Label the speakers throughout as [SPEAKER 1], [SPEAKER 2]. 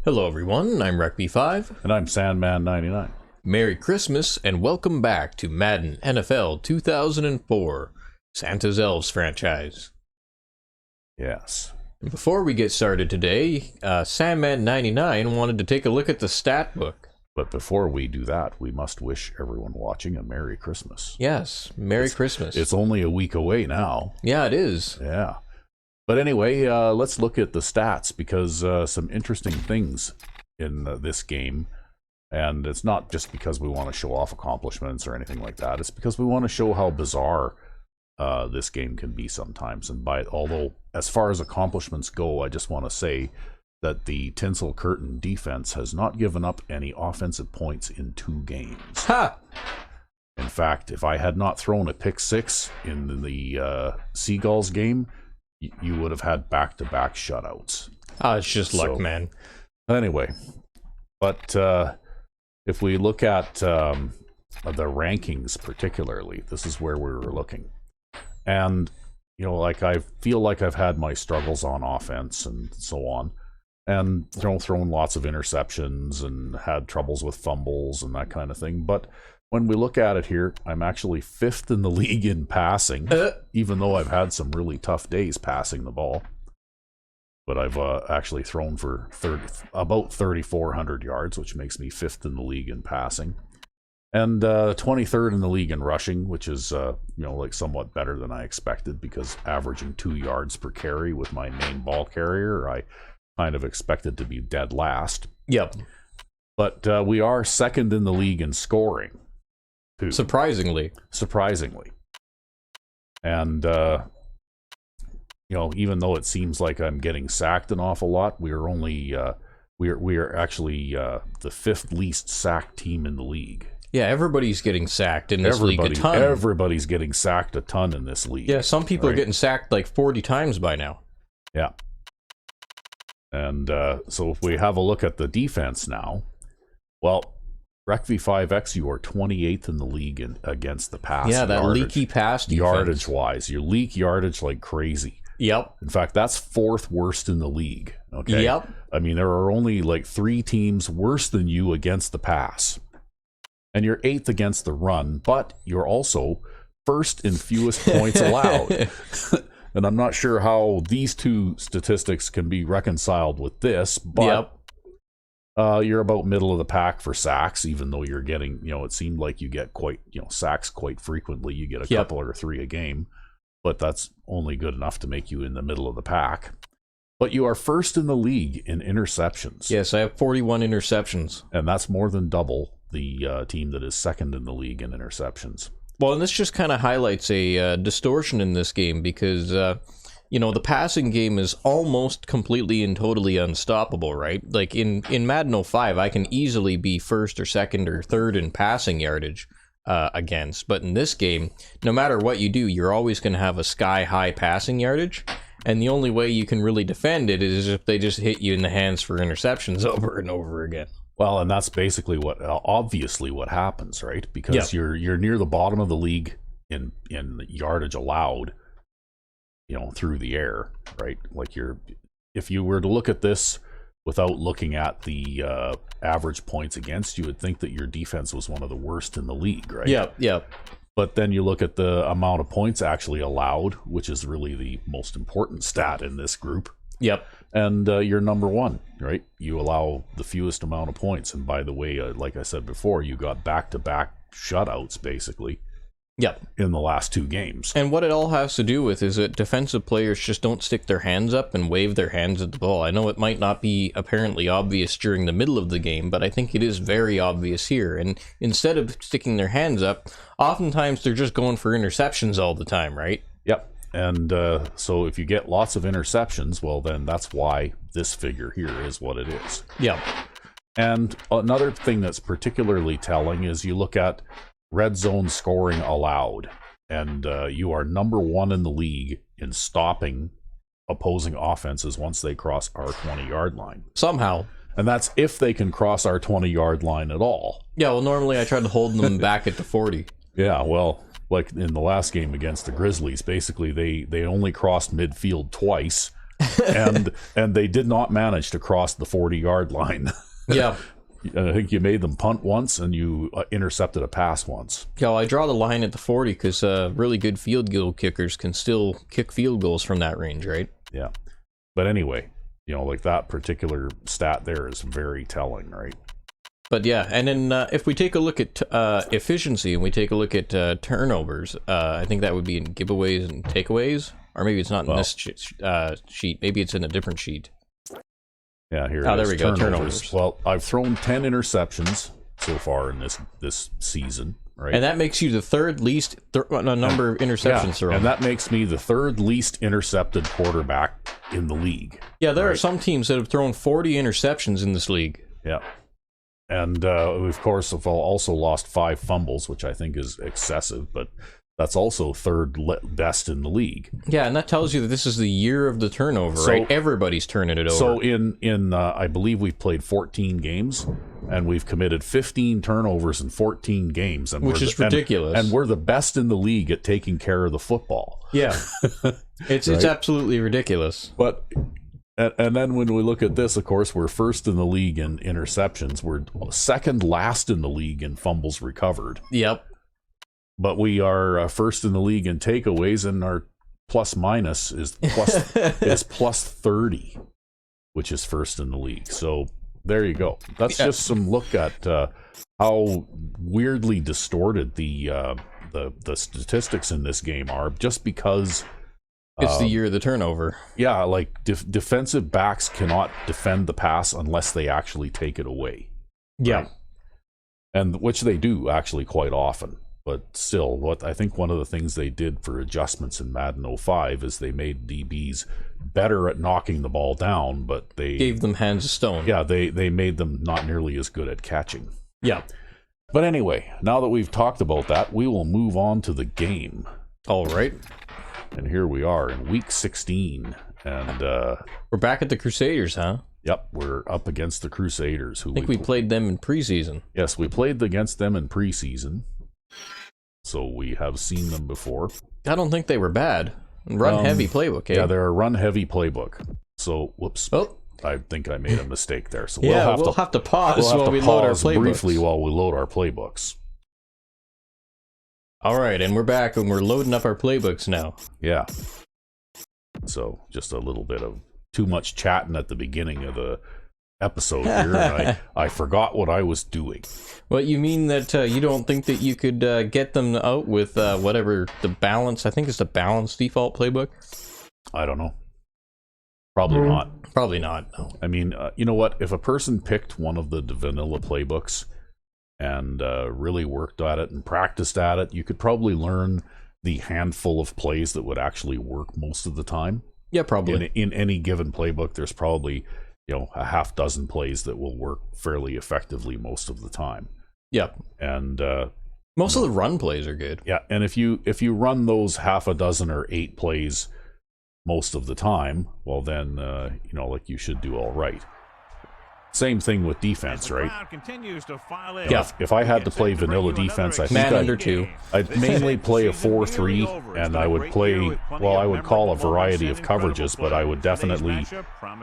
[SPEAKER 1] Hello everyone, I'm RecB5.
[SPEAKER 2] And I'm Sandman99.
[SPEAKER 1] Merry Christmas and welcome back to Madden NFL 2004, Santa's Elves franchise.
[SPEAKER 2] Yes.
[SPEAKER 1] Before we get started today, Sandman99 wanted to take a look at the stat book.
[SPEAKER 2] But before we do that, we must wish everyone watching a Merry Christmas.
[SPEAKER 1] Yes, Merry Christmas.
[SPEAKER 2] It's only a week away now.
[SPEAKER 1] Yeah, it is.
[SPEAKER 2] Yeah. But anyway, let's look at the stats because some interesting things in this game. And it's not just because we want to show off accomplishments or anything like that. It's because we want to show how bizarre this game can be sometimes. And although as far as accomplishments go, I just want to say that the Tinsel Curtain defense has not given up any offensive points in 2 games.
[SPEAKER 1] Ha!
[SPEAKER 2] In fact, if I had not thrown a pick 6 in the Seagulls game, you would have had back-to-back shutouts.
[SPEAKER 1] It's just luck, man.
[SPEAKER 2] Anyway, but if we look at the rankings particularly, this is where we were looking. And, you know, like I feel like I've had my struggles on offense and so on. And thrown lots of interceptions and had troubles with fumbles and that kind of thing. But when we look at it here, I'm actually 5th in the league in passing, even though I've had some really tough days passing the ball. But I've actually thrown for about 3,400 yards, which makes me 5th in the league in passing. And 23rd in the league in rushing, which is, like somewhat better than I expected because averaging 2 yards per carry with my main ball carrier, I kind of expected to be dead last.
[SPEAKER 1] Yep.
[SPEAKER 2] But we are 2nd in the league in scoring. Too.
[SPEAKER 1] Surprisingly.
[SPEAKER 2] And, even though it seems like I'm getting sacked an awful lot, we are only, we are actually the 5th least sacked team in the league.
[SPEAKER 1] Yeah, everybody's getting sacked in this league a ton.
[SPEAKER 2] Everybody's getting sacked a ton in this league.
[SPEAKER 1] Yeah, some people are getting sacked like 40 times by now.
[SPEAKER 2] Yeah. And so if we have a look at the defense now, well, RecV5X, you are 28th in the league against the pass.
[SPEAKER 1] Yeah, that leaky pass defense.
[SPEAKER 2] Yardage-wise. You leak yardage like crazy.
[SPEAKER 1] Yep.
[SPEAKER 2] In fact, that's 4th worst in the league. Okay.
[SPEAKER 1] Yep.
[SPEAKER 2] I mean, there are only like 3 teams worse than you against the pass. And you're 8th against the run, but you're also 1st in fewest points allowed. And I'm not sure how these 2 statistics can be reconciled with this, but you're about middle of the pack for sacks, even though you're getting, it seemed like you get quite, sacks quite frequently. You get a couple or 3 a game, but that's only good enough to make you in the middle of the pack. But you are 1st in the league in interceptions.
[SPEAKER 1] Yes, I have 41 interceptions.
[SPEAKER 2] And that's more than double the team that is 2nd in the league in interceptions.
[SPEAKER 1] Well, and this just kind of highlights a distortion in this game because, the passing game is almost completely and totally unstoppable, right? Like in Madden 05, I can easily be 1st or 2nd or 3rd in passing yardage against. But in this game, no matter what you do, you're always going to have a sky-high passing yardage. And the only way you can really defend it is if they just hit you in the hands for interceptions over and over again.
[SPEAKER 2] Well, and that's basically obviously what happens, right? Because you're near the bottom of the league in yardage allowed, through the air, right? Like if you were to look at this without looking at the average points against, you would think that your defense was one of the worst in the league, right?
[SPEAKER 1] Yep.
[SPEAKER 2] But then you look at the amount of points actually allowed, which is really the most important stat in this group.
[SPEAKER 1] Yep.
[SPEAKER 2] And you're number 1, right? You allow the fewest amount of points. And by the way, like I said before, you got back-to-back shutouts, basically.
[SPEAKER 1] Yep.
[SPEAKER 2] In the last 2 games.
[SPEAKER 1] And what it all has to do with is that defensive players just don't stick their hands up and wave their hands at the ball. I know it might not be apparently obvious during the middle of the game, but I think it is very obvious here. And instead of sticking their hands up, oftentimes they're just going for interceptions all the time, right?
[SPEAKER 2] Yep. And so if you get lots of interceptions, well, then that's why this figure here is what it is.
[SPEAKER 1] Yeah.
[SPEAKER 2] And another thing that's particularly telling is you look at red zone scoring allowed, and you are number 1 in the league in stopping opposing offenses once they cross our 20-yard line.
[SPEAKER 1] Somehow.
[SPEAKER 2] And that's if they can cross our 20-yard line at all.
[SPEAKER 1] Yeah, well, normally I try to hold them back at the 40.
[SPEAKER 2] Yeah, well, like in the last game against the Grizzlies, basically they only crossed midfield twice, and they did not manage to cross the 40-yard line.
[SPEAKER 1] Yeah.
[SPEAKER 2] I think you made them punt once, and you intercepted a pass once.
[SPEAKER 1] Yeah, well, I draw the line at the 40 because really good field goal kickers can still kick field goals from that range, right?
[SPEAKER 2] Yeah. But anyway, like that particular stat there is very telling, right?
[SPEAKER 1] But yeah, and then if we take a look at efficiency and we take a look at turnovers, I think that would be in giveaways and takeaways. Or maybe it's not in this sheet. Maybe it's in a different sheet.
[SPEAKER 2] Yeah, here
[SPEAKER 1] there we go, turnovers.
[SPEAKER 2] Well, I've thrown 10 interceptions so far in this season, right?
[SPEAKER 1] And that makes you the third least number of interceptions thrown.
[SPEAKER 2] And that makes me the third least intercepted quarterback in the league.
[SPEAKER 1] Yeah, there are some teams that have thrown 40 interceptions in this league.
[SPEAKER 2] Yeah. And we, of course, have also lost 5 fumbles, which I think is excessive, but that's also third best in the league.
[SPEAKER 1] Yeah, and that tells you that this is the year of the turnover, right? Everybody's turning it over.
[SPEAKER 2] So in I believe we've played 14 games, and we've committed 15 turnovers in 14 games.
[SPEAKER 1] Which is ridiculous.
[SPEAKER 2] And we're the best in the league at taking care of the football.
[SPEAKER 1] Yeah. It's absolutely ridiculous.
[SPEAKER 2] But... And then when we look at this, of course, we're first in the league in interceptions. We're second last in the league in fumbles recovered.
[SPEAKER 1] Yep.
[SPEAKER 2] But we are first in the league in takeaways, and our plus minus is plus 30, which is first in the league. So there you go. That's just some look at how weirdly distorted the statistics in this game are, just because...
[SPEAKER 1] It's the year of the turnover.
[SPEAKER 2] Yeah, like defensive backs cannot defend the pass unless they actually take it away.
[SPEAKER 1] Yeah.
[SPEAKER 2] Right? And which they do actually quite often. But still, I think one of the things they did for adjustments in Madden 05 is they made DBs better at knocking the ball down, but they...
[SPEAKER 1] Gave them hands of stone.
[SPEAKER 2] Yeah, they made them not nearly as good at catching.
[SPEAKER 1] Yeah.
[SPEAKER 2] But anyway, now that we've talked about that, we will move on to the game.
[SPEAKER 1] All right.
[SPEAKER 2] And here we are in week 16, and
[SPEAKER 1] we're back at the Crusaders, huh?
[SPEAKER 2] Yep, we're up against the Crusaders.
[SPEAKER 1] I think we played them in preseason.
[SPEAKER 2] Yes, we played against them in preseason, so we have seen them before.
[SPEAKER 1] I don't think they were bad. Run-heavy playbook, eh?
[SPEAKER 2] Yeah, they're a run-heavy playbook. So, whoops.
[SPEAKER 1] Oh.
[SPEAKER 2] I think I made a mistake there. So
[SPEAKER 1] we'll have to pause while we load our playbooks.
[SPEAKER 2] Briefly while we load our playbooks.
[SPEAKER 1] All right, and we're back, and we're loading up our playbooks now.
[SPEAKER 2] Yeah. So, just a little bit of too much chatting at the beginning of the episode here, and I forgot what I was doing.
[SPEAKER 1] Well, you mean that you don't think that you could get them out with whatever the balance, I think it's the balance default playbook?
[SPEAKER 2] I don't know. Probably not.
[SPEAKER 1] Probably not, no.
[SPEAKER 2] I mean, you know what? If a person picked one of the vanilla playbooks and really worked at it and practiced at it, you could probably learn the handful of plays that would actually work most of the time.
[SPEAKER 1] Yeah, probably.
[SPEAKER 2] In any given playbook, there's probably, a half dozen plays that will work fairly effectively most of the time.
[SPEAKER 1] Yeah.
[SPEAKER 2] And
[SPEAKER 1] most of the run plays are good.
[SPEAKER 2] Yeah, and if you run those half a dozen or 8 plays most of the time, well then, like you should do all right. Same thing with defense, right?
[SPEAKER 1] Yeah.
[SPEAKER 2] If I had to play vanilla defense, I think I'd mainly play a 4-3, and I would play, I would call a variety of coverages, but I would definitely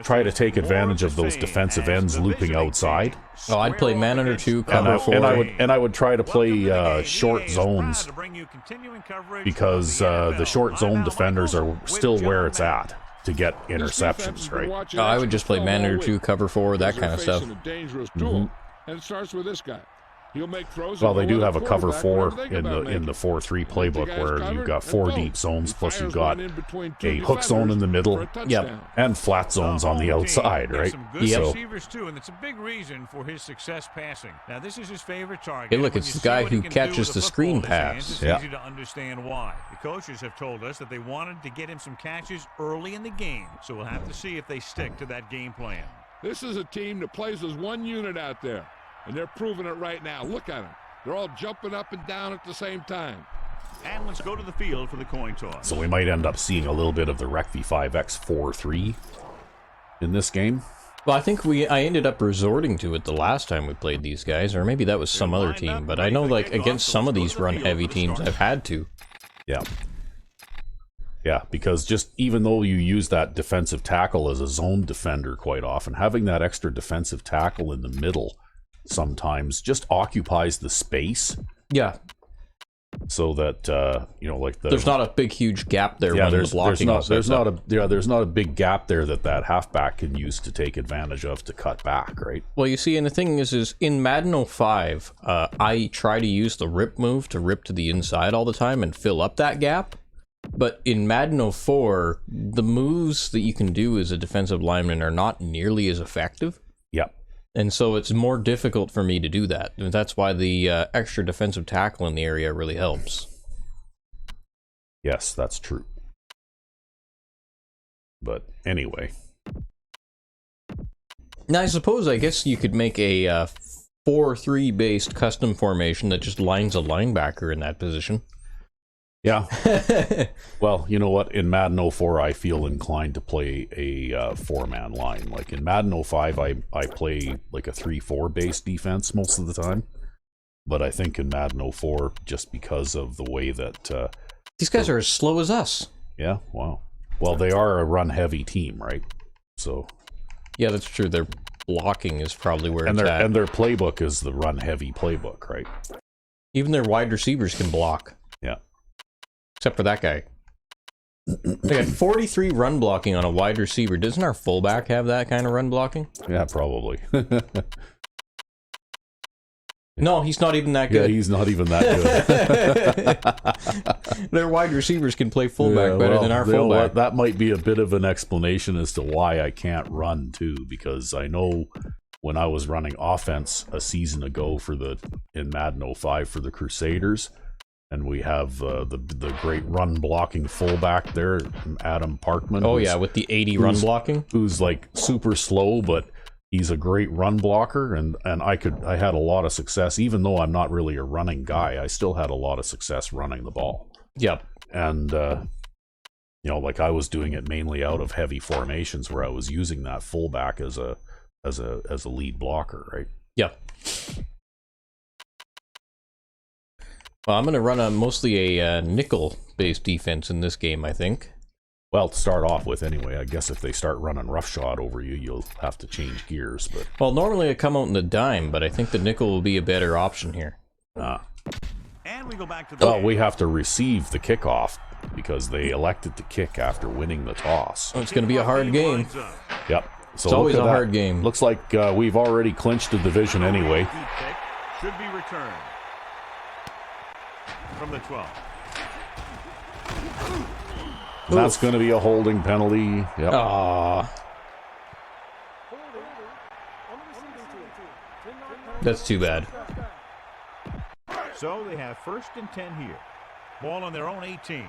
[SPEAKER 2] try to take advantage of those defensive ends looping outside.
[SPEAKER 1] Oh, I'd play man under 2, cover 4.
[SPEAKER 2] And I would try to play short zones, because the short zone defenders are still where it's at to get interceptions, right?
[SPEAKER 1] Oh, I would just play man under 2, cover 4, that kind of stuff.
[SPEAKER 3] Mm-hmm. And it starts with this guy. He'll make throws.
[SPEAKER 2] Well, they do have a cover 4 in the 4-3 playbook where you've got 4 deep zones, plus you've got a hook zone in the middle, and flat zones on the outside, right?
[SPEAKER 3] Yep. Receivers too, and it's a big reason for his success passing. Now, this is his favorite target.
[SPEAKER 1] Hey, look, it's the guy who catches the screen pass.
[SPEAKER 3] It's easy to understand why. The coaches have told us that they wanted to get him some catches early in the game, so we'll have to see if they stick to that game plan.
[SPEAKER 4] This is a team that plays as one unit out there. And they're proving it right now. Look at them. They're all jumping up and down at the same time.
[SPEAKER 3] And let's go to the field for the coin toss.
[SPEAKER 2] So we might end up seeing a little bit of the Recti 5X 4-3 in this game.
[SPEAKER 1] Well, I think I ended up resorting to it the last time we played these guys, or maybe that was some other team. But I know, like, against some of these run-heavy teams, I've had to.
[SPEAKER 2] Yeah. Yeah, because just even though you use that defensive tackle as a zone defender quite often, having that extra defensive tackle in the middle sometimes just occupies the space.
[SPEAKER 1] Yeah.
[SPEAKER 2] So that like
[SPEAKER 1] there's not a big huge gap there. Yeah,
[SPEAKER 2] there's not a big gap there that halfback can use to take advantage of to cut back, right?
[SPEAKER 1] Well, you see, and the thing is in Madden 05, I try to use the rip move to rip to the inside all the time and fill up that gap. But in Madden 04, the moves that you can do as a defensive lineman are not nearly as effective.
[SPEAKER 2] Yep.
[SPEAKER 1] And so it's more difficult for me to do that. And that's why the extra defensive tackle in the area really helps.
[SPEAKER 2] Yes, that's true. But anyway.
[SPEAKER 1] Now, I guess you could make a 4-3 based custom formation that just lines a linebacker in that position.
[SPEAKER 2] Yeah. Well, you know what? In Madden 04, I feel inclined to play a four-man line. Like in Madden 05, I play like a 3-4 based defense most of the time. But I think in Madden 04, just because of the way that...
[SPEAKER 1] these guys are as slow as us.
[SPEAKER 2] Yeah, wow. Well, they are a run-heavy team, right? So...
[SPEAKER 1] Yeah, that's true. Their blocking is probably where it's at.
[SPEAKER 2] And their playbook is the run-heavy playbook, right?
[SPEAKER 1] Even their wide receivers can block.
[SPEAKER 2] Yeah.
[SPEAKER 1] Except for that guy. They got 43 run blocking on a wide receiver. Doesn't our fullback have that kind of run blocking?
[SPEAKER 2] Yeah, probably.
[SPEAKER 1] No, he's not even that good.
[SPEAKER 2] Yeah, he's not even that
[SPEAKER 1] good. Their wide receivers can play fullback better than our fullback.
[SPEAKER 2] That might be a bit of an explanation as to why I can't run, too, because I know when I was running offense a season ago in Madden 05 for the Crusaders, and we have the great run blocking fullback there, Adam Parkman.
[SPEAKER 1] Oh yeah, with the 80 run blocking,
[SPEAKER 2] who's like super slow, but he's a great run blocker, and I had a lot of success, even though I'm not really a running guy. I still had a lot of success running the ball.
[SPEAKER 1] Yep.
[SPEAKER 2] And like I was doing it mainly out of heavy formations where I was using that fullback as a lead blocker, right?
[SPEAKER 1] Yep. Well, I'm going to run mostly a nickel-based defense in this game, I think.
[SPEAKER 2] Well, to start off with, anyway, I guess if they start running roughshod over you, you'll have to change gears. But
[SPEAKER 1] well, normally I come out in the dime, but I think the nickel will be a better option here.
[SPEAKER 3] And we go back to the
[SPEAKER 2] we have to receive the kickoff because they elected to kick after winning the toss.
[SPEAKER 1] Oh, it's going to be a hard game.
[SPEAKER 2] Yep. So
[SPEAKER 1] it's always a hard game.
[SPEAKER 2] Looks like we've already clinched the division anyway.
[SPEAKER 3] Should be returned from the 12.
[SPEAKER 2] And that's going to be a holding penalty. Yep.
[SPEAKER 1] That's too bad.
[SPEAKER 3] So they have 1st and 10 here. Ball on their own 18.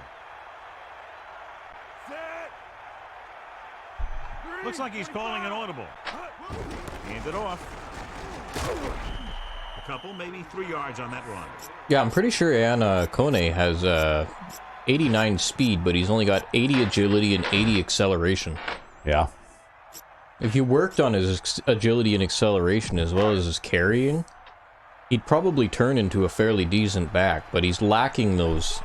[SPEAKER 3] Looks like he's calling an audible. Hand it off. A couple, maybe 3 yards on that run.
[SPEAKER 1] Yeah, I'm pretty sure Anna Kone has 89 speed, but he's only got 80 agility and 80 acceleration.
[SPEAKER 2] Yeah.
[SPEAKER 1] If you worked on his agility and acceleration as well as his carrying, he'd probably turn into a fairly decent back, but he's lacking those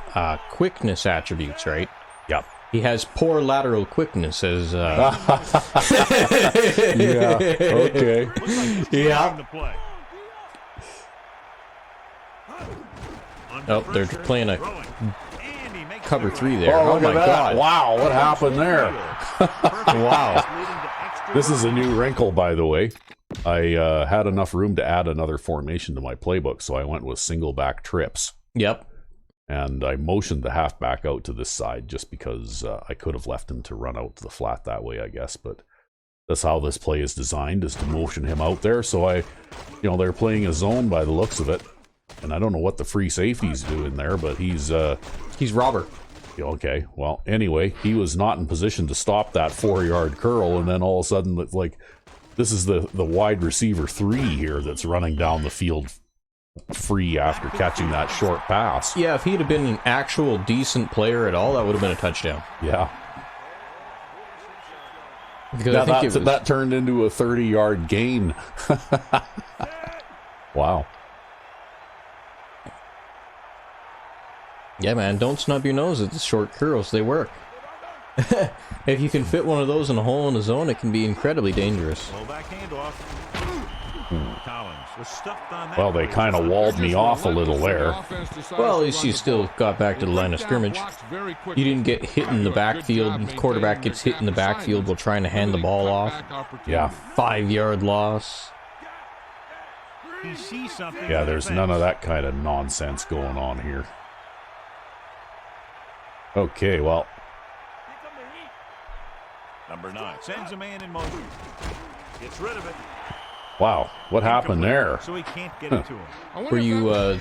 [SPEAKER 1] quickness attributes, right?
[SPEAKER 2] Yep.
[SPEAKER 1] He has poor lateral quickness as...
[SPEAKER 2] Yeah, okay.
[SPEAKER 1] Yeah. Oh, they're playing a cover 3 there. Oh my God.
[SPEAKER 2] Wow, what happened there?
[SPEAKER 1] Wow.
[SPEAKER 2] This is a new wrinkle, by the way. I had enough room to add another formation to my playbook, so I went with single back trips.
[SPEAKER 1] Yep.
[SPEAKER 2] And I motioned the halfback out to this side just because I could have left him to run out to the flat that way, I guess. But that's how this play is designed, is to motion him out there. So they're playing a zone by the looks of it. And I don't know what the free safety's doing there, but he's
[SPEAKER 1] Robert.
[SPEAKER 2] Okay, well, anyway, he was not in position to stop that 4-yard curl, and then all of a sudden, it's like, this is the wide receiver 3 here that's running down the field free after catching that short pass.
[SPEAKER 1] Yeah, if he'd have been an actual decent player at all, that would have been a touchdown.
[SPEAKER 2] Yeah.
[SPEAKER 1] Because
[SPEAKER 2] that turned into a 30-yard gain. Wow.
[SPEAKER 1] Yeah, man, don't snub your nose at the short curls. They work. If you can fit one of those in a hole in the zone, it can be incredibly dangerous.
[SPEAKER 3] Low back handoff. Collins was stuffed on that.
[SPEAKER 2] Well, they kind of walled me off a little there.
[SPEAKER 1] Well, at least you still got back to the line of scrimmage. You didn't get hit in the backfield. The quarterback gets hit in the backfield while trying to hand the ball off.
[SPEAKER 2] Yeah.
[SPEAKER 1] 5-yard loss.
[SPEAKER 3] He sees something.
[SPEAKER 2] Yeah, there's none of that kind of nonsense going on here. Okay, well.
[SPEAKER 3] Number 9 sends a man in motion. Gets rid of it.
[SPEAKER 2] Wow, what happened there?
[SPEAKER 3] So he can't get it to him.
[SPEAKER 1] Were you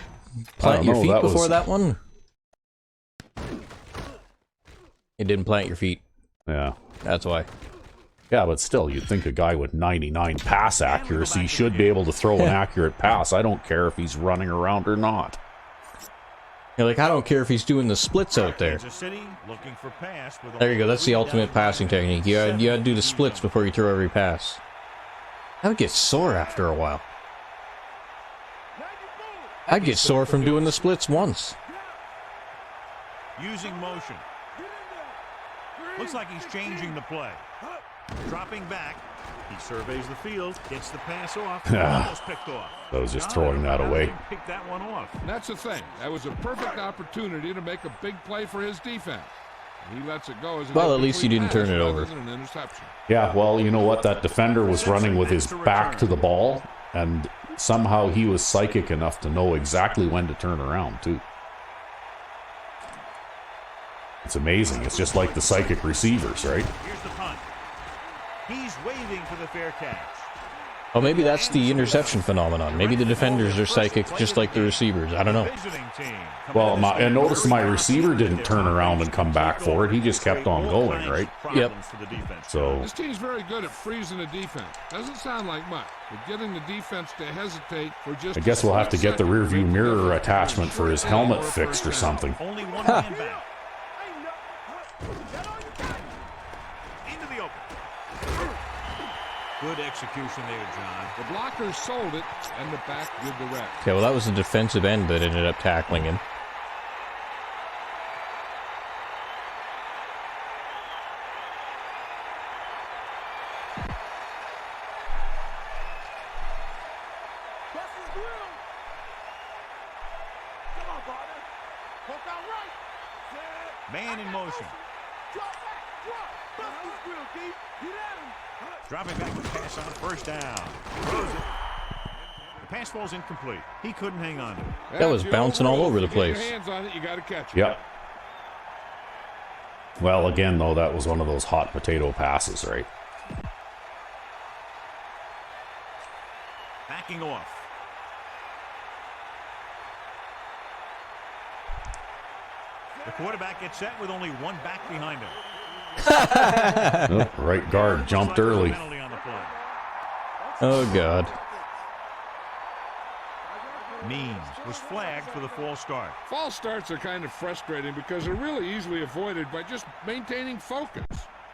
[SPEAKER 1] plant your feet before that one? It didn't plant your feet.
[SPEAKER 2] Yeah.
[SPEAKER 1] That's why.
[SPEAKER 2] Yeah, but still, you'd think a guy with 99 pass accuracy should be able to throw an accurate pass. I don't care if he's running around or not.
[SPEAKER 1] You're like, I don't care if he's doing the splits out there. There you go, that's the ultimate passing technique. You gotta do the splits before you throw every pass. I would get sore after a while. I'd get sore from doing the splits once.
[SPEAKER 3] Using motion. Looks like he's changing the play. Dropping back. He surveys the field, gets the pass off, almost picked off.
[SPEAKER 2] I was just throwing that away.
[SPEAKER 3] Picked that one off.
[SPEAKER 4] And that's the thing. That was a perfect opportunity to make a big play for his defense. He lets it go.
[SPEAKER 1] Well, at least you didn't turn it over.
[SPEAKER 2] Yeah, well, you know what? That defender was running with his back to the ball, and somehow he was psychic enough to know exactly when to turn around, too. It's amazing. It's just like the psychic receivers, right?
[SPEAKER 3] Here's the punt. He's waving for the fair catch.
[SPEAKER 1] Well, maybe that's the interception phenomenon. Maybe the defenders are psychic just like the receivers. I don't know.
[SPEAKER 2] Well, and notice my receiver didn't turn around and come back for it. He just kept on going, right?
[SPEAKER 1] Yep.
[SPEAKER 2] So
[SPEAKER 4] this team's very good at freezing the defense. Doesn't sound like much, but getting the defense to hesitate for just.
[SPEAKER 2] I guess we'll have to get the rearview mirror attachment for his helmet fixed or something.
[SPEAKER 3] Only one man back. Into the open. Good execution there, John.
[SPEAKER 4] The blockers sold it, and the back did the rest.
[SPEAKER 1] Okay, well, that was the defensive end that ended up tackling him.
[SPEAKER 3] Man in motion. Dropping back the pass on first down. Throws it. The pass falls incomplete. He couldn't hang on to it.
[SPEAKER 1] That was bouncing all over the place.
[SPEAKER 4] Hands on it, you got to catch it.
[SPEAKER 2] Yep. Well, again, though, that was one of those hot potato passes, right?
[SPEAKER 3] Backing off. The quarterback gets set with only one back behind him.
[SPEAKER 2] Oh, right guard jumped early.
[SPEAKER 1] Oh, God.
[SPEAKER 3] Means was flagged for the false start.
[SPEAKER 4] False starts are kind of frustrating because they're really easily avoided by just maintaining focus.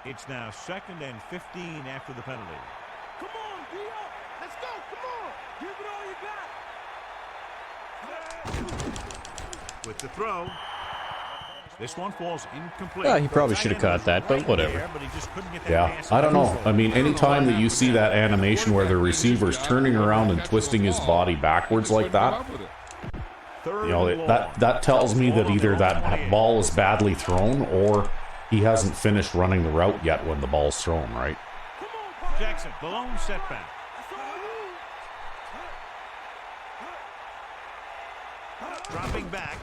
[SPEAKER 3] It's now 2nd and 15 after the penalty.
[SPEAKER 5] Come on, D.O. Let's go. Come on. Give it all you got.
[SPEAKER 3] With the throw. This one falls incomplete.
[SPEAKER 1] He probably should have caught that, but whatever.
[SPEAKER 2] Yeah, I don't know. I mean, anytime that you see that animation where the receiver's turning around and twisting his body backwards like that, you know, that tells me that either that ball is badly thrown or he hasn't finished running the route yet when the ball's thrown, right?
[SPEAKER 3] Jackson, the lone setback. Dropping back.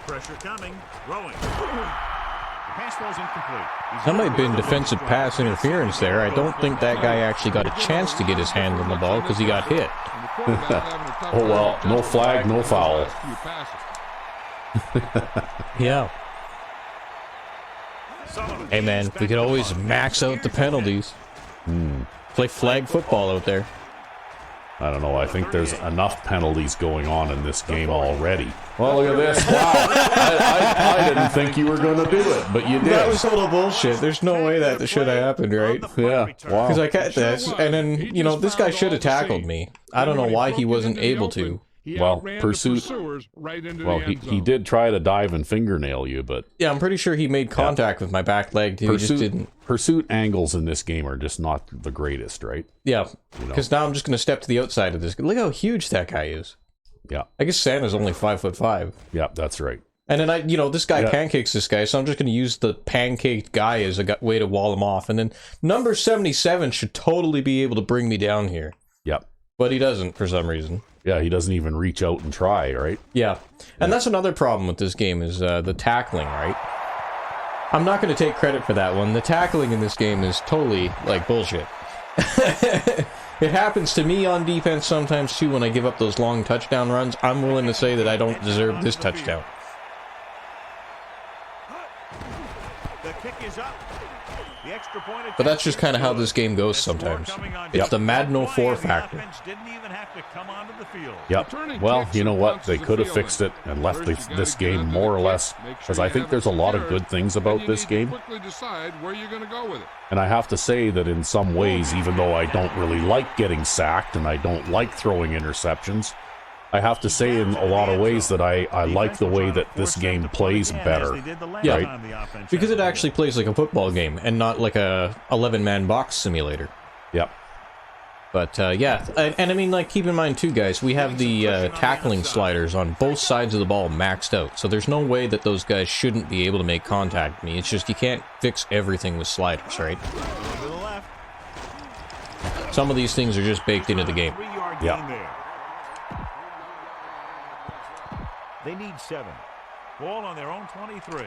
[SPEAKER 3] Pressure coming. Throwing. The pass falls incomplete.
[SPEAKER 1] That might have been defensive pass interference there. I don't think that guy actually got a chance to get his hand on the ball because he got hit.
[SPEAKER 2] Oh, well, no flag, no foul.
[SPEAKER 1] Yeah. Hey, man, we could always max out the penalties. Play flag football out there.
[SPEAKER 2] I don't know. I think there's enough penalties going on in this game already. Well, look at this. Wow. I didn't think you were going to do it, but you did.
[SPEAKER 1] That was total bullshit. There's no way that should have happened, right?
[SPEAKER 2] Yeah. Wow.
[SPEAKER 1] Because I catch this, and then, you know, this guy should have tackled me. I don't know why he wasn't able to.
[SPEAKER 4] He
[SPEAKER 2] Well,
[SPEAKER 4] outran
[SPEAKER 2] pursuit-
[SPEAKER 4] the pursuers right into
[SPEAKER 2] Well,
[SPEAKER 4] the
[SPEAKER 2] he,
[SPEAKER 4] end zone.
[SPEAKER 2] he did try to dive and fingernail you, but
[SPEAKER 1] Yeah, I'm pretty sure he made contact with my back leg too. He just didn't.
[SPEAKER 2] pursuit angles in this game are just not the greatest, right?
[SPEAKER 1] Yeah,
[SPEAKER 2] You know.
[SPEAKER 1] because now I'm just going to step to the outside of this. Look how huge that guy is.
[SPEAKER 2] Yeah,
[SPEAKER 1] I guess Santa's only 5'5".
[SPEAKER 2] yeah, that's right.
[SPEAKER 1] And then this guy
[SPEAKER 2] Yeah.
[SPEAKER 1] pancakes this guy, so I'm just going to use the pancaked guy as a way to wall him off. And then number 77 should totally be able to bring me down here,
[SPEAKER 2] Yeah,
[SPEAKER 1] but he doesn't for some reason.
[SPEAKER 2] yeah, he doesn't even reach out and try, right?
[SPEAKER 1] Yeah, and that's another problem with this game is the tackling, right? I'm not going to take credit for that one. The tackling in this game is totally, like, bullshit. It happens to me on defense sometimes, too, when I give up those long touchdown runs. I'm willing to say that I don't deserve this touchdown.
[SPEAKER 3] The kick is up. The extra point
[SPEAKER 1] But that's just kind of how this game goes sometimes. It's the Madden 04 factor.
[SPEAKER 3] Didn't even have to come onto the field.
[SPEAKER 2] Yep. Well, you know what? They could have fixed it and left this game more or less, because I think there's a lot of good things about this game.
[SPEAKER 4] Quickly decide where you're going to go with it.
[SPEAKER 2] And I have to say that in some ways, even though I don't really like getting sacked and I don't like throwing interceptions, I have to say in a lot of ways that I like the way that this game plays better.
[SPEAKER 1] Yeah,
[SPEAKER 2] right?
[SPEAKER 1] because it actually plays like a football game and not like a 11-man box simulator.
[SPEAKER 2] Yep.
[SPEAKER 1] But yeah, and I mean, like, keep in mind too, guys, we have the tackling sliders on both sides of the ball maxed out, so there's no way that those guys shouldn't be able to make contact with me. It's just you can't fix everything with sliders, right? Some of these things are just baked into the game.
[SPEAKER 2] Yeah.
[SPEAKER 3] They need 7. Ball on their own 23.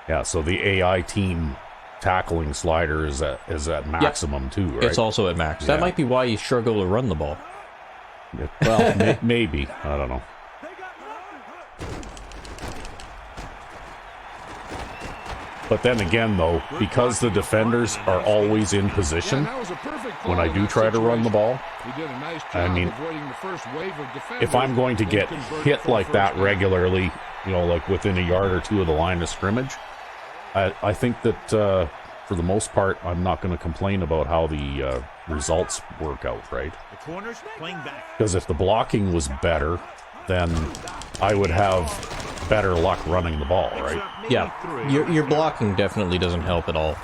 [SPEAKER 2] Yeah, so the AI team tackling slider is at maximum too, right?
[SPEAKER 1] It's also at max. That
[SPEAKER 2] Yeah.
[SPEAKER 1] might be why you struggle to run the ball.
[SPEAKER 2] Well, maybe. I don't know. But then again, though, because the defenders are always in position,
[SPEAKER 4] Yeah, that was a perfect call
[SPEAKER 2] when I
[SPEAKER 4] in
[SPEAKER 2] do
[SPEAKER 4] that
[SPEAKER 2] try to run the
[SPEAKER 4] situation.
[SPEAKER 2] ball,
[SPEAKER 4] He did a nice job
[SPEAKER 2] I mean,
[SPEAKER 4] avoiding the first wave of defenders
[SPEAKER 2] if I'm going to
[SPEAKER 4] and
[SPEAKER 2] get
[SPEAKER 4] converted
[SPEAKER 2] hit
[SPEAKER 4] for the
[SPEAKER 2] like
[SPEAKER 4] first
[SPEAKER 2] that
[SPEAKER 4] down.
[SPEAKER 2] regularly, like within a yard or two of the line of scrimmage, I think that for the most part, I'm not going to complain about how the results work out, right?
[SPEAKER 3] The corners playing back.
[SPEAKER 2] Because if the blocking was better, then I would have better luck running the ball, right?
[SPEAKER 1] Yeah, your blocking definitely doesn't help at all.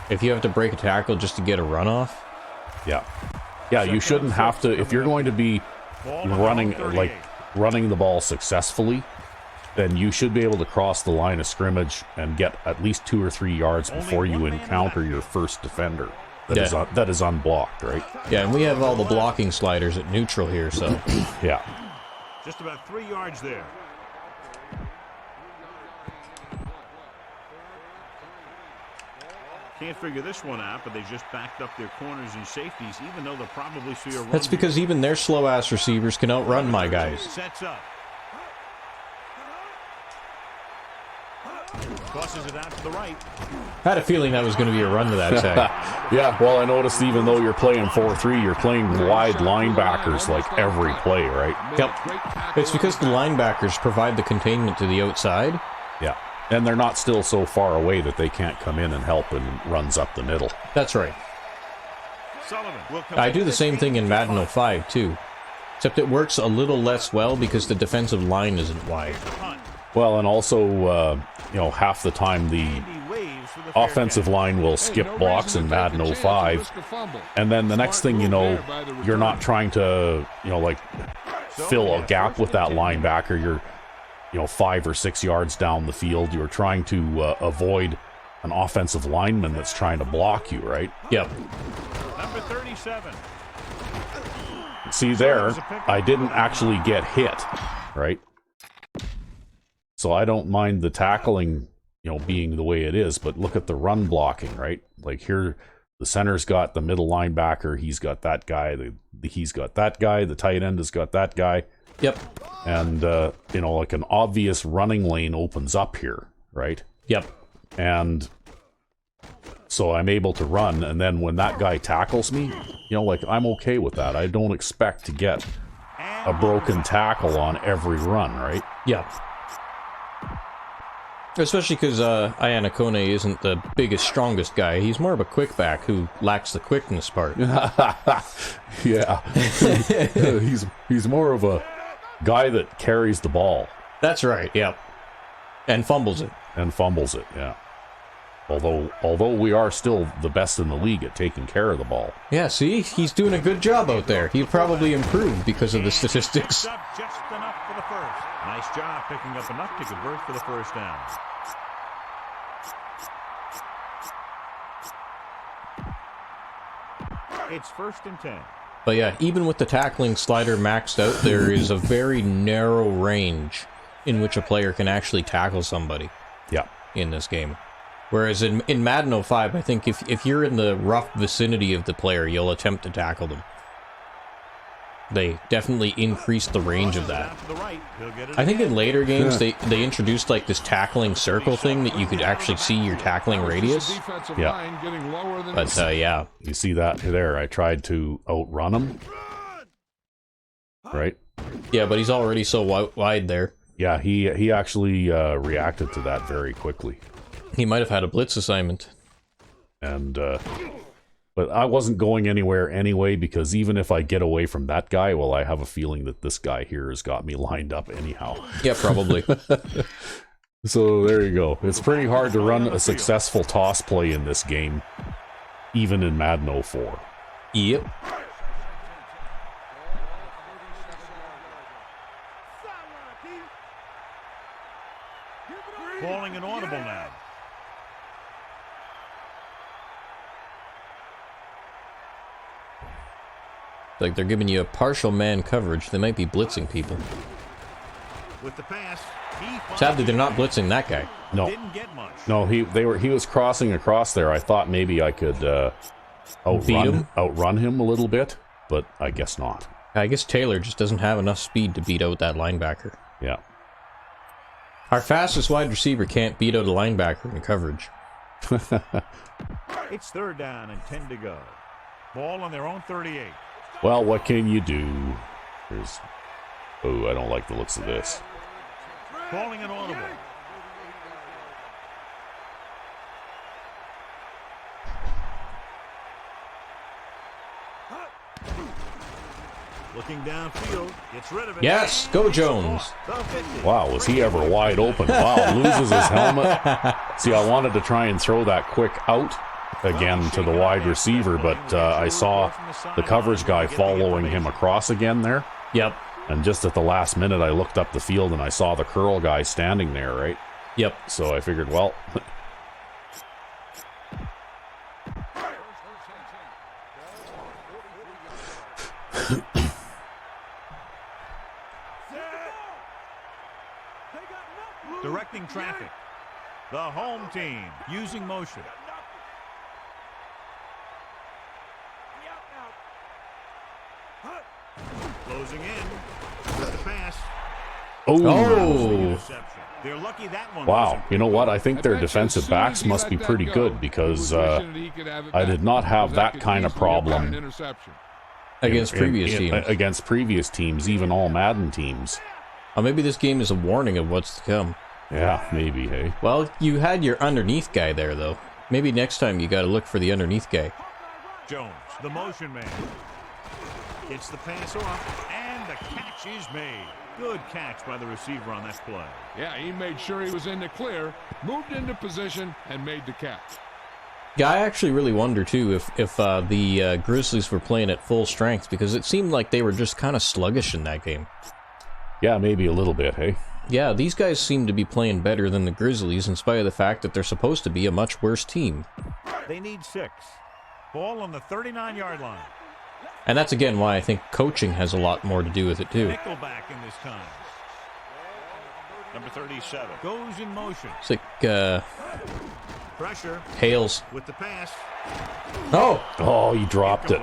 [SPEAKER 1] If you have to break a tackle just to get a run off,
[SPEAKER 2] Yeah. Yeah, you shouldn't have to, if you're going to be running the ball successfully, then you should be able to cross the line of scrimmage and get at least 2 or 3 yards before you encounter your first defender that is unblocked, right?
[SPEAKER 1] yeah, and we have all the blocking sliders at neutral here, so
[SPEAKER 2] Yeah.
[SPEAKER 3] Just about 3 yards there. Can't figure this one out, but they just backed up their corners and safeties, even though they'll probably see a run.
[SPEAKER 1] that's because even their slow-ass receivers can outrun my guys.
[SPEAKER 3] Sets up. Tosses it out to the right.
[SPEAKER 1] I had a feeling that was going to be a run to that side.
[SPEAKER 2] Yeah, well, I noticed even though you're playing 4-3, you're playing wide linebackers like every play, right?
[SPEAKER 1] Yep. It's because the linebackers provide the containment to the outside.
[SPEAKER 2] Yeah. And they're not still so far away that they can't come in and help and runs up the middle.
[SPEAKER 1] That's right.
[SPEAKER 3] Sullivan will come
[SPEAKER 1] I do the same thing in Madden 05 too, except it works a little less well because the defensive line isn't wide.
[SPEAKER 2] Well, and also, half the time the offensive line will skip blocks in Madden 05, and then the next thing you know, you're not trying to, fill a gap with that linebacker. You're 5 or 6 yards down the field. You're trying to avoid an offensive lineman that's trying to block you, right?
[SPEAKER 1] Yep.
[SPEAKER 3] Number 37.
[SPEAKER 2] See there, I didn't actually get hit, right? So I don't mind the tackling, being the way it is, but look at the run blocking, right? Like here, the center's got the middle linebacker, he's got that guy, he's got that guy, the tight end has got that guy.
[SPEAKER 1] Yep.
[SPEAKER 2] And, like an obvious running lane opens up here, right?
[SPEAKER 1] Yep.
[SPEAKER 2] And so I'm able to run, and then when that guy tackles me, I'm okay with that. I don't expect to get a broken tackle on every run, right?
[SPEAKER 1] Yep. Especially because Iannacone isn't the biggest, strongest guy. He's more of a quick back who lacks the quickness part.
[SPEAKER 2] Yeah. he's more of a Guy that carries the ball.
[SPEAKER 1] That's right, yep. And fumbles it.
[SPEAKER 2] And fumbles it, yeah. Although we are still the best in the league at taking care of the ball.
[SPEAKER 1] Yeah, see? He's doing a good job out there. He probably improved because of the statistics.
[SPEAKER 3] Up just enough for the first. Nice job picking up enough to convert for the first down. It's 1st and 10.
[SPEAKER 1] But yeah, even with the tackling slider maxed out, there is a very narrow range in which a player can actually tackle somebody.
[SPEAKER 2] Yeah.
[SPEAKER 1] In this game. Whereas in Madden 05, I think if you're in the rough vicinity of the player, you'll attempt to tackle them. They definitely increased the range of that. I think in later games, they introduced like this tackling circle thing that you could actually see your tackling radius.
[SPEAKER 2] Yeah.
[SPEAKER 1] But yeah.
[SPEAKER 2] You see that there? I tried to outrun him. Right?
[SPEAKER 1] Yeah, but he's already so wide there.
[SPEAKER 2] Yeah, he actually reacted to that very quickly.
[SPEAKER 1] He might have had a blitz assignment.
[SPEAKER 2] And, but I wasn't going anywhere anyway, because even if I get away from that guy, well, I have a feeling that this guy here has got me lined up anyhow.
[SPEAKER 1] Yeah, probably.
[SPEAKER 2] So there you go. It's pretty hard to run a successful toss play in this game, even in Madden 04.
[SPEAKER 1] Yep.
[SPEAKER 3] Calling an audible now.
[SPEAKER 1] Like they're giving you a partial man coverage. They might be blitzing people.
[SPEAKER 3] With the pass,
[SPEAKER 1] sadly, they're not blitzing that guy.
[SPEAKER 2] No,
[SPEAKER 3] didn't get much.
[SPEAKER 2] No, he was crossing across there. I thought maybe I could outrun him a little bit, but I guess not.
[SPEAKER 1] I guess Taylor just doesn't have enough speed to beat out that linebacker.
[SPEAKER 2] Yeah.
[SPEAKER 1] Our fastest wide receiver can't beat out a linebacker in coverage.
[SPEAKER 3] It's 3rd down and 10 to go. Ball on their own 38.
[SPEAKER 2] Well, what can you do? Oh, I don't like the looks of this.
[SPEAKER 3] Calling an audible. Looking downfield, gets rid of it.
[SPEAKER 1] Yes, go Jones.
[SPEAKER 2] Wow, was he ever wide open? Wow, loses his helmet. See, I wanted to try and throw that quick out again to the wide receiver, but I saw the coverage guy following him across again there.
[SPEAKER 1] Yep.
[SPEAKER 2] And just at the last minute, I looked up the field and I saw the curl guy standing there, right?
[SPEAKER 1] Yep.
[SPEAKER 2] So I figured, well...
[SPEAKER 3] Directing traffic. The home team using motion. Closing in. With the pass.
[SPEAKER 2] Oh!
[SPEAKER 3] They're lucky that one.
[SPEAKER 2] Wow, you know what? I think their defensive backs must be pretty good, because I did not have that kind of problem
[SPEAKER 1] against previous teams.
[SPEAKER 2] Against previous teams, even all Madden teams.
[SPEAKER 1] Oh, maybe this game is a warning of what's to come.
[SPEAKER 2] Yeah, maybe, hey?
[SPEAKER 1] Well, you had your underneath guy there, though. Maybe next time you got to look for the underneath guy.
[SPEAKER 3] Jones, the motion man. Gets the pass off, and the catch is made. Good catch by the receiver on that play.
[SPEAKER 4] Yeah, he made sure he was in the clear, moved into position, and made the catch.
[SPEAKER 1] Yeah, I actually really wonder, too, if the Grizzlies were playing at full strength, because it seemed like they were just kind of sluggish in that game.
[SPEAKER 2] Yeah, maybe a little bit, hey?
[SPEAKER 1] Yeah, these guys seem to be playing better than the Grizzlies, in spite of the fact that they're supposed to be a much worse team.
[SPEAKER 3] They need 6. Ball on the 39-yard line.
[SPEAKER 1] And that's again why I think coaching has a lot more to do with it, too.
[SPEAKER 3] Nickelback in this time. Number 37 goes in motion.
[SPEAKER 1] It's like,
[SPEAKER 3] Pressure.
[SPEAKER 1] Hales.
[SPEAKER 3] With the pass.
[SPEAKER 1] Oh!
[SPEAKER 2] Oh, you dropped it.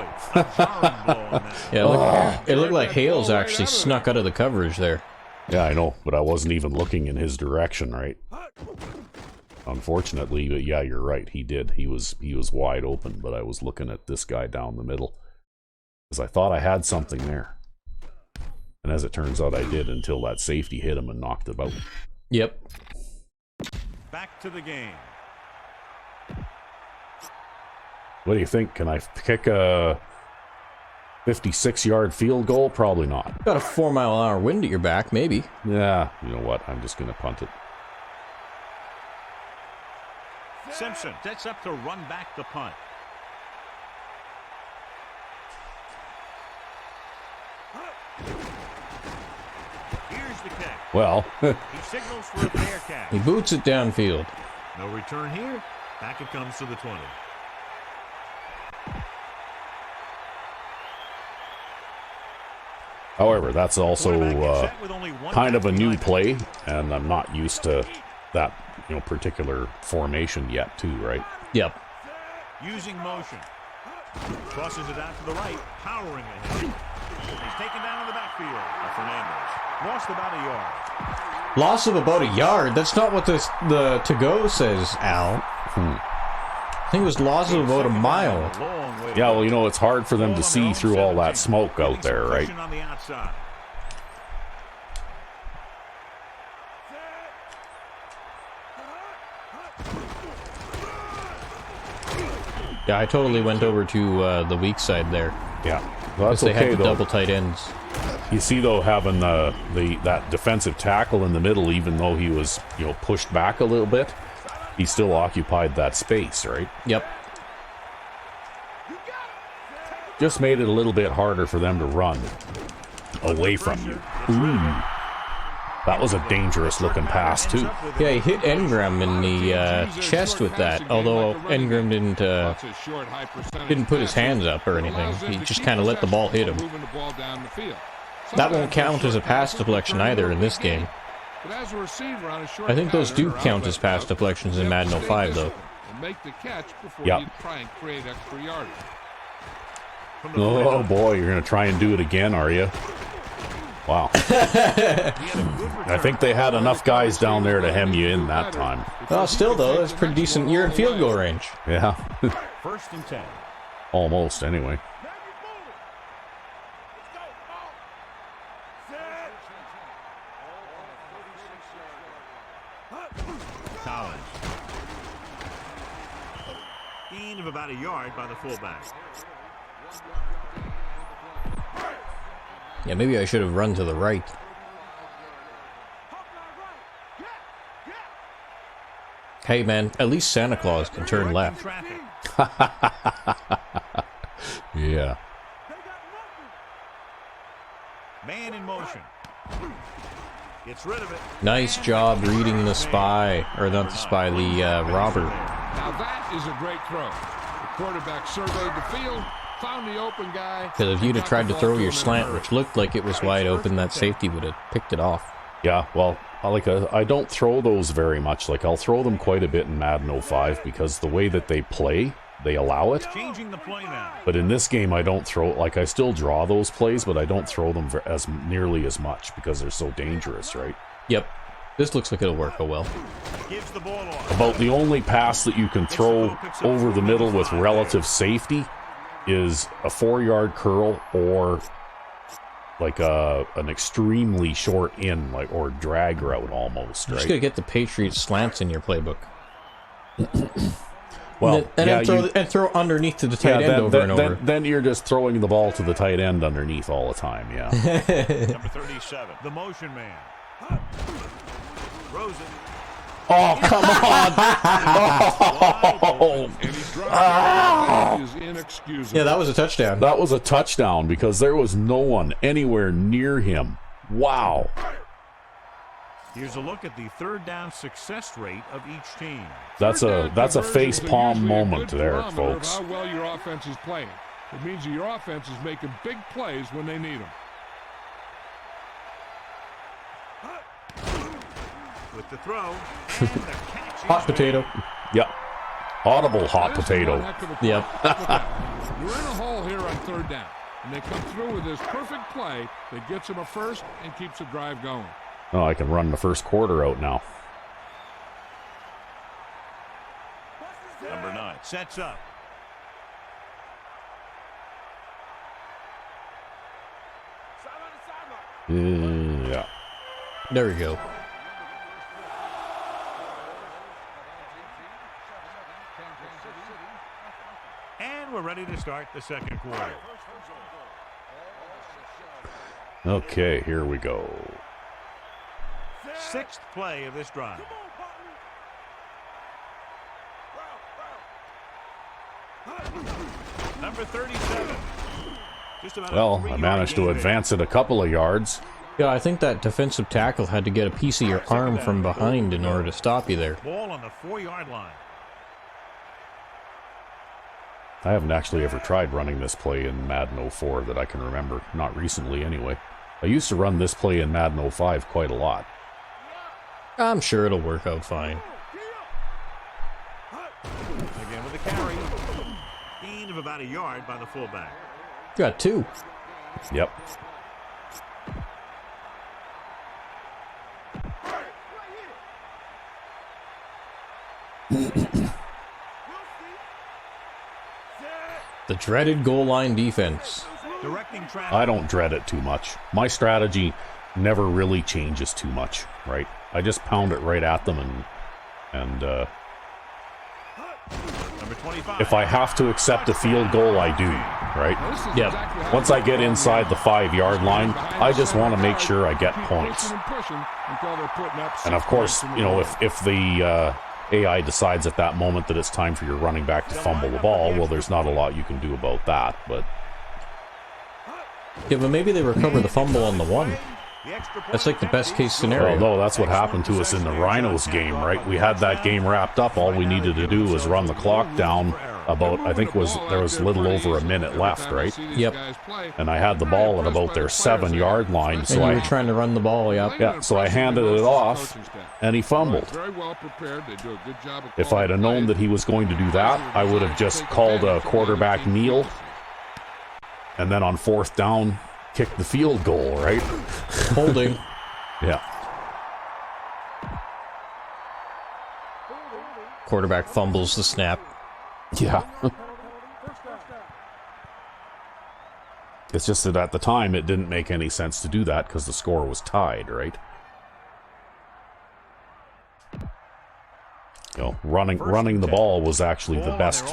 [SPEAKER 1] Yeah, it looked like Hales actually snuck out of the coverage there.
[SPEAKER 2] Yeah, I know, but I wasn't even looking in his direction, right? Unfortunately, but yeah, you're right. He did. He was wide open, but I was looking at this guy down the middle. Because I thought I had something there. And as it turns out, I did, until that safety hit him and knocked him out.
[SPEAKER 1] Yep.
[SPEAKER 3] Back to the game.
[SPEAKER 2] What do you think? Can I kick a 56-yard field goal? Probably not.
[SPEAKER 1] Got a 4-mile-an-hour wind at your back, maybe.
[SPEAKER 2] Yeah, you know what? I'm just going to punt it.
[SPEAKER 3] Simpson sets up to run back the punt. Here's the catch.
[SPEAKER 2] Well,
[SPEAKER 3] He signals for a fair catch.
[SPEAKER 1] He boots it downfield.
[SPEAKER 3] No return here. Back it comes to the 20.
[SPEAKER 2] however, that's also
[SPEAKER 3] Quarterback gets set with only one
[SPEAKER 2] kind of a
[SPEAKER 3] back
[SPEAKER 2] new
[SPEAKER 3] behind him.
[SPEAKER 2] play, and I'm not used to that, particular formation yet, too, right?
[SPEAKER 1] Yep.
[SPEAKER 3] Using motion. Crosses it out to the right, powering ahead. He's taken down in the backfield by Fernandez. Lost about a yard.
[SPEAKER 1] Loss of about a yard. That's not what the to-go says, Al. I think it was loss of about a mile.
[SPEAKER 3] Long way to
[SPEAKER 2] Yeah,
[SPEAKER 3] go.
[SPEAKER 2] well, it's hard for them
[SPEAKER 3] Ball
[SPEAKER 2] to
[SPEAKER 3] on
[SPEAKER 2] see
[SPEAKER 3] their own
[SPEAKER 2] through all that
[SPEAKER 3] 17.
[SPEAKER 2] smoke out there,
[SPEAKER 3] Getting some
[SPEAKER 2] right?
[SPEAKER 3] cushion on the outside.
[SPEAKER 1] Yeah, I totally went over to the weak side there.
[SPEAKER 2] Yeah. Well,
[SPEAKER 1] Because
[SPEAKER 2] that's
[SPEAKER 1] they had
[SPEAKER 2] okay,
[SPEAKER 1] the
[SPEAKER 2] though.
[SPEAKER 1] double tight ends.
[SPEAKER 2] You see, though, having that defensive tackle in the middle, even though he was, pushed back a little bit, he still occupied that space, right?
[SPEAKER 1] Yep.
[SPEAKER 2] Just made it a little bit harder for them to run away from you. Ooh. That was a dangerous-looking pass, too.
[SPEAKER 1] Yeah, he hit Engram in the chest with that, although Engram didn't put his hands up or anything. He just kind of let the ball hit him. That won't count as a pass deflection either in this game. I think those do count as pass deflections in Madden 05, though.
[SPEAKER 2] Yep. Oh, boy, you're going to try and do it again, are you? Wow. I think they had enough guys down there to hem you in that time.
[SPEAKER 1] Well, still, though, that's pretty decent. You're in field goal range.
[SPEAKER 2] Yeah.
[SPEAKER 3] First and 10.
[SPEAKER 2] Almost, anyway.
[SPEAKER 3] Collins. Gain of about a yard by the fullback.
[SPEAKER 1] Yeah, maybe I should have run to the right. Hey, man, at least Santa Claus can turn left.
[SPEAKER 3] Traffic.
[SPEAKER 2] Yeah.
[SPEAKER 3] Man in motion. Gets rid of it.
[SPEAKER 1] Nice job reading the spy, or not the spy, the robber.
[SPEAKER 4] Now that is a great throw. The quarterback surveyed the field, found the open guy.
[SPEAKER 1] Because if you'd have tried to throw your slant, which looked like it was wide open, that safety would have picked it off.
[SPEAKER 2] Yeah, well, I don't throw those very much. Like, I'll throw them quite a bit in Madden 05 because the way that they play, they allow it.
[SPEAKER 3] Changing the play now.
[SPEAKER 2] But in this game, I don't throw, like, I still draw those plays, but I don't throw them as nearly as much because they're so dangerous, right?
[SPEAKER 1] Yep. This looks like it'll work out well.
[SPEAKER 3] Gives the ball off.
[SPEAKER 2] About the only pass that you can throw over the middle with relative safety is a 4-yard curl or like an extremely short in, like, or drag route almost,
[SPEAKER 1] You
[SPEAKER 2] right?
[SPEAKER 1] just gotta get the Patriots slants in your playbook.
[SPEAKER 2] Well,
[SPEAKER 1] and throw underneath to the tight end over and over.
[SPEAKER 2] Then you're just throwing the ball to the tight end underneath all the time, yeah.
[SPEAKER 3] Number 37. The motion man. Throws it.
[SPEAKER 2] Oh, come on!
[SPEAKER 4] And he dropped it. That is inexcusable.
[SPEAKER 1] Yeah, that was a touchdown.
[SPEAKER 2] That was a touchdown because there was no one anywhere near him. Wow.
[SPEAKER 3] Here's a look at the third down success rate of each team.
[SPEAKER 2] That's a face palm moment there, folks.
[SPEAKER 4] How well your offense is playing. It means that your offense is making big plays when they need them.
[SPEAKER 3] With the throw. And the catch is
[SPEAKER 1] Hot potato.
[SPEAKER 2] Yep. Audible hot
[SPEAKER 4] This is
[SPEAKER 2] potato.
[SPEAKER 4] one heck of a play.
[SPEAKER 1] Yep.
[SPEAKER 4] Look at that. You're in a hole here on third down, and they come through with this perfect play that gets them a first and keeps the drive going.
[SPEAKER 2] Oh, I can run the first quarter out now.
[SPEAKER 3] Number 9 sets up.
[SPEAKER 2] Yeah.
[SPEAKER 1] There we go.
[SPEAKER 3] And we're ready to start the second quarter.
[SPEAKER 2] Okay, here we go.
[SPEAKER 3] Sixth play of this drive. Number 37. Just about
[SPEAKER 2] Well, I managed to advance it a couple of yards.
[SPEAKER 1] Yeah, I think that defensive tackle had to get a piece of your arm from behind in order to stop you there.
[SPEAKER 3] Ball on the 4-yard line.
[SPEAKER 2] I haven't actually ever tried running this play in Madden 04 that I can remember. Not recently, anyway. I used to run this play in Madden 05 quite a lot.
[SPEAKER 1] I'm sure it'll work out fine.
[SPEAKER 3] Again with the carry. Gain of about a yard by the fullback.
[SPEAKER 1] Got 2.
[SPEAKER 2] Yep.
[SPEAKER 1] The dreaded goal line defense.
[SPEAKER 3] Directing traffic.
[SPEAKER 2] I don't dread it too much. My strategy never really changes too much, right? I just pound it right at them, and
[SPEAKER 3] Number 25.
[SPEAKER 2] if I have to accept a field goal, I do, right?
[SPEAKER 1] Yep.
[SPEAKER 2] Once I get inside the 5-yard line, I just want to make sure I get points. And of course, you know, if the AI decides at that moment that it's time for your running back to fumble the ball, well, there's not a lot you can do about that, but...
[SPEAKER 1] Yeah, but maybe they recover the fumble on the 1. That's like the best case scenario.
[SPEAKER 2] Well, no, that's what happened to us in the Rhinos game, right? We had that game wrapped up. All we needed to do was run the clock down about, I think there was a little over a minute left, right?
[SPEAKER 1] Yep.
[SPEAKER 2] And I had the ball at about their 7-yard line, so
[SPEAKER 1] And you were trying to run the ball, yep.
[SPEAKER 2] yeah, so I handed it off, and he fumbled. If I'd have known that he was going to do that, I would have just called a quarterback kneel, and then on 4th down, kick the field goal, right?
[SPEAKER 1] Holding.
[SPEAKER 2] Yeah.
[SPEAKER 1] Quarterback fumbles the snap.
[SPEAKER 2] Yeah. It's just that at the time, it didn't make any sense to do that because the score was tied, right? You know, running the ball was actually the best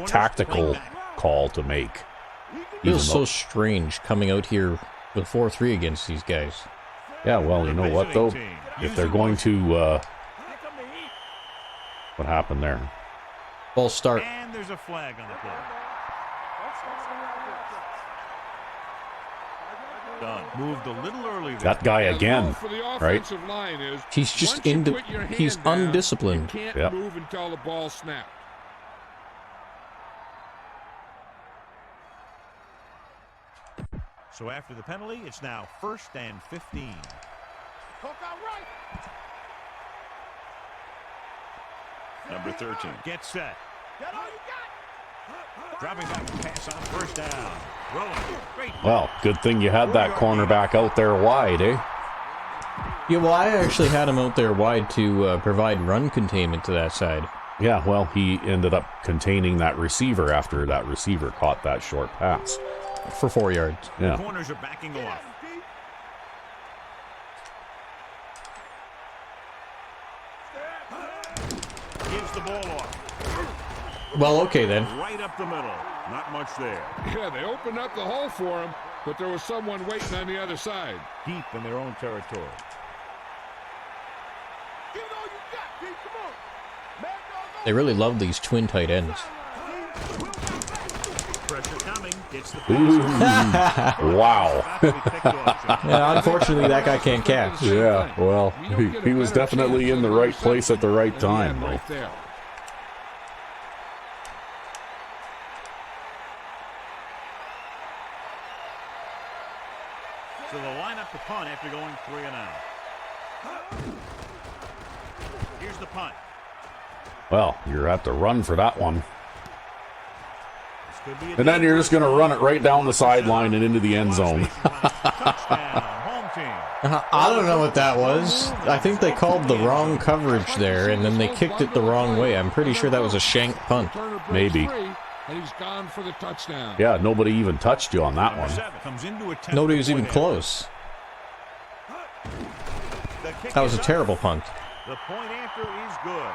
[SPEAKER 2] tactical call to make.
[SPEAKER 1] Feels so strange coming out here with 4-3 against these guys.
[SPEAKER 2] Yeah, well, you know what, though? If they're going to... what happened there?
[SPEAKER 1] Ball start.
[SPEAKER 3] And there's a flag on the play. Done. Moved a little early there.
[SPEAKER 2] That guy again, right?
[SPEAKER 1] He's just he's undisciplined.
[SPEAKER 4] You can't
[SPEAKER 2] Yep.
[SPEAKER 4] move until the ball snapped.
[SPEAKER 3] So after the penalty, it's now 1st and 15. Number 13. Get set. Dropping back to pass on 1st down. Rolling. Great.
[SPEAKER 2] Well, good thing you had that cornerback out there wide, eh?
[SPEAKER 1] Yeah, well, I actually had him out there wide to provide run containment to that side.
[SPEAKER 2] Yeah, well, he ended up containing that receiver after that receiver caught that short pass.
[SPEAKER 1] For 4 yards.
[SPEAKER 2] Yeah.
[SPEAKER 3] Corners are backing off. Gives the ball off.
[SPEAKER 1] Well, okay then.
[SPEAKER 3] Right up the middle. Not much there.
[SPEAKER 4] Yeah, they opened up the hole for him, but there was someone waiting on the other side.
[SPEAKER 3] Deep in their own territory.
[SPEAKER 1] They really love these twin tight ends.
[SPEAKER 3] Pressure coming. Gets the
[SPEAKER 2] Ooh.
[SPEAKER 3] pass.
[SPEAKER 2] Wow.
[SPEAKER 1] Yeah, unfortunately, that guy can't catch.
[SPEAKER 2] Yeah, well, he was definitely in the right place at the right time, though.
[SPEAKER 4] Right there.
[SPEAKER 3] So they'll line up the punt after going 3 and out. Here's the punt.
[SPEAKER 2] Well, you're at the run for that one.
[SPEAKER 3] This could be a
[SPEAKER 2] And then you're just going to run it right down the sideline and into the end zone.
[SPEAKER 3] Touchdown, home team.
[SPEAKER 1] I don't know what that was. I think they called the wrong coverage there, and then they kicked it the wrong way. I'm pretty sure that was a shank punt.
[SPEAKER 4] Turner breaks
[SPEAKER 2] Maybe.
[SPEAKER 4] free, and he's gone for the touchdown.
[SPEAKER 2] Yeah, nobody even touched you on that
[SPEAKER 3] Number
[SPEAKER 2] one.
[SPEAKER 3] 7 comes into attempt
[SPEAKER 1] Nobody was
[SPEAKER 3] the
[SPEAKER 1] even
[SPEAKER 3] point
[SPEAKER 1] close.
[SPEAKER 3] The kick
[SPEAKER 1] That was a
[SPEAKER 3] is up.
[SPEAKER 1] terrible punt.
[SPEAKER 3] The point after is good.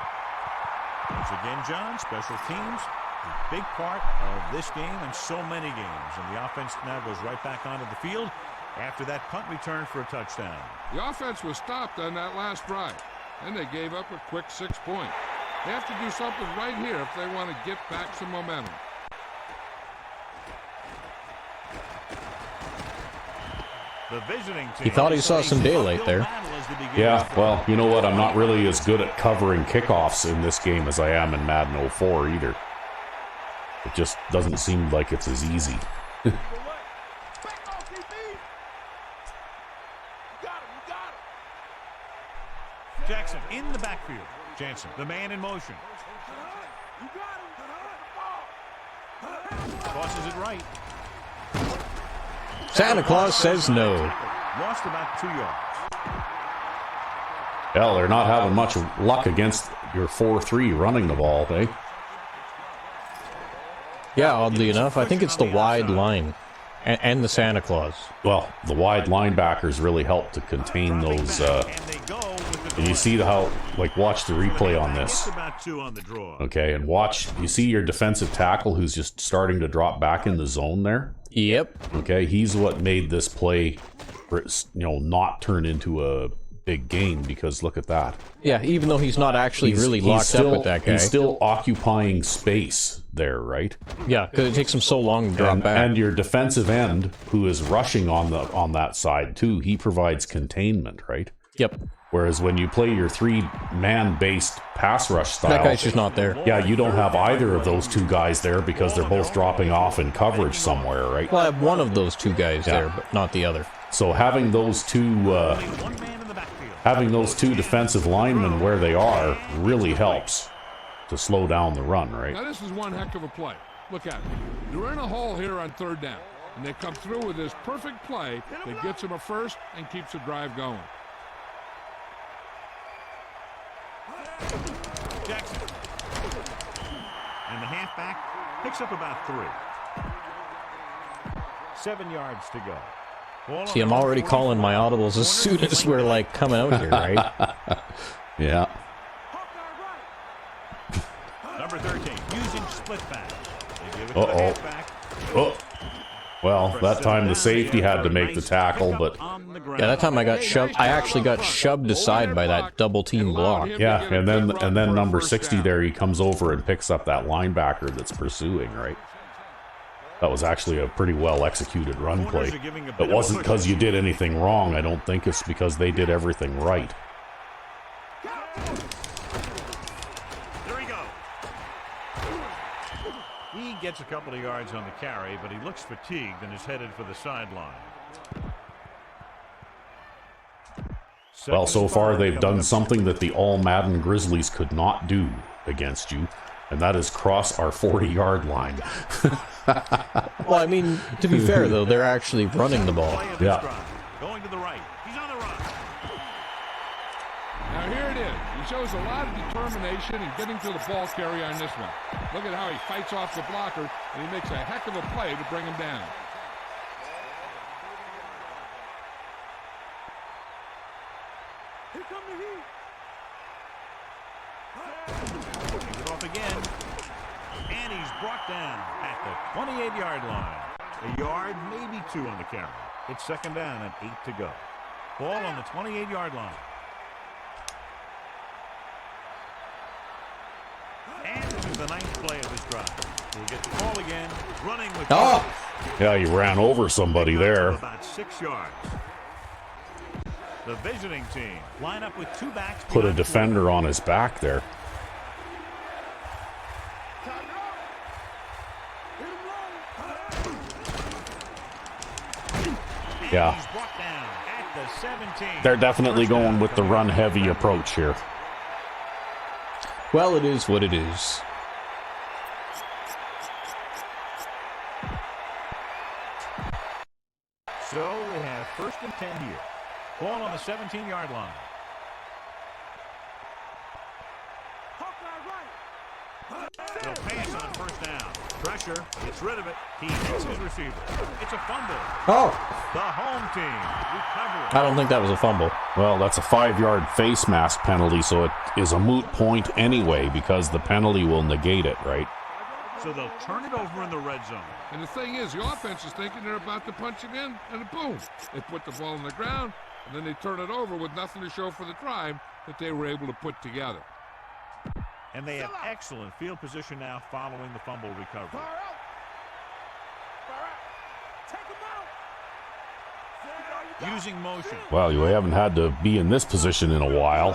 [SPEAKER 3] Once again, John, special teams, a big part of this game and so many games. And the offense now goes right back onto the field. After that punt return for a touchdown.
[SPEAKER 4] The offense was stopped on that last drive, and they gave up a quick 6 points. They have to do something right here if they want to get back some momentum.
[SPEAKER 3] The visiting team.
[SPEAKER 1] He thought he saw some daylight there.
[SPEAKER 2] Yeah, well, you know what? I'm not really as good at covering kickoffs in this game as I am in Madden 04 either. It just doesn't seem like it's as easy.
[SPEAKER 3] Jackson in the backfield. Jansen, the man in motion. Tosses it right.
[SPEAKER 1] Santa Claus says no.
[SPEAKER 3] Lost about 2 yards.
[SPEAKER 2] Hell, they're not having much luck against your 4-3 running the ball, eh?
[SPEAKER 1] Yeah, oddly enough, I think it's the wide line and the Santa Claus.
[SPEAKER 2] Well, the wide linebackers really help to contain those. And you see how, like, watch the replay on this. Okay, and watch. You see your defensive tackle who's just starting to drop back in the zone there?
[SPEAKER 1] Yep.
[SPEAKER 2] Okay, he's what made this play, not turn into a big gain, because look at that.
[SPEAKER 1] Yeah, even though he's not actually really locked up with that guy.
[SPEAKER 2] He's still occupying space there, right?
[SPEAKER 1] Yeah, because it takes him so long to drop back.
[SPEAKER 2] And your defensive end, who is rushing on that side too, he provides containment, right?
[SPEAKER 1] Yep.
[SPEAKER 2] Whereas when you play your 3-man based pass rush style,
[SPEAKER 1] that guy's just not there.
[SPEAKER 2] Yeah, you don't have either of those two guys there because they're both dropping off in coverage somewhere, right?
[SPEAKER 1] Well, I have one of those two guys there, but not the other.
[SPEAKER 2] So having those two defensive linemen where they are really helps to slow down the run, right?
[SPEAKER 4] Now this is one heck of a play. Look at it. They're in a hole here on 3rd down, and they come through with this perfect play that gets them a first and keeps the drive going.
[SPEAKER 3] Jackson. And the halfback picks up about 3. 7 yards to go.
[SPEAKER 1] See, I'm already calling my audibles as soon as we're, like, coming out here, right?
[SPEAKER 2] Yeah.
[SPEAKER 3] Number 13, using split back. They give it to the
[SPEAKER 2] Uh-oh.
[SPEAKER 3] halfback.
[SPEAKER 2] Oh. Well, that time the safety had to make the tackle, but
[SPEAKER 1] Yeah, that time I got shoved. I actually got shoved aside by that double team block.
[SPEAKER 2] yeah, and then number 60 there, he comes over and picks up that linebacker that's pursuing, right? That was actually a pretty well executed run play. It wasn't because you did anything wrong. I don't think it's because they did everything right.
[SPEAKER 3] There we go. He gets a couple of yards on the carry, but he looks fatigued and is headed for the sideline.
[SPEAKER 2] Well, so far they've done something that the all-Madden Grizzlies could not do against you, and that is cross our 40-yard line.
[SPEAKER 1] Well, I mean, to be fair, though, they're actually running the ball.
[SPEAKER 2] Yeah.
[SPEAKER 3] Going to the right. He's on the run.
[SPEAKER 4] Now here it is. He shows a lot of determination in getting to the ball carrier on this one. Look at how he fights off the blocker, and he makes a heck of a play to bring him down.
[SPEAKER 5] Here come the heat.
[SPEAKER 3] Takes it off again. And he's brought down at the 28-yard line. A yard, maybe 2 on the carry. It's 2nd down and 8 to go. Ball on the 28-yard line. And this is the 9th play of this drive. He'll get the ball again. Running with...
[SPEAKER 1] Oh!
[SPEAKER 2] Yeah, you ran over somebody there.
[SPEAKER 3] About 6 yards. The visiting team line up with 2 backs.
[SPEAKER 2] Put a defender on his back there. Yeah.
[SPEAKER 3] He's brought down at the 17.
[SPEAKER 2] They're definitely going with the run-heavy approach here.
[SPEAKER 1] Well, it is what it is.
[SPEAKER 3] So we have 1st and 10 here. Ball on the 17-yard line. They'll pass on 1st down. Pressure. Gets rid of it. He hits his receiver. It's a fumble.
[SPEAKER 1] Oh!
[SPEAKER 3] The home team recovering.
[SPEAKER 1] I don't think that was a fumble.
[SPEAKER 2] Well, that's a 5-yard face mask penalty, so it is a moot point anyway because the penalty will negate it, right?
[SPEAKER 3] so they'll turn it over in the red zone.
[SPEAKER 4] And the thing is, the offense is thinking they're about to punch again, and boom, they put the ball on the ground, and then they turn it over with nothing to show for the drive that they were able to put together.
[SPEAKER 3] And they have excellent field position now following the fumble recovery.
[SPEAKER 5] Far out. Far out. Take him out.
[SPEAKER 3] Using motion.
[SPEAKER 2] Well, you haven't had to be in this position in a while.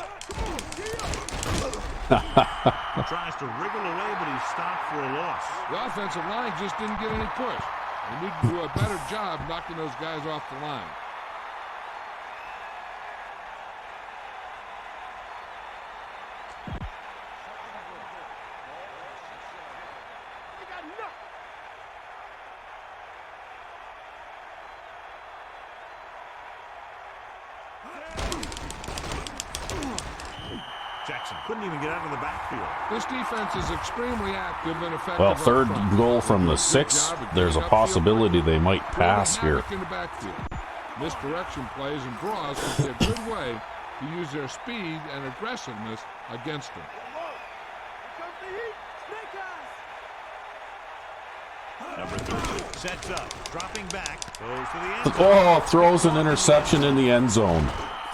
[SPEAKER 3] He tries to wriggle away, but he's stopped for a loss.
[SPEAKER 4] The offensive line just didn't get any push. They need to do a better job knocking those guys off the line.
[SPEAKER 3] Jackson couldn't even get out of the backfield.
[SPEAKER 4] This defense is extremely active and effective.
[SPEAKER 2] Well,
[SPEAKER 4] up
[SPEAKER 2] third
[SPEAKER 4] front.
[SPEAKER 2] goal from the
[SPEAKER 4] Good
[SPEAKER 2] 6.
[SPEAKER 4] job at
[SPEAKER 2] There's a
[SPEAKER 4] getting upfield
[SPEAKER 2] possibility
[SPEAKER 4] quickly.
[SPEAKER 2] they might pass
[SPEAKER 4] Creating
[SPEAKER 2] here.
[SPEAKER 4] havoc in the backfield. Misdirection plays and draws can be a good way to use their speed and aggressiveness against them.
[SPEAKER 3] Number 30 sets up, dropping back, goes to the end zone.
[SPEAKER 2] Oh, throws an interception in the end zone.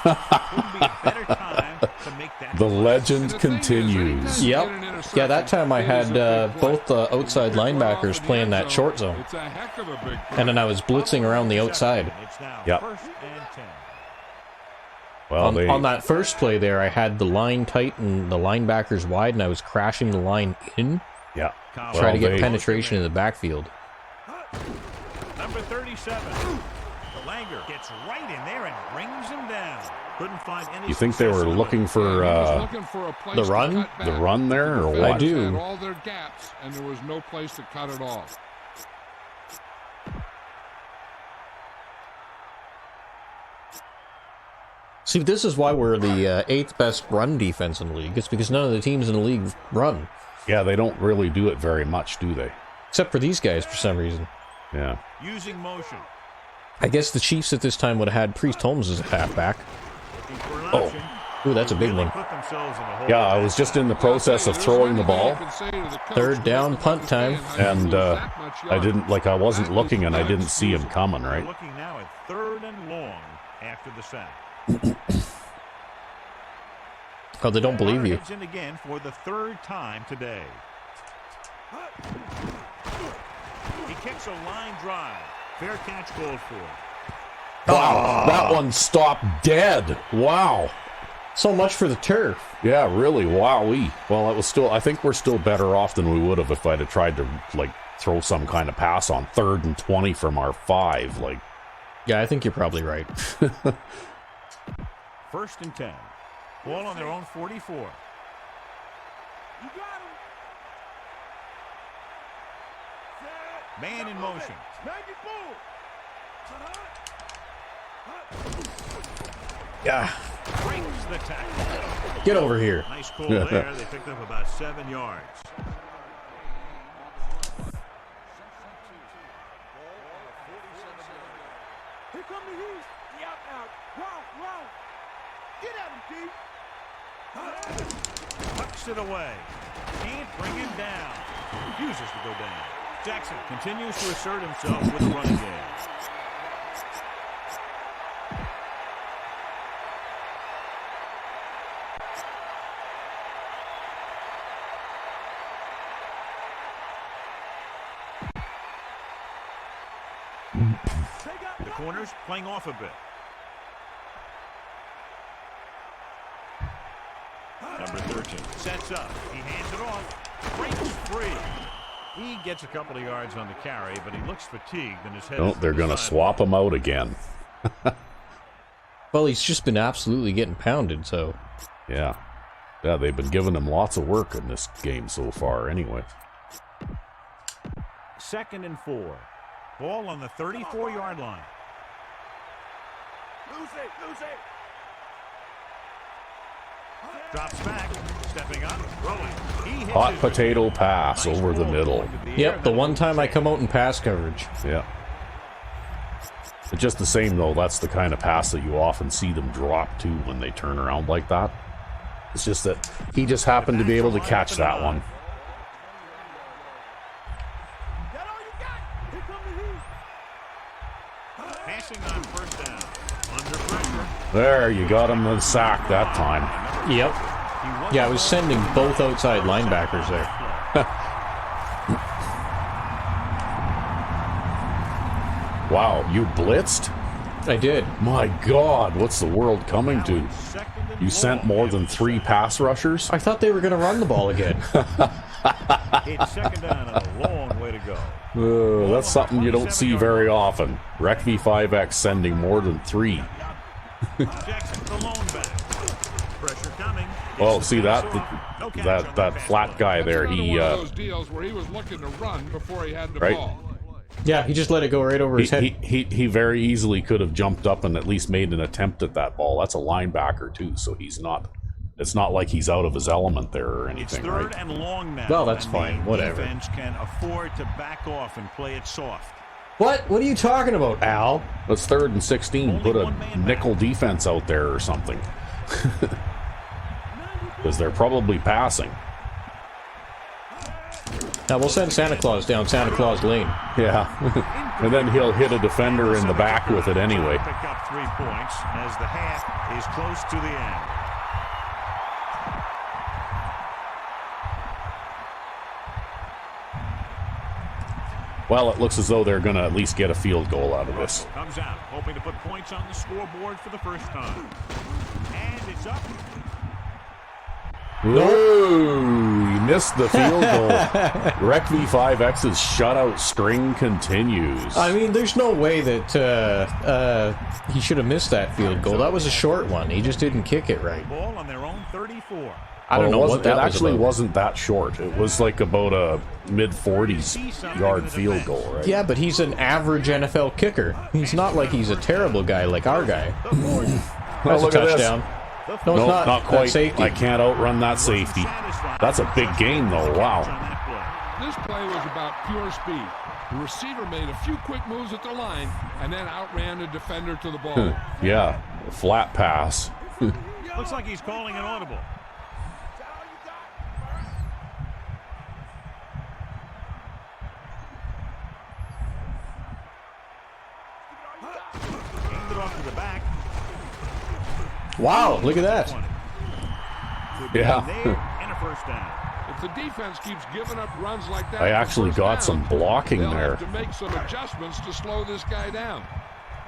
[SPEAKER 3] Couldn't be a better time to make that
[SPEAKER 2] The
[SPEAKER 3] play.
[SPEAKER 2] legend
[SPEAKER 4] And the thing is,
[SPEAKER 2] continues.
[SPEAKER 4] anytime you
[SPEAKER 1] Yep.
[SPEAKER 4] get an
[SPEAKER 1] Yeah, that time I
[SPEAKER 4] interception, it is
[SPEAKER 1] had
[SPEAKER 4] a big play.
[SPEAKER 1] both the outside
[SPEAKER 4] If you get one
[SPEAKER 1] linebackers
[SPEAKER 4] off in the
[SPEAKER 1] playing
[SPEAKER 4] end
[SPEAKER 1] that short zone.
[SPEAKER 4] It's a heck of a big play.
[SPEAKER 1] And then I was blitzing around the outside.
[SPEAKER 3] It's now
[SPEAKER 2] Yep.
[SPEAKER 3] 1st and 10.
[SPEAKER 2] Well, they
[SPEAKER 1] On that first play there, I had the line tight and the linebackers wide, and I was crashing the line in,
[SPEAKER 2] yeah.
[SPEAKER 1] try to get
[SPEAKER 2] they-
[SPEAKER 1] penetration in the backfield.
[SPEAKER 3] Number 37. Langer gets right in there and brings him down. Couldn't find any.
[SPEAKER 2] You think they were
[SPEAKER 3] success
[SPEAKER 2] looking
[SPEAKER 4] Yeah,
[SPEAKER 2] for
[SPEAKER 4] he was looking for a place
[SPEAKER 1] the
[SPEAKER 4] to
[SPEAKER 1] run?
[SPEAKER 4] cut back.
[SPEAKER 2] the run there, or
[SPEAKER 4] The
[SPEAKER 2] what?
[SPEAKER 1] I do.
[SPEAKER 4] defenders had all their gaps, and there was no place to cut it off.
[SPEAKER 1] See, this is why we're the 8th best run defense in the league. It's because none of the teams in the league run,
[SPEAKER 2] Yeah, they don't really do it very much, do they?
[SPEAKER 1] except for these guys for some reason.
[SPEAKER 2] Yeah.
[SPEAKER 3] using motion.
[SPEAKER 1] I guess the Chiefs at this time would have had Priest Holmes as a halfback.
[SPEAKER 3] Looking for an
[SPEAKER 2] Oh.
[SPEAKER 3] option.
[SPEAKER 1] Ooh, that's a big
[SPEAKER 3] Really
[SPEAKER 1] one.
[SPEAKER 3] put themselves in a hole.
[SPEAKER 2] Yeah, I was just in the process of throwing the ball,
[SPEAKER 1] Third down, punt time.
[SPEAKER 2] and I didn't, like, I wasn't looking, and I didn't see him coming,
[SPEAKER 3] They're
[SPEAKER 2] right?
[SPEAKER 3] looking now at 3rd and long after the sack.
[SPEAKER 1] Oh, they don't believe you.
[SPEAKER 3] Heads in again for the 3rd time today. He kicks a line drive. Fair catch called for.
[SPEAKER 2] Wow, that one stopped dead. Wow.
[SPEAKER 1] So much for the turf.
[SPEAKER 2] Yeah, really. Wowee. Well, it was still. I think we're still better off than we would have if I'd have tried to like throw some kind of pass on 3rd and 20 from our 5. Like,
[SPEAKER 1] Yeah, I think you're probably right.
[SPEAKER 3] 1st and 10. Ball on their own 44.
[SPEAKER 5] You got him. Set.
[SPEAKER 3] Man in motion.
[SPEAKER 5] Maggie Bull.
[SPEAKER 1] Yeah.
[SPEAKER 3] Breaks the tackle.
[SPEAKER 1] Get over here.
[SPEAKER 3] Nice call there. They picked up about 7 yards.
[SPEAKER 5] Here come the Heat. The out. Wow. Get at him, D.
[SPEAKER 3] Tucks it away. Can't bring him down. Refuses to go down. Jackson continues to assert himself with a running game. The corners playing off a bit. Number 13 sets up. He hands it off. Breaks free. He gets a couple of yards on the carry, but he looks fatigued and his head.
[SPEAKER 2] oh,
[SPEAKER 3] is
[SPEAKER 2] they're
[SPEAKER 3] to the
[SPEAKER 2] gonna
[SPEAKER 3] sideline.
[SPEAKER 2] swap him out again.
[SPEAKER 1] Well, he's just been absolutely getting pounded, so.
[SPEAKER 2] Yeah, yeah. They've been giving him lots of work in this game so far. Anyway.
[SPEAKER 3] 2nd and 4. Ball on the 34-yard line.
[SPEAKER 5] Lose it.
[SPEAKER 3] Drops back, stepping up, throwing. He hits
[SPEAKER 2] Hot
[SPEAKER 3] his
[SPEAKER 2] potato
[SPEAKER 3] receiver.
[SPEAKER 2] pass
[SPEAKER 3] Nice
[SPEAKER 2] over the
[SPEAKER 3] ball
[SPEAKER 2] middle.
[SPEAKER 3] going to the air,
[SPEAKER 1] Yep, the
[SPEAKER 3] then
[SPEAKER 1] one time I
[SPEAKER 3] safe.
[SPEAKER 1] come out in pass coverage.
[SPEAKER 2] Yeah. It's just the same though. That's the kind of pass that you often see them drop to when they turn around like that. It's just that he just happened to be able to catch that one.
[SPEAKER 3] Passing on first down. Under pressure.
[SPEAKER 2] There, you got him the sack that time.
[SPEAKER 1] Yep. Yeah, I was sending both outside linebackers there.
[SPEAKER 2] Wow, you blitzed?
[SPEAKER 1] I did.
[SPEAKER 2] My God, what's the world coming to? You sent more than 3 pass rushers?
[SPEAKER 1] I thought they were going to run the ball again.
[SPEAKER 3] It's second down and a long way to go.
[SPEAKER 2] That's something you don't see very often. Rec V5X sending more than 3.
[SPEAKER 3] Jackson, the lone back. Pressure coming.
[SPEAKER 2] Well, see that flat guy there. He
[SPEAKER 4] One of those deals where he was looking to run before he had the
[SPEAKER 2] Right.
[SPEAKER 4] ball.
[SPEAKER 1] Yeah, he just let it go right over his head.
[SPEAKER 2] he very easily could have jumped up and at least made an attempt at that ball. That's a linebacker too, so he's not. It's not like he's out of his element there or
[SPEAKER 3] It's
[SPEAKER 2] anything,
[SPEAKER 3] third
[SPEAKER 2] right?
[SPEAKER 3] and long now.
[SPEAKER 1] Well, that's
[SPEAKER 3] and
[SPEAKER 1] fine.
[SPEAKER 3] the
[SPEAKER 1] Whatever.
[SPEAKER 3] Defense can afford to back off and play it soft.
[SPEAKER 1] What? What are you talking about, Al?
[SPEAKER 2] It's 3rd and 16. Put a nickel defense out there or something, because they're probably passing.
[SPEAKER 1] Now we'll send Santa Claus down Santa Claus Lane.
[SPEAKER 2] Yeah, and then he'll hit a defender in the back with it anyway.
[SPEAKER 3] Pick up 3 points as the half is close to the end.
[SPEAKER 2] Well, it looks as though they're going to at least get a field goal out of this.
[SPEAKER 3] Comes out, hoping to put points on the scoreboard for the first time. And it's up.
[SPEAKER 2] Whoa, he missed the field goal. Rec V5X's shutout string continues.
[SPEAKER 1] I mean, there's no way that he should have missed that field goal. That was a short one. He just didn't kick it right.
[SPEAKER 3] Ball on their own 34.
[SPEAKER 1] I don't know what that
[SPEAKER 2] It
[SPEAKER 1] was
[SPEAKER 2] actually
[SPEAKER 1] about.
[SPEAKER 2] wasn't that short. It was like about a mid-40s yard field goal, right?
[SPEAKER 1] Yeah, but he's an average NFL kicker. He's not like he's a terrible guy like our guy. That's a
[SPEAKER 2] look at this.
[SPEAKER 1] touchdown. No, it's
[SPEAKER 2] Nope, not quite.
[SPEAKER 1] That's safety.
[SPEAKER 2] I can't outrun that safety. That's a big gain, though. Wow.
[SPEAKER 4] This play was about pure speed. The receiver made a few quick moves at the line and then outran the defender to the ball.
[SPEAKER 2] Yeah, flat pass.
[SPEAKER 3] Looks like he's calling an audible. Aimed it off to the back.
[SPEAKER 1] Wow, look at that.
[SPEAKER 2] Yeah.
[SPEAKER 3] And a first down.
[SPEAKER 4] If the defense keeps giving up runs like that,
[SPEAKER 2] I actually
[SPEAKER 4] for first
[SPEAKER 2] got
[SPEAKER 4] down,
[SPEAKER 2] some blocking
[SPEAKER 4] they'll
[SPEAKER 2] there.
[SPEAKER 4] have to make some adjustments to slow this guy down.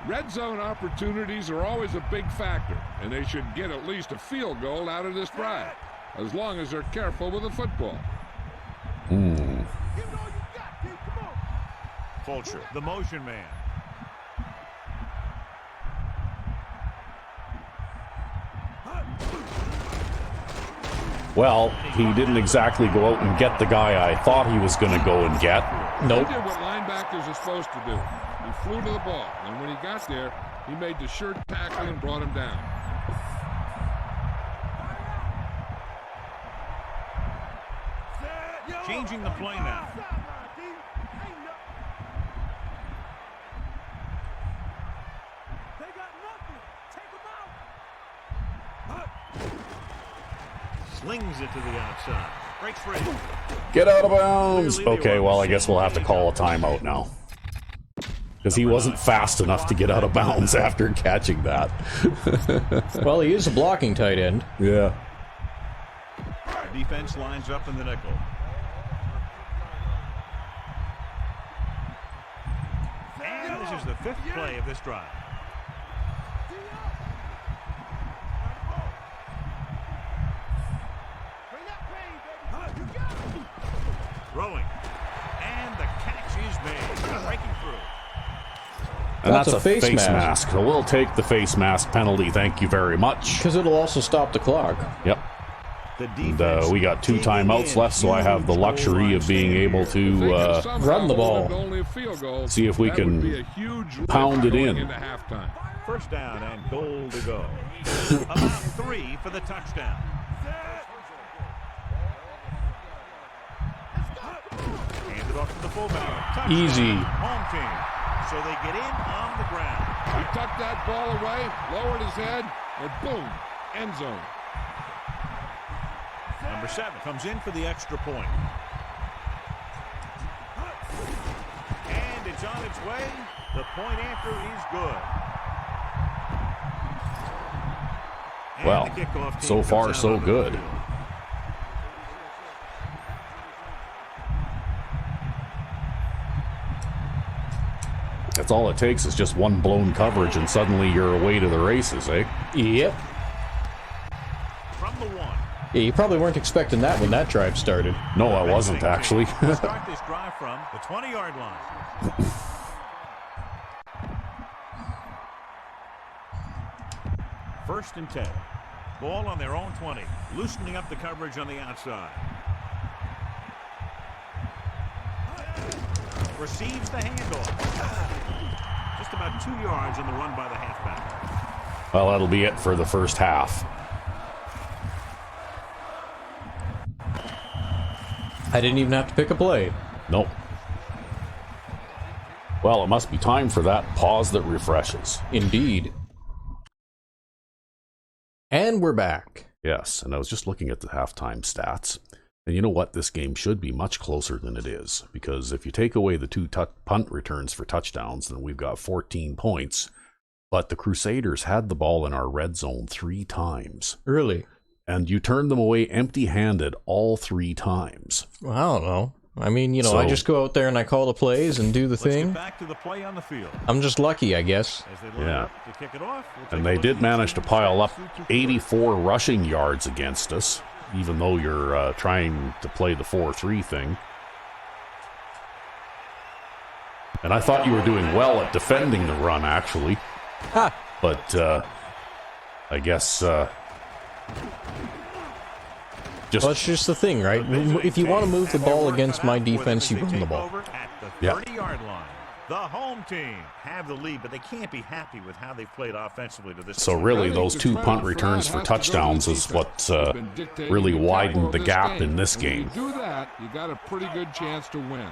[SPEAKER 4] Red zone opportunities are always a big factor, and they should get at least a field goal out of this drive, as long as they're careful with the football.
[SPEAKER 3] Fulcher, the motion man.
[SPEAKER 2] Well, he didn't exactly go out and get the guy I thought he was going to go and get.
[SPEAKER 1] Nope.
[SPEAKER 4] He did what linebackers are supposed to do. He flew to the ball, and when he got there, he made the sure tackle and brought him down.
[SPEAKER 3] Changing the play now. Slings it to the outside. Breaks free.
[SPEAKER 2] Get out of bounds. Okay, well, I guess we'll have to call a timeout now, because he wasn't fast enough to get out of bounds after catching that.
[SPEAKER 1] Well, he is a blocking tight end.
[SPEAKER 2] Yeah.
[SPEAKER 3] Defense lines up in the nickel. And this is the 5th play of this drive. Throwing. And the catch is made. Breaking through.
[SPEAKER 2] And
[SPEAKER 1] That's
[SPEAKER 2] that's,
[SPEAKER 1] a
[SPEAKER 2] a
[SPEAKER 1] face
[SPEAKER 2] face
[SPEAKER 1] mask.
[SPEAKER 2] mask. So we'll take the face mask penalty. Thank you very much.
[SPEAKER 1] Because it'll also stop the clock.
[SPEAKER 2] Yep.
[SPEAKER 3] The
[SPEAKER 2] And
[SPEAKER 3] defense
[SPEAKER 2] we got 2
[SPEAKER 3] digging
[SPEAKER 2] timeouts
[SPEAKER 3] in.
[SPEAKER 2] left, so I have the
[SPEAKER 3] Huge
[SPEAKER 2] luxury
[SPEAKER 3] goal
[SPEAKER 2] of being
[SPEAKER 3] line
[SPEAKER 2] able
[SPEAKER 4] If they can
[SPEAKER 2] to
[SPEAKER 4] somehow
[SPEAKER 1] run the
[SPEAKER 4] hold it
[SPEAKER 1] ball.
[SPEAKER 4] to only a field goal,
[SPEAKER 2] see if we
[SPEAKER 4] that
[SPEAKER 2] can
[SPEAKER 4] would be a huge lift
[SPEAKER 2] pound it
[SPEAKER 4] going
[SPEAKER 2] in.
[SPEAKER 4] into halftime.
[SPEAKER 3] First down and goal to go. About 3 for the touchdown. Handed off to the fullback. Touchdown.
[SPEAKER 1] Easy.
[SPEAKER 3] Home team. So they get in on the ground.
[SPEAKER 4] He tucked that ball away, lowered his head, and boom, end zone.
[SPEAKER 3] Number 7 comes in for the extra point. And it's on its way. The point after is good. And
[SPEAKER 2] Well,
[SPEAKER 3] the kickoff team
[SPEAKER 2] so
[SPEAKER 3] comes
[SPEAKER 2] far
[SPEAKER 3] out
[SPEAKER 2] so
[SPEAKER 3] onto the
[SPEAKER 2] good.
[SPEAKER 3] field.
[SPEAKER 2] That's all it takes is just one blown coverage, and suddenly you're away to the races, eh?
[SPEAKER 1] Yep.
[SPEAKER 3] From the 1.
[SPEAKER 1] Yeah, you probably weren't expecting that when that drive started.
[SPEAKER 2] No, I wasn't, actually.
[SPEAKER 3] Start this drive from the 20-yard line. First and 10. Ball on their own 20. Loosening up the coverage on the outside. Receives the handoff. Just about 2 yards on the run by the halfback.
[SPEAKER 2] Well, that'll be it for the first half.
[SPEAKER 1] I didn't even have to pick a play.
[SPEAKER 2] Nope. Well, it must be time for that pause that refreshes.
[SPEAKER 1] Indeed. And we're back.
[SPEAKER 2] Yes, and I was just looking at the halftime stats. And you know what? This game should be much closer than it is. Because if you take away the 2 punt returns for touchdowns, then we've got 14 points. But the Crusaders had the ball in our red zone 3 times.
[SPEAKER 1] Really?
[SPEAKER 2] And you turned them away empty-handed all 3 times.
[SPEAKER 1] Well, I don't know. I mean, you know,
[SPEAKER 2] So-
[SPEAKER 1] I just go out there and I call the plays and do the
[SPEAKER 3] Let's get
[SPEAKER 1] thing.
[SPEAKER 3] back to the play on the field.
[SPEAKER 1] I'm just lucky, I guess.
[SPEAKER 3] As they line
[SPEAKER 2] Yeah.
[SPEAKER 3] up to kick it off, we'll take
[SPEAKER 2] And
[SPEAKER 3] a
[SPEAKER 2] they
[SPEAKER 3] look
[SPEAKER 2] did
[SPEAKER 3] at
[SPEAKER 2] manage
[SPEAKER 3] these
[SPEAKER 2] to pile up
[SPEAKER 3] teams.
[SPEAKER 2] 84 rushing yards against us, even though you're trying to play the 4-3 thing. And I thought you were doing well at defending the run, actually.
[SPEAKER 1] Ha!
[SPEAKER 2] But I guess
[SPEAKER 1] Well, it's just the thing, right? If you want to move the ball against my defense, you run the ball.
[SPEAKER 3] At the
[SPEAKER 2] Yeah.
[SPEAKER 3] 30-yard line. The home team have the lead, but they can't be happy with how they've played offensively to this
[SPEAKER 2] so.
[SPEAKER 3] point.
[SPEAKER 2] Really, those 2 punt returns for touchdowns is what really widened the gap in this game.
[SPEAKER 4] If you do that, you got a pretty good chance to win.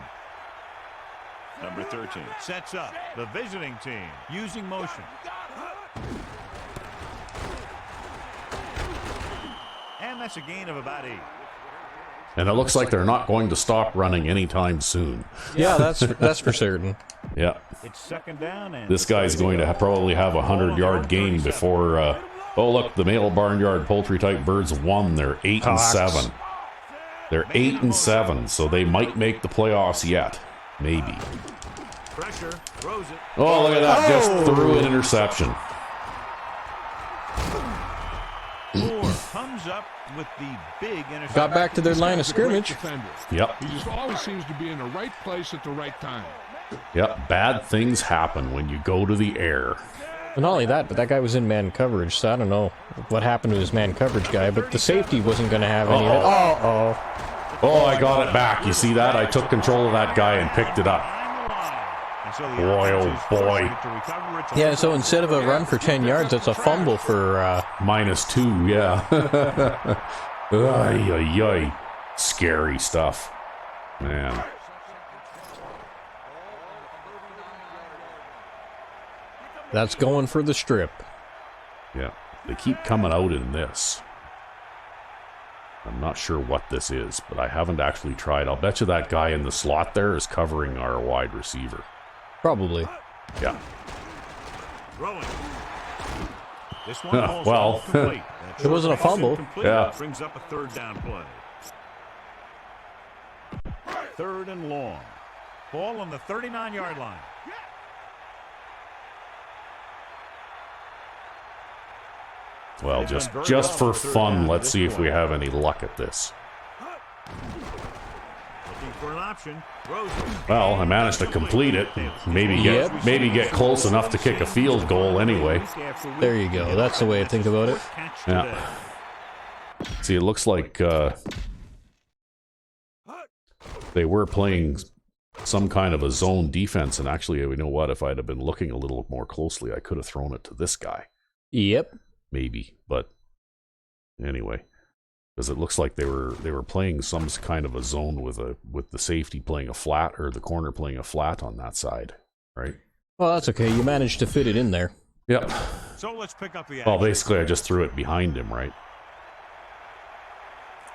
[SPEAKER 3] Number 13 sets up the visiting team using motion. And that's a gain of about 8.
[SPEAKER 2] And it looks like they're not going to stop running anytime soon.
[SPEAKER 1] Yeah, that's for certain.
[SPEAKER 2] Yeah.
[SPEAKER 3] It's second down, and
[SPEAKER 2] This guy's going to probably have a 100-yard game before. Oh, look, the male barnyard poultry type birds won. They're 8-7. They're 8-7, so they might make the playoffs yet, maybe.
[SPEAKER 3] pressure, throws it.
[SPEAKER 2] Oh, look at that! Just threw an interception.
[SPEAKER 3] Moore comes up with the big interception.
[SPEAKER 1] Got back to their line of
[SPEAKER 4] He's a great
[SPEAKER 1] scrimmage.
[SPEAKER 4] defender.
[SPEAKER 2] Yep,
[SPEAKER 4] He just always seems to be in the right place at the right time.
[SPEAKER 2] yep. Bad things happen when you go to the air.
[SPEAKER 1] But not only that, but that guy was in man coverage, so I don't know what happened to his man coverage guy, but the safety wasn't going to have any of it. Uh-oh.
[SPEAKER 2] Oh, I got it back. You see that? I took control of that guy and picked it up. Boy, oh boy.
[SPEAKER 1] Yeah, so instead of a run for 10 yards, it's a fumble for...
[SPEAKER 2] -2, yeah. Ay, ay, ay. Scary stuff. Man.
[SPEAKER 1] That's going for the strip.
[SPEAKER 2] Yeah. They keep coming out in this. I'm not sure what this is, but I haven't actually tried. I'll bet you that guy in the slot there is covering our wide receiver.
[SPEAKER 1] Probably.
[SPEAKER 2] Yeah.
[SPEAKER 3] Throwing. This one falls
[SPEAKER 2] well,
[SPEAKER 3] incomplete.
[SPEAKER 1] It wasn't a fumble.
[SPEAKER 2] Yeah.
[SPEAKER 3] Brings up a third down play. Third and long. Ball on the 39-yard line.
[SPEAKER 2] Well, just for fun, let's see if we have any luck at this.
[SPEAKER 3] Looking for an option. Throws it.
[SPEAKER 2] Well, I managed to complete it. Maybe get close enough to kick a field goal anyway.
[SPEAKER 1] There you go. That's the way to think about it.
[SPEAKER 2] Yeah. See, it looks like they were playing some kind of a zone defense, and actually, you know what? If I'd have been looking a little more closely, I could have thrown it to this guy.
[SPEAKER 1] Yep.
[SPEAKER 2] Maybe, but anyway, because it looks like they were playing some kind of a zone with the safety playing a flat or the corner playing a flat on that side, right?
[SPEAKER 1] Well, that's okay. You managed to fit it in there.
[SPEAKER 2] Yep.
[SPEAKER 3] So let's pick up the
[SPEAKER 2] Well,
[SPEAKER 3] action.
[SPEAKER 2] basically, I just threw it behind him, right?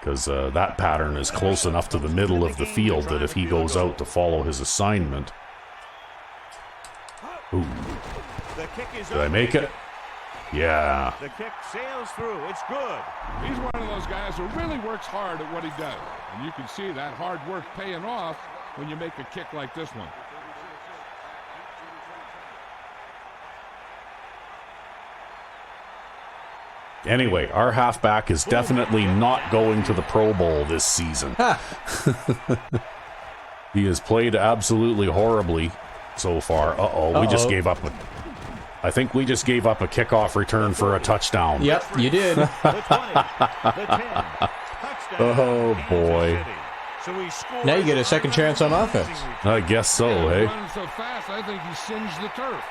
[SPEAKER 2] Because that pattern is close enough to the middle of the field that if he goes out to follow his assignment, Ooh.
[SPEAKER 3] The kick is
[SPEAKER 2] Did I make it? Yeah.
[SPEAKER 3] The kick sails through. It's good.
[SPEAKER 4] He's one of those guys who really works hard at what he does. And you can see that hard work paying off when you make a kick like this one.
[SPEAKER 2] Anyway, our halfback is definitely not going to the Pro Bowl this season. He has played absolutely horribly so far. We just gave up. I think we just gave up a kickoff return for a touchdown.
[SPEAKER 1] Yep, you did.
[SPEAKER 3] The 20, the 10. Touchdown.
[SPEAKER 2] Oh, boy.
[SPEAKER 3] So he scores.
[SPEAKER 1] Now you get a second chance on offense.
[SPEAKER 2] I guess so, hey?
[SPEAKER 4] Running so fast, I think he singed the turf.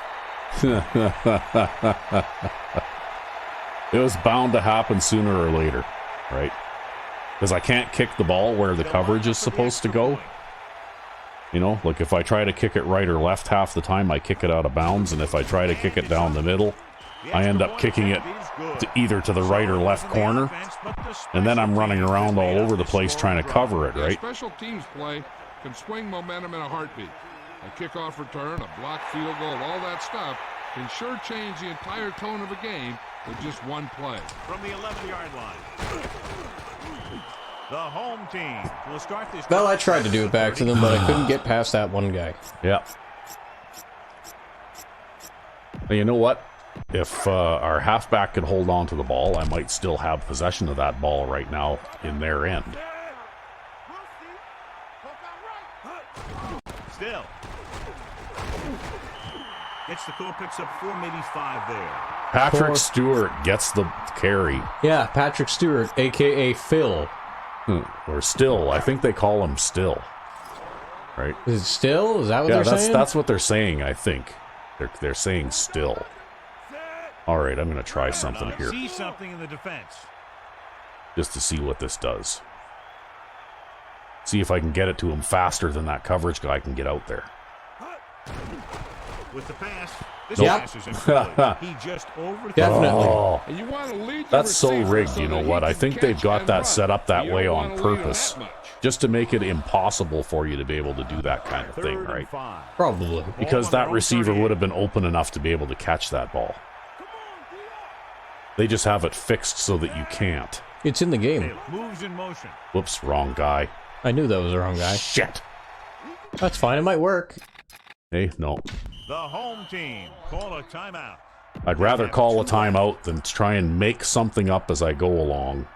[SPEAKER 2] It was bound to happen sooner or later, right? Because I can't kick the ball where the coverage is supposed to go. You know, like if I try to kick it right or left half the time, I kick it out of bounds. And if I try to kick it down the middle, I end up kicking it either to the right or left corner. And then I'm running around all over the place trying to cover it, right?
[SPEAKER 4] Special teams play can swing momentum in a heartbeat. A kickoff return, a blocked field goal, all that stuff can sure change the entire tone of a game with just one play.
[SPEAKER 3] From the 11-yard line. The home team will start this.
[SPEAKER 1] Well, I tried to do it back to them, but I couldn't get past that one guy.
[SPEAKER 2] Yeah. You know what? If our halfback could hold on to the ball, I might still have possession of that ball right now in their end.
[SPEAKER 3] Still. Gets the call, picks up 4, maybe 5 there.
[SPEAKER 2] Patrick Stewart gets the carry.
[SPEAKER 1] Yeah, Patrick Stewart, a.k.a. Phil.
[SPEAKER 2] Or Still. I think they call him Still. Right?
[SPEAKER 1] Is it still? Is that what
[SPEAKER 2] Yeah,
[SPEAKER 1] they're saying?
[SPEAKER 2] that's what they're saying, I think. They're saying Still. All right, I'm going to try something here.
[SPEAKER 3] See something in the defense.
[SPEAKER 2] Just to see what this does. See if I can get it to him faster than that coverage guy can get out there.
[SPEAKER 3] With the pass. This
[SPEAKER 1] Nope.
[SPEAKER 3] pass is incredible. He just overthrew.
[SPEAKER 1] Definitely.
[SPEAKER 2] Oh,
[SPEAKER 4] And you want to lead the
[SPEAKER 2] that's so
[SPEAKER 4] receiver
[SPEAKER 2] rigged,
[SPEAKER 4] so
[SPEAKER 2] you know
[SPEAKER 4] that
[SPEAKER 2] what?
[SPEAKER 4] he
[SPEAKER 2] I
[SPEAKER 4] can
[SPEAKER 2] think they've
[SPEAKER 4] catch
[SPEAKER 2] got
[SPEAKER 4] and
[SPEAKER 2] that
[SPEAKER 4] run.
[SPEAKER 2] set up that
[SPEAKER 4] You
[SPEAKER 2] way
[SPEAKER 4] don't
[SPEAKER 2] on
[SPEAKER 4] want to lead him
[SPEAKER 2] purpose.
[SPEAKER 4] that much.
[SPEAKER 2] Just to make it impossible for you to be able to do that kind of thing,
[SPEAKER 3] 3rd and
[SPEAKER 2] right?
[SPEAKER 3] 5.
[SPEAKER 1] Probably.
[SPEAKER 2] Because that receiver would have been open enough to be able to catch that ball. They just have it fixed so that you can't.
[SPEAKER 1] It's in the game.
[SPEAKER 3] Moves in motion.
[SPEAKER 2] Whoops, wrong guy.
[SPEAKER 1] I knew that was the wrong guy.
[SPEAKER 2] Shit.
[SPEAKER 1] That's fine. It might work.
[SPEAKER 2] Hey, no.
[SPEAKER 3] The home team call a timeout.
[SPEAKER 2] I'd rather call a timeout than try and make something up as I go along.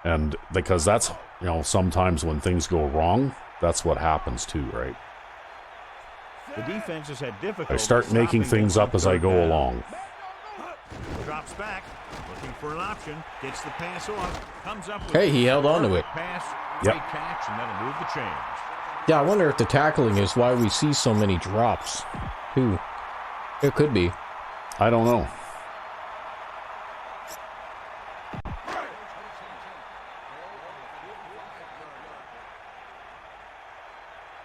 [SPEAKER 2] And because that's, you know, sometimes when things go wrong, that's what happens too, right?
[SPEAKER 3] The defense has had difficulty.
[SPEAKER 2] I start making things up as I go along.
[SPEAKER 3] Drops back, looking for an option. Gets the pass off. Comes up with
[SPEAKER 1] Hey, he held on to it.
[SPEAKER 3] Pass,
[SPEAKER 2] Yep.
[SPEAKER 3] great catch, and that'll move the change.
[SPEAKER 1] Yeah, I wonder if the tackling is why we see so many drops. Too. It could be.
[SPEAKER 2] I don't know.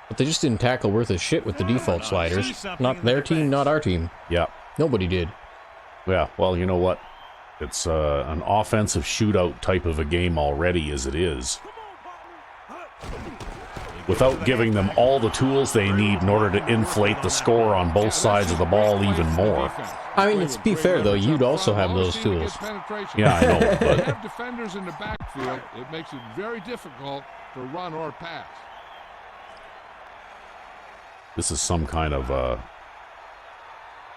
[SPEAKER 1] But they just didn't tackle worth a shit with the default sliders. Not their team, not our team.
[SPEAKER 2] Yeah.
[SPEAKER 1] Nobody did.
[SPEAKER 2] Yeah, well, you know what? It's an offensive shootout type of a game already as it is. Without giving them all the tools they need in order to inflate the score on both sides of the ball even more.
[SPEAKER 1] I mean, to be fair, though, you'd also have those tools.
[SPEAKER 2] Yeah, I know,
[SPEAKER 4] When you
[SPEAKER 2] but
[SPEAKER 4] have defenders in the backfield, it makes it very difficult to run or pass.
[SPEAKER 2] this is some kind of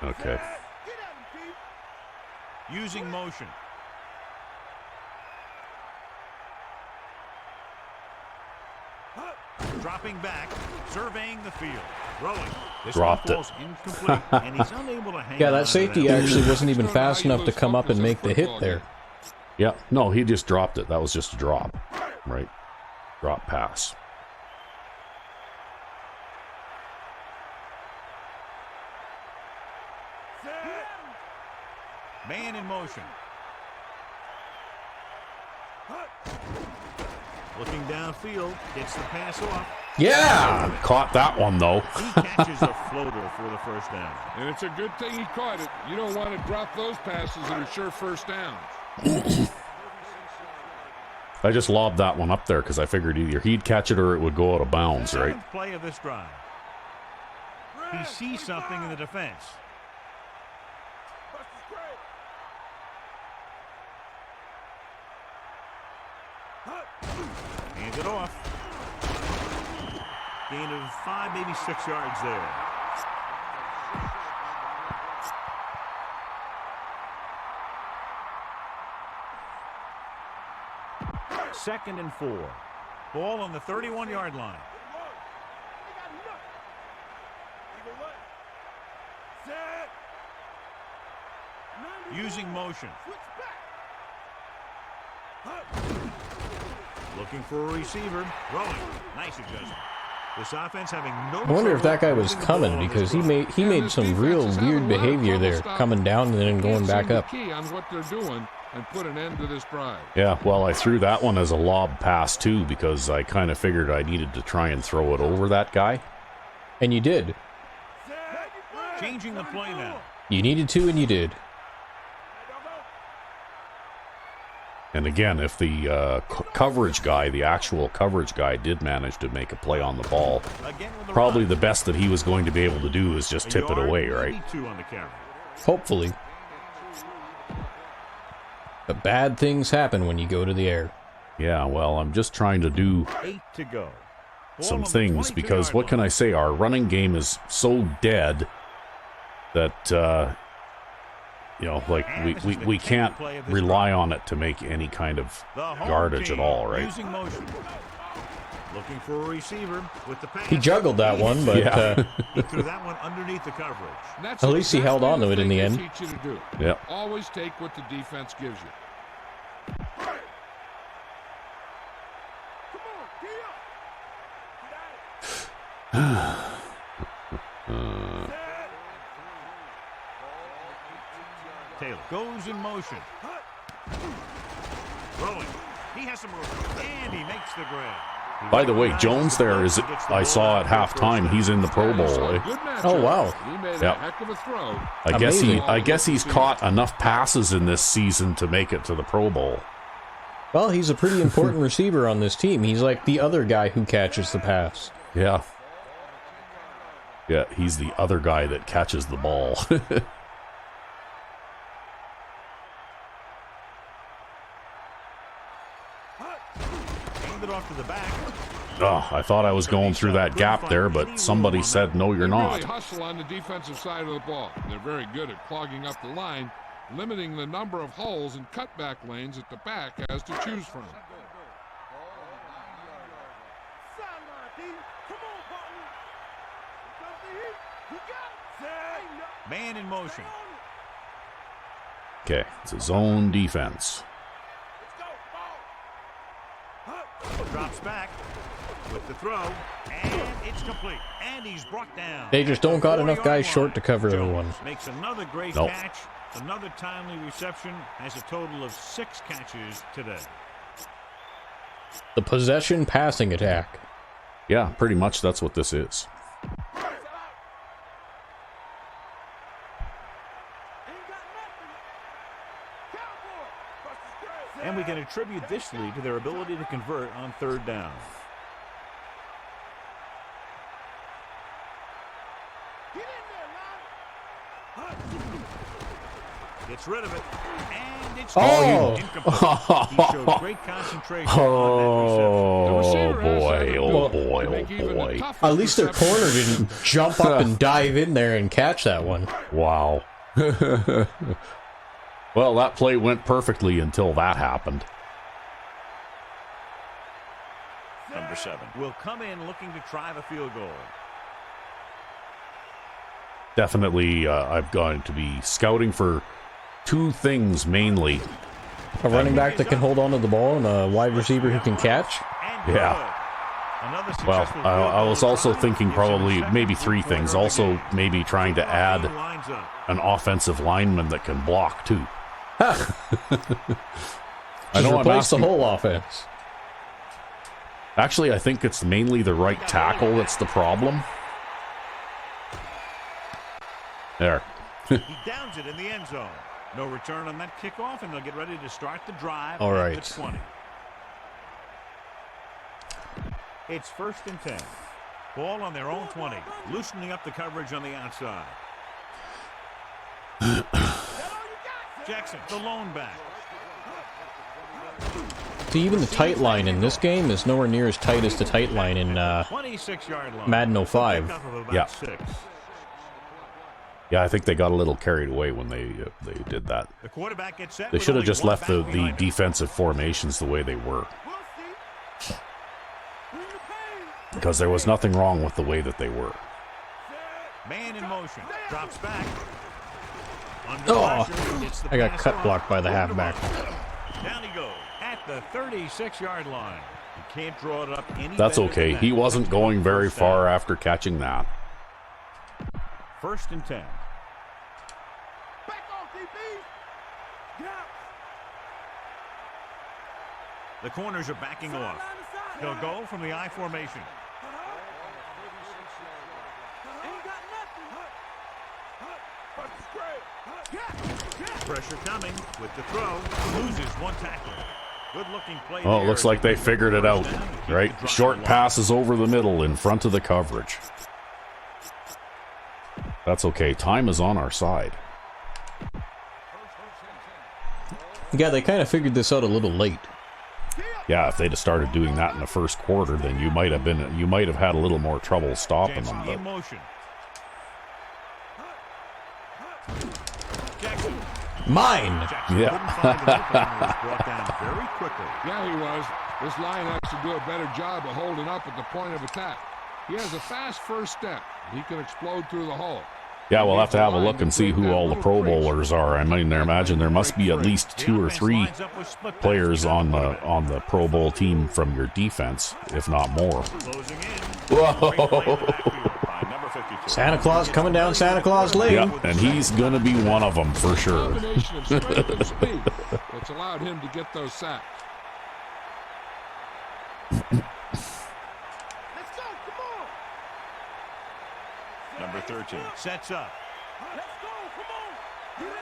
[SPEAKER 2] okay.
[SPEAKER 3] Using motion. Dropping back, surveying the field, throwing. This
[SPEAKER 2] Dropped
[SPEAKER 3] one falls incomplete, and he's unable to hang
[SPEAKER 1] Yeah,
[SPEAKER 3] on
[SPEAKER 1] that
[SPEAKER 3] to
[SPEAKER 1] safety
[SPEAKER 3] that.
[SPEAKER 1] actually wasn't even fast enough to come up and make the hit there.
[SPEAKER 2] Yeah, no, he just dropped it. That was just a drop, right? Drop pass.
[SPEAKER 3] Man in motion. Looking downfield, gets the pass off.
[SPEAKER 1] Yeah!
[SPEAKER 2] Caught that one, though.
[SPEAKER 3] He catches a floater for the first down.
[SPEAKER 4] And it's a good thing he caught it. You don't want to drop those passes that are sure first downs.
[SPEAKER 2] I just lobbed that one up there because I figured either he'd catch it or it would go out of bounds, right?
[SPEAKER 3] Seventh play of this drive. He sees something in the defense. Hands it off. Gain of 5, maybe 6 yards there. Second and 4. Ball on the 31-yard line. Using motion. Looking for a receiver. Rolling. Nice adjustment. This offense having no.
[SPEAKER 1] I wonder if that guy was coming, because he made some real weird behavior there, coming down and then going back up.
[SPEAKER 4] Key on what they're doing and put an end to this drive.
[SPEAKER 2] Yeah, well, I threw that one as a lob pass too because I kind of figured I needed to try and throw it over that guy.
[SPEAKER 1] And you did.
[SPEAKER 3] Changing the play now.
[SPEAKER 1] You needed to, and you did.
[SPEAKER 2] And again, if the coverage guy, the actual coverage guy, did manage to make a play on the ball, probably the best that he was going to be able to do is just tip it away, right?
[SPEAKER 1] Hopefully. But bad things happen when you go to the air.
[SPEAKER 2] Yeah, well, I'm just trying to do
[SPEAKER 3] 8 to go.
[SPEAKER 2] some things because what can I say? Our running game is so dead that you know, like we can't rely on it to make any kind of yardage at all, right?
[SPEAKER 3] Looking for a receiver with the pass.
[SPEAKER 1] He juggled that one, but
[SPEAKER 2] Yeah.
[SPEAKER 3] He threw that one underneath the coverage.
[SPEAKER 4] That's
[SPEAKER 1] At least he held on to it in the end.
[SPEAKER 4] Teach you to do.
[SPEAKER 2] Yeah.
[SPEAKER 4] Always take what the defense gives you.
[SPEAKER 3] Taylor goes in motion. Throwing. He has some room, and he makes the grab.
[SPEAKER 2] By the way, Jones there is, I saw at halftime, he's in the Pro Bowl. Eh?
[SPEAKER 1] Oh, wow.
[SPEAKER 4] He made
[SPEAKER 2] Yep.
[SPEAKER 4] a heck of a throw.
[SPEAKER 2] I guess he's caught enough passes in this season to make it to the Pro Bowl.
[SPEAKER 1] well, he's a pretty important receiver on this team. He's like the other guy who catches the pass.
[SPEAKER 2] Yeah. Yeah, he's the other guy that catches the ball.
[SPEAKER 3] Handed off to the back.
[SPEAKER 2] Oh, I thought I was going through that gap there, but somebody said, no, you're
[SPEAKER 4] They
[SPEAKER 2] not.
[SPEAKER 4] really hustle on the defensive side of the ball. They're very good at clogging up the line, limiting the number of holes and cutback lanes that the back has to choose from.
[SPEAKER 3] Man in motion.
[SPEAKER 2] Okay, it's a zone defense.
[SPEAKER 3] Drops back with the throw, and it's complete. And he's brought down.
[SPEAKER 1] They just don't got enough guys
[SPEAKER 3] 40-yard
[SPEAKER 1] short
[SPEAKER 3] line.
[SPEAKER 1] to cover
[SPEAKER 3] Jones
[SPEAKER 1] everyone.
[SPEAKER 3] Makes another great
[SPEAKER 2] Nope.
[SPEAKER 3] catch, another timely reception, has a total of 6 catches today.
[SPEAKER 1] The possession passing attack.
[SPEAKER 2] Yeah, pretty much that's what this is.
[SPEAKER 3] And we can attribute this lead to their ability to convert on 3rd down. Gets rid of it, and it's incomplete. He showed great concentration on that reception.
[SPEAKER 2] Oh boy, oh boy, oh boy.
[SPEAKER 1] At least their corner didn't jump up and dive in there and catch that one.
[SPEAKER 2] Wow. Well, that play went perfectly until that happened.
[SPEAKER 3] Number 7 will come in looking to try the field goal.
[SPEAKER 2] Definitely, I'm going to be scouting for 2 things mainly.
[SPEAKER 1] A running back that can hold on to the ball and a wide receiver who can catch.
[SPEAKER 3] And
[SPEAKER 2] Yeah.
[SPEAKER 3] Another
[SPEAKER 2] Well,
[SPEAKER 3] successful
[SPEAKER 2] I was
[SPEAKER 3] field
[SPEAKER 2] also
[SPEAKER 3] goal
[SPEAKER 2] thinking
[SPEAKER 3] gives him
[SPEAKER 2] probably
[SPEAKER 3] the second
[SPEAKER 2] maybe 3
[SPEAKER 3] quarter
[SPEAKER 2] things.
[SPEAKER 3] of the
[SPEAKER 2] Also,
[SPEAKER 3] game.
[SPEAKER 2] maybe trying to add
[SPEAKER 3] Lines up.
[SPEAKER 2] an offensive lineman that can block too. I
[SPEAKER 1] Just
[SPEAKER 2] know I'm
[SPEAKER 1] replace the
[SPEAKER 2] asking.
[SPEAKER 1] whole offense.
[SPEAKER 2] Actually, I think it's mainly the right tackle that's the problem. There.
[SPEAKER 3] He downs it in the end zone. No return on that kickoff, and they'll get ready to start the drive.
[SPEAKER 1] All
[SPEAKER 3] at
[SPEAKER 1] right.
[SPEAKER 3] the 20. It's 1st and 10. Ball on their own 20. Loosening up the coverage on the outside. Jackson, the lone back.
[SPEAKER 1] See, even the tight line in this game is nowhere near as tight as the tight line in
[SPEAKER 3] 26-yard line.
[SPEAKER 1] Madden 05.
[SPEAKER 2] Yeah.
[SPEAKER 3] 6.
[SPEAKER 2] Yeah, I think they got a little carried away when they did that.
[SPEAKER 3] The quarterback gets set.
[SPEAKER 2] They should have just left the defensive formations the way they were. Because there was nothing wrong with the way that they were.
[SPEAKER 3] Man in motion. Drops back.
[SPEAKER 1] Oh, I got cut blocked by the halfback.
[SPEAKER 3] Down he goes at the 36-yard line. You can't draw it up any
[SPEAKER 2] That's
[SPEAKER 3] better
[SPEAKER 2] okay.
[SPEAKER 3] than
[SPEAKER 2] He
[SPEAKER 3] that.
[SPEAKER 2] wasn't going very far after catching that.
[SPEAKER 3] 1st and 10.
[SPEAKER 5] Back off, DB. Get out.
[SPEAKER 3] The corners are backing off. They'll go from the I formation.
[SPEAKER 5] Ain't got nothing.
[SPEAKER 3] Pressure coming with the throw. Loses one tackle. Good looking play.
[SPEAKER 2] Oh, it
[SPEAKER 3] there.
[SPEAKER 2] looks like they figured it out,
[SPEAKER 3] Down to keep
[SPEAKER 2] right?
[SPEAKER 3] the drive
[SPEAKER 2] Short
[SPEAKER 3] alive.
[SPEAKER 2] passes over the middle in front of the coverage. That's okay. Time is on our side.
[SPEAKER 1] Yeah, they kind of figured this out a little late.
[SPEAKER 2] Yeah, if they'd have started doing that in the first quarter, then you might have had a little more trouble stopping them.
[SPEAKER 3] Jackson in
[SPEAKER 2] But
[SPEAKER 3] motion. Jackson.
[SPEAKER 1] Mine!
[SPEAKER 3] Jackson
[SPEAKER 2] Yeah.
[SPEAKER 3] couldn't find an opening and was brought down very quickly.
[SPEAKER 4] Yeah, he was. This line has to do a better job of holding up at the point of attack. He has a fast first step. He can explode through the hole.
[SPEAKER 2] yeah, we'll have to have a look and see who all the Pro Bowlers are. I mean, imagine there must be at least 2 or 3
[SPEAKER 3] Lines up with split passes.
[SPEAKER 2] players on the Pro Bowl team from your defense, if not more.
[SPEAKER 3] Closing in.
[SPEAKER 2] Whoa.
[SPEAKER 3] Great play in the backfield by number 52.
[SPEAKER 1] Santa Claus coming down Santa Claus Lane.
[SPEAKER 2] Yeah, and he's gonna be one of them for sure.
[SPEAKER 4] Combination of strength and speed that's allowed him to get those sacks.
[SPEAKER 5] Let's go. Come on.
[SPEAKER 3] Number 13 sets up
[SPEAKER 5] Let's go. Come on. Get in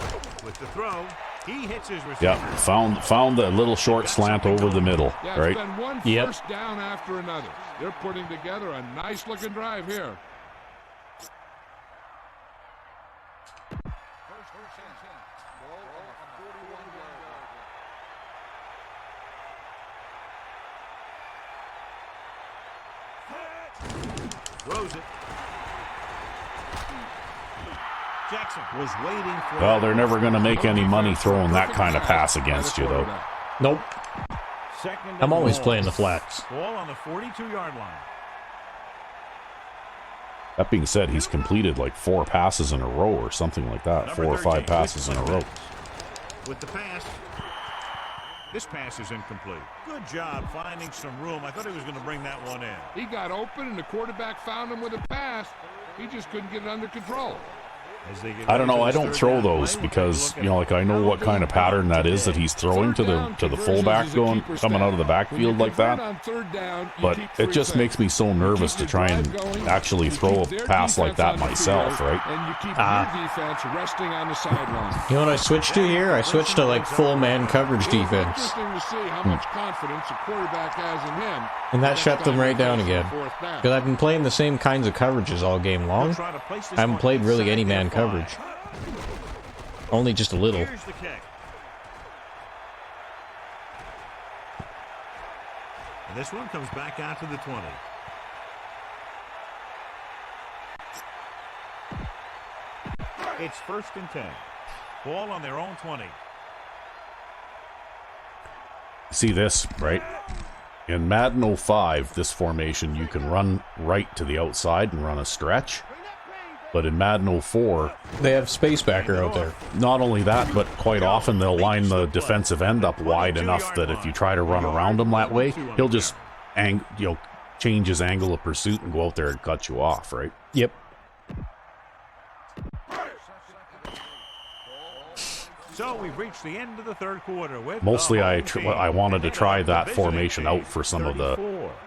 [SPEAKER 5] there.
[SPEAKER 3] with the throw. He hits his receiver.
[SPEAKER 2] Yeah, found the little short slant over the middle,
[SPEAKER 4] Yeah,
[SPEAKER 2] right?
[SPEAKER 4] it's been one
[SPEAKER 1] Yep.
[SPEAKER 4] first down after another. They're putting together a nice-looking drive here.
[SPEAKER 3] Throws it. Jackson was waiting for.
[SPEAKER 2] Well, they're never going to make any money throwing that kind of pass against you, though.
[SPEAKER 1] Nope.
[SPEAKER 3] Second and
[SPEAKER 1] I'm always
[SPEAKER 3] goal.
[SPEAKER 1] playing the flats.
[SPEAKER 3] Ball on the 42-yard line.
[SPEAKER 2] That being said, he's completed like 4 passes in a row or something like that.
[SPEAKER 3] Number
[SPEAKER 2] 4 or 5
[SPEAKER 3] 13
[SPEAKER 2] passes in a row.
[SPEAKER 3] With the pass. This pass is incomplete. Good job finding some room. I thought he was going to bring that one in.
[SPEAKER 4] He got open, and the quarterback found him with a pass. He just couldn't get it under control.
[SPEAKER 3] As they get
[SPEAKER 2] I don't know. I
[SPEAKER 3] ready for
[SPEAKER 2] don't
[SPEAKER 3] this
[SPEAKER 2] throw
[SPEAKER 3] third down
[SPEAKER 2] those
[SPEAKER 3] play,
[SPEAKER 2] because,
[SPEAKER 3] we'll
[SPEAKER 2] you know, like I know what kind of pattern that is that he's throwing to the fullback going coming out of the backfield like that. But it just makes me so nervous to try and actually throw a pass like that myself, right?
[SPEAKER 4] And you keep your defense resting on the sideline.
[SPEAKER 1] You know what I switched to here? I switched to like full man coverage defense.
[SPEAKER 4] Interesting to see how much confidence the quarterback has in him.
[SPEAKER 1] And that shut them right down again.
[SPEAKER 4] Fourth down.
[SPEAKER 1] Because I've been playing the same kinds of coverages all game long.
[SPEAKER 3] Try to place this
[SPEAKER 1] I haven't
[SPEAKER 3] one
[SPEAKER 1] played really
[SPEAKER 3] inside
[SPEAKER 1] any man
[SPEAKER 3] their five.
[SPEAKER 1] coverage. Only just a little.
[SPEAKER 3] Here's the kick. And this one comes back out to the 20. It's 1st and 10. Ball on their own 20.
[SPEAKER 2] See this, right? In Madden 05, this formation, you can run right to the outside and run a stretch. But in Madden 04,
[SPEAKER 1] They have space backer out there.
[SPEAKER 2] not only that, but quite often they'll line the defensive end up wide enough that if you try to run around him that way, he'll just change his angle of pursuit and go out there and cut you off, right?
[SPEAKER 1] Yep.
[SPEAKER 3] So we've reached the end of the third quarter. With
[SPEAKER 2] Mostly
[SPEAKER 3] the
[SPEAKER 2] I
[SPEAKER 3] home team.
[SPEAKER 2] wanted to try that
[SPEAKER 3] Visiting
[SPEAKER 2] formation
[SPEAKER 3] team,
[SPEAKER 2] out for some of the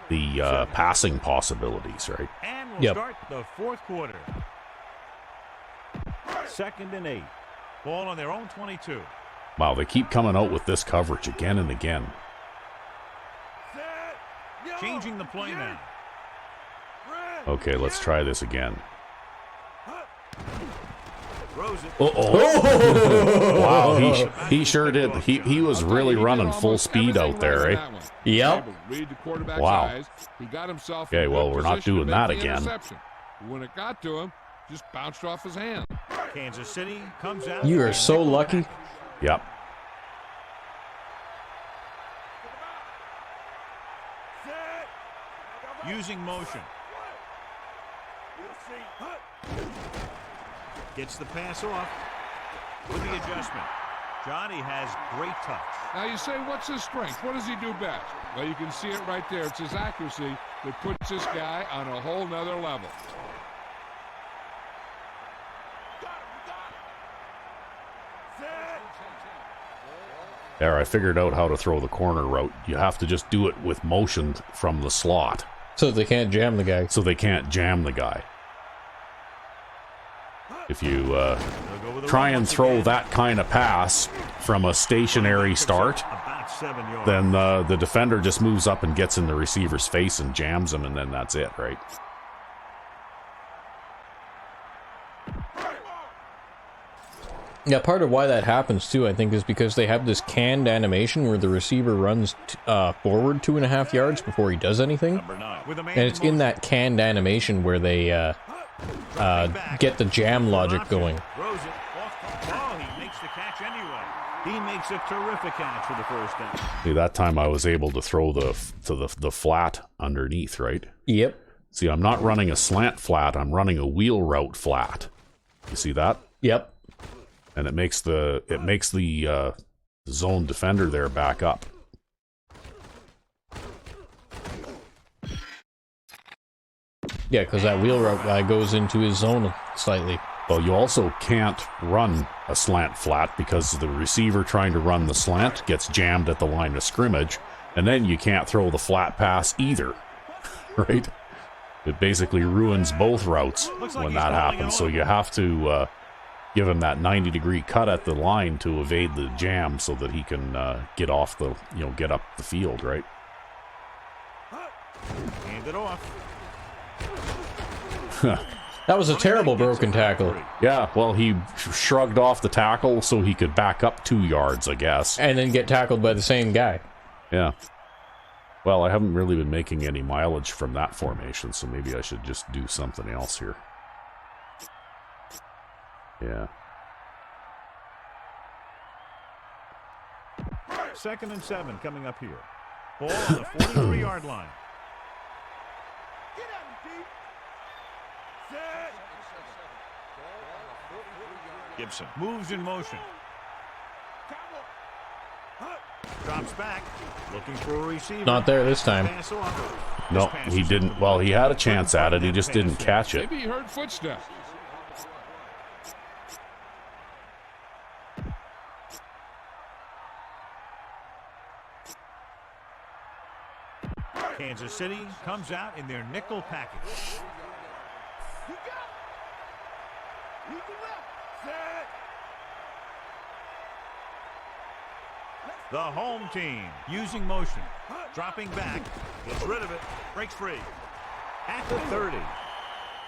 [SPEAKER 3] 34.
[SPEAKER 2] passing possibilities, right?
[SPEAKER 3] And we'll
[SPEAKER 1] Yep.
[SPEAKER 3] start the fourth quarter. 2nd and 8. Ball on their own 22.
[SPEAKER 2] Wow, they keep coming out with this coverage again and again.
[SPEAKER 3] Changing the play now.
[SPEAKER 2] Okay, let's try this again.
[SPEAKER 3] Throws it.
[SPEAKER 2] Uh-oh. Wow, he sure did. He was really running full speed out there, eh?
[SPEAKER 1] Yep.
[SPEAKER 4] Read the quarterback's
[SPEAKER 2] Wow.
[SPEAKER 4] eyes. He got himself
[SPEAKER 2] Okay,
[SPEAKER 4] in
[SPEAKER 2] well,
[SPEAKER 4] good
[SPEAKER 2] we're not
[SPEAKER 4] position to
[SPEAKER 2] doing
[SPEAKER 4] make
[SPEAKER 2] that
[SPEAKER 4] the
[SPEAKER 2] again.
[SPEAKER 4] interception. When it got to him, just bounced off his hand.
[SPEAKER 3] Kansas City comes out.
[SPEAKER 1] You are so lucky.
[SPEAKER 2] Yep.
[SPEAKER 3] Using motion. Gets the pass off with the adjustment. Johnny has great touch.
[SPEAKER 4] Now you say, what's his strength? What does he do best? Well, you can see it right there. It's his accuracy that puts this guy on a whole nother level.
[SPEAKER 2] There, I figured out how to throw the corner route. You have to just do it with motion from the slot,
[SPEAKER 1] So they can't jam the guy.
[SPEAKER 2] so they can't jam the guy. If you try and throw that kind of pass from a stationary start,
[SPEAKER 3] About 7 yards.
[SPEAKER 2] then the defender just moves up and gets in the receiver's face and jams him, and then that's it, right?
[SPEAKER 1] Yeah, part of why that happens too, I think, is because they have this canned animation where the receiver runs forward 2.5 yards before he does anything,
[SPEAKER 3] Number 9. With a man
[SPEAKER 1] and it's in that canned animation where they get the jam logic going.
[SPEAKER 3] Throws it off. Oh, he makes the catch anyway. He makes a terrific catch for the first down.
[SPEAKER 2] See, that time I was able to throw the flat underneath, right?
[SPEAKER 1] Yep.
[SPEAKER 2] See, I'm not running a slant flat, I'm running a wheel route flat. You see that?
[SPEAKER 1] Yep.
[SPEAKER 2] And it makes the zone defender there back up.
[SPEAKER 1] Yeah, because that wheel route guy goes into his zone slightly.
[SPEAKER 2] Well, you also can't run a slant flat because the receiver trying to run the slant gets jammed at the line of scrimmage, and then you can't throw the flat pass either, right? It basically ruins both routes when that happens. So you have to give him that 90-degree cut at the line to evade the jam so that he can get off the, get up the field, right?
[SPEAKER 3] Hand it off.
[SPEAKER 1] That was a terrible broken tackle.
[SPEAKER 2] Yeah, well, he shrugged off the tackle so he could back up 2 yards, I guess.
[SPEAKER 1] And then get tackled by the same guy.
[SPEAKER 2] Yeah. Well, I haven't really been making any mileage from that formation, so maybe I should just do something else here. Yeah.
[SPEAKER 3] 2nd and 7 coming up here. Ball on the 43-yard line.
[SPEAKER 5] Get at him, Pete. Set.
[SPEAKER 3] Gibson moves in motion. Drops back. Looking for a receiver.
[SPEAKER 1] Not there this time.
[SPEAKER 3] Pass off.
[SPEAKER 2] No,
[SPEAKER 3] This pass
[SPEAKER 2] he
[SPEAKER 3] is
[SPEAKER 2] didn't. Well, he had a chance at it. He just didn't catch it.
[SPEAKER 4] Maybe he heard footsteps.
[SPEAKER 3] Kansas City comes out in their nickel package.
[SPEAKER 5] You got it. Lead the left. Set.
[SPEAKER 3] The home team using motion. Dropping back. Gets rid of it. Breaks free. At the 30.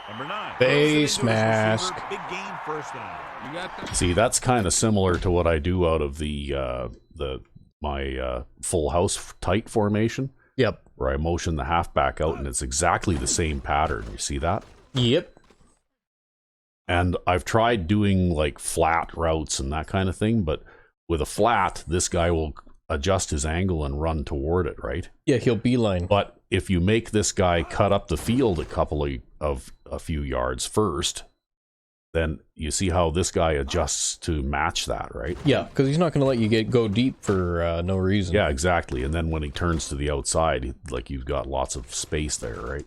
[SPEAKER 3] Number 9.
[SPEAKER 1] Face mask.
[SPEAKER 3] Big gain first down.
[SPEAKER 4] You got that?
[SPEAKER 2] See, that's kind of similar to what I do out of my full house tight formation,
[SPEAKER 1] Yep.
[SPEAKER 2] where I motion the halfback out, and it's exactly the same pattern. You see that?
[SPEAKER 1] Yep.
[SPEAKER 2] And I've tried doing like flat routes and that kind of thing, but with a flat, this guy will adjust his angle and run toward it, right?
[SPEAKER 1] Yeah, he'll beeline.
[SPEAKER 2] But if you make this guy cut up the field a few yards first, then you see how this guy adjusts to match that, right?
[SPEAKER 1] Yeah, because he's not going to let you go deep for no reason.
[SPEAKER 2] Yeah, exactly. And then when he turns to the outside, like you've got lots of space there, right?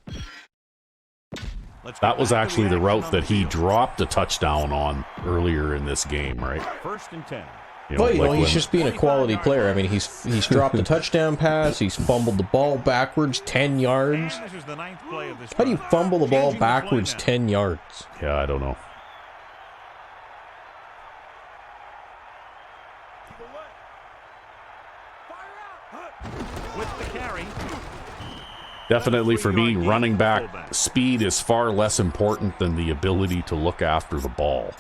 [SPEAKER 3] Let's
[SPEAKER 2] That
[SPEAKER 3] get
[SPEAKER 2] was
[SPEAKER 3] back to
[SPEAKER 2] actually the
[SPEAKER 3] action
[SPEAKER 2] route
[SPEAKER 3] on
[SPEAKER 2] that he
[SPEAKER 3] field.
[SPEAKER 2] dropped a touchdown on earlier in this game, right?
[SPEAKER 3] 1st and 10.
[SPEAKER 1] Well,
[SPEAKER 2] like
[SPEAKER 1] he's
[SPEAKER 2] when-
[SPEAKER 1] just being a quality player. I mean, he's dropped a touchdown pass. He's fumbled the ball backwards 10 yards.
[SPEAKER 3] And this is the 9th play of this
[SPEAKER 1] How do you
[SPEAKER 3] drive.
[SPEAKER 1] fumble the ball
[SPEAKER 3] Changing the play
[SPEAKER 1] backwards
[SPEAKER 3] now.
[SPEAKER 1] 10 yards?
[SPEAKER 2] Yeah, I don't know.
[SPEAKER 5] To the left. Fire out.
[SPEAKER 3] With the carry.
[SPEAKER 2] Definitely for me, running back speed is far less important than the ability to look after the ball.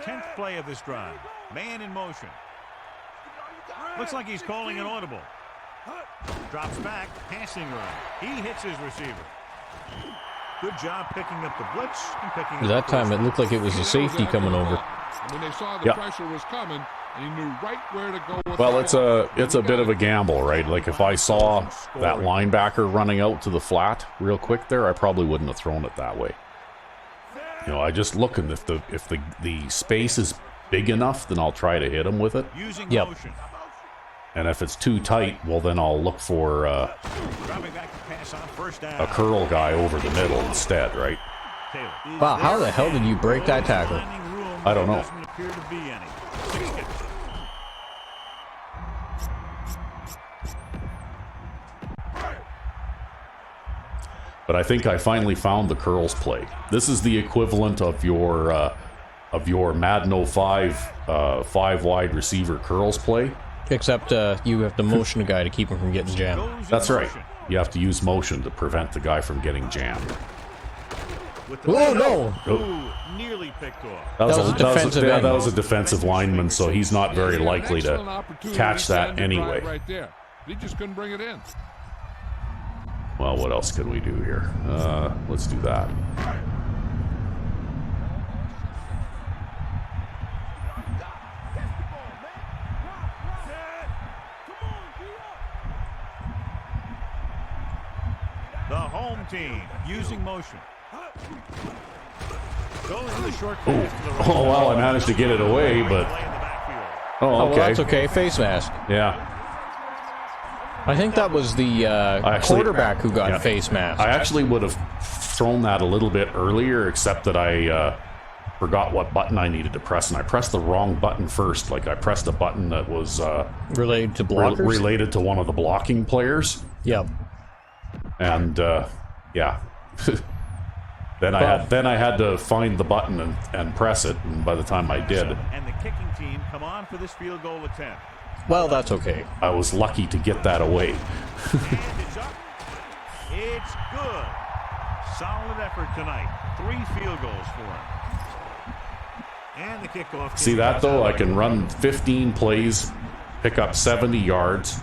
[SPEAKER 3] Tenth play of this drive. Man in motion. Looks like he's calling an audible. Drops back, passing run. He hits his receiver. Good job picking up the blitz and picking up
[SPEAKER 1] That time it looked like it was a safety coming over.
[SPEAKER 4] I mean, they saw the pressure was coming, and he knew right where to go with
[SPEAKER 2] Well, it's a bit of a gamble, right? Like if I saw that linebacker running out to the flat real quick there, I probably wouldn't have thrown it that way. You know, I just look, and if the space is big enough, then I'll try to hit him with it.
[SPEAKER 3] using
[SPEAKER 1] Yep.
[SPEAKER 3] motion.
[SPEAKER 2] And if it's too tight, well, then I'll look for
[SPEAKER 3] Dropping back to pass on first down.
[SPEAKER 2] a curl guy over the middle instead, right?
[SPEAKER 3] Taylor.
[SPEAKER 1] Wow, how the hell did you break that tackle?
[SPEAKER 2] I don't know.
[SPEAKER 3] Doesn't appear to be any. 60.
[SPEAKER 2] But I think I finally found the curls play. This is the equivalent of your Madden 05 five wide receiver curls play.
[SPEAKER 1] Except you have to motion a guy to keep him from getting jammed.
[SPEAKER 3] Goes in
[SPEAKER 2] That's right.
[SPEAKER 3] motion.
[SPEAKER 2] You have to use motion to prevent the guy from getting jammed.
[SPEAKER 3] With the
[SPEAKER 1] Oh, no.
[SPEAKER 3] Ooh, nearly picked off.
[SPEAKER 1] That was a defensive end.
[SPEAKER 2] that was a defensive lineman, so he's not very likely to catch that anyway.
[SPEAKER 4] Right there. He just couldn't bring it in.
[SPEAKER 2] Well, what else can we do here? Let's do that.
[SPEAKER 3] The home team using motion. Goes to the short pass to the right.
[SPEAKER 2] Oh, well, I managed to get it away, but...
[SPEAKER 3] Play in the backfield.
[SPEAKER 2] Oh,
[SPEAKER 1] Oh,
[SPEAKER 2] okay.
[SPEAKER 1] well, that's okay. Face mask.
[SPEAKER 2] Yeah.
[SPEAKER 1] I think that was the
[SPEAKER 2] Actually-
[SPEAKER 1] quarterback who got
[SPEAKER 2] Yeah.
[SPEAKER 1] face mask.
[SPEAKER 2] I actually would have thrown that a little bit earlier, except that I forgot what button I needed to press, and I pressed the wrong button first. Like, I pressed a button that was
[SPEAKER 1] Related to blockers?
[SPEAKER 2] related to one of the blocking players,
[SPEAKER 1] Yep.
[SPEAKER 2] and yeah. Then I had to find the button and press it, and by the time I did,
[SPEAKER 3] And the kicking team come on for this field goal attempt.
[SPEAKER 1] Well, that's okay.
[SPEAKER 2] I was lucky to get that away.
[SPEAKER 3] And it's up. It's good. Solid effort tonight. 3 field goals for him. And the kickoff.
[SPEAKER 2] See that, though? I can run 15 plays, pick up 70 yards,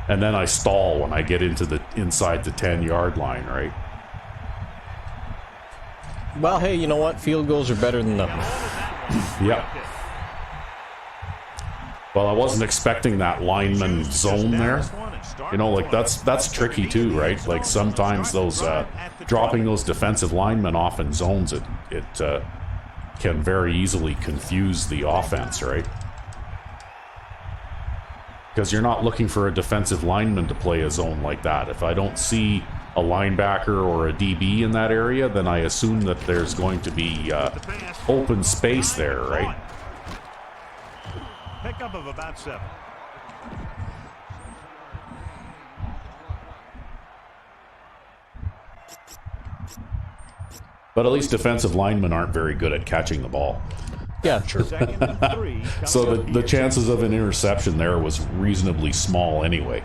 [SPEAKER 2] and then I stall when I get into the inside the 10-yard line, right?
[SPEAKER 1] Well, hey, you know what? Field goals are better than nothing.
[SPEAKER 2] Yep. Well, I wasn't expecting that lineman zone there. You know, like that's tricky too, right? Like sometimes those dropping those defensive linemen off in zones, it can very easily confuse the offense, right? Because you're not looking for a defensive lineman to play a zone like that. If I don't see a linebacker or a DB in that area, then I assume that there's going to be open space there, right?
[SPEAKER 3] Pickup of about 7.
[SPEAKER 2] But at least defensive linemen aren't very good at catching the ball.
[SPEAKER 1] Yeah, sure.
[SPEAKER 3] Second and 3.
[SPEAKER 2] So the chances of an interception there was reasonably small anyway.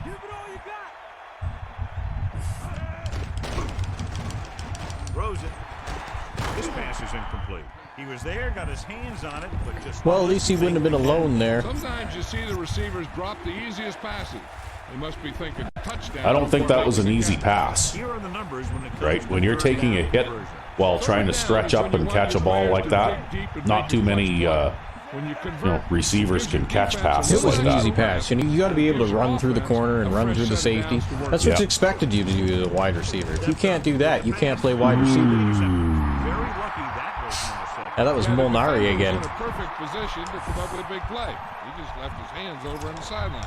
[SPEAKER 5] Give it all you got.
[SPEAKER 3] Throws it. This pass is incomplete. He was there, got his hands on it, but just...
[SPEAKER 1] Well, at least he wouldn't have been alone there.
[SPEAKER 4] Sometimes you see the receivers drop the easiest passes. They must be thinking touchdown.
[SPEAKER 2] I don't think that was an easy pass,
[SPEAKER 3] Here are the numbers when it comes
[SPEAKER 2] right?
[SPEAKER 3] to
[SPEAKER 2] When you're
[SPEAKER 3] first
[SPEAKER 2] taking a
[SPEAKER 3] down
[SPEAKER 2] hit
[SPEAKER 3] conversion.
[SPEAKER 2] while trying to stretch up and catch a ball like that, not too many receivers can catch passes
[SPEAKER 1] It was
[SPEAKER 2] like
[SPEAKER 1] an easy
[SPEAKER 2] that.
[SPEAKER 1] pass. You got to be able to run through the corner and run through the safety. That's what's
[SPEAKER 2] Yeah.
[SPEAKER 1] expected you to do as a wide receiver. If you can't do that, you can't play wide receiver.
[SPEAKER 3] Very lucky that was number 7.
[SPEAKER 1] And that was Molnari again.
[SPEAKER 4] In a perfect position to come up with a big play. He just left his hands over on the sideline.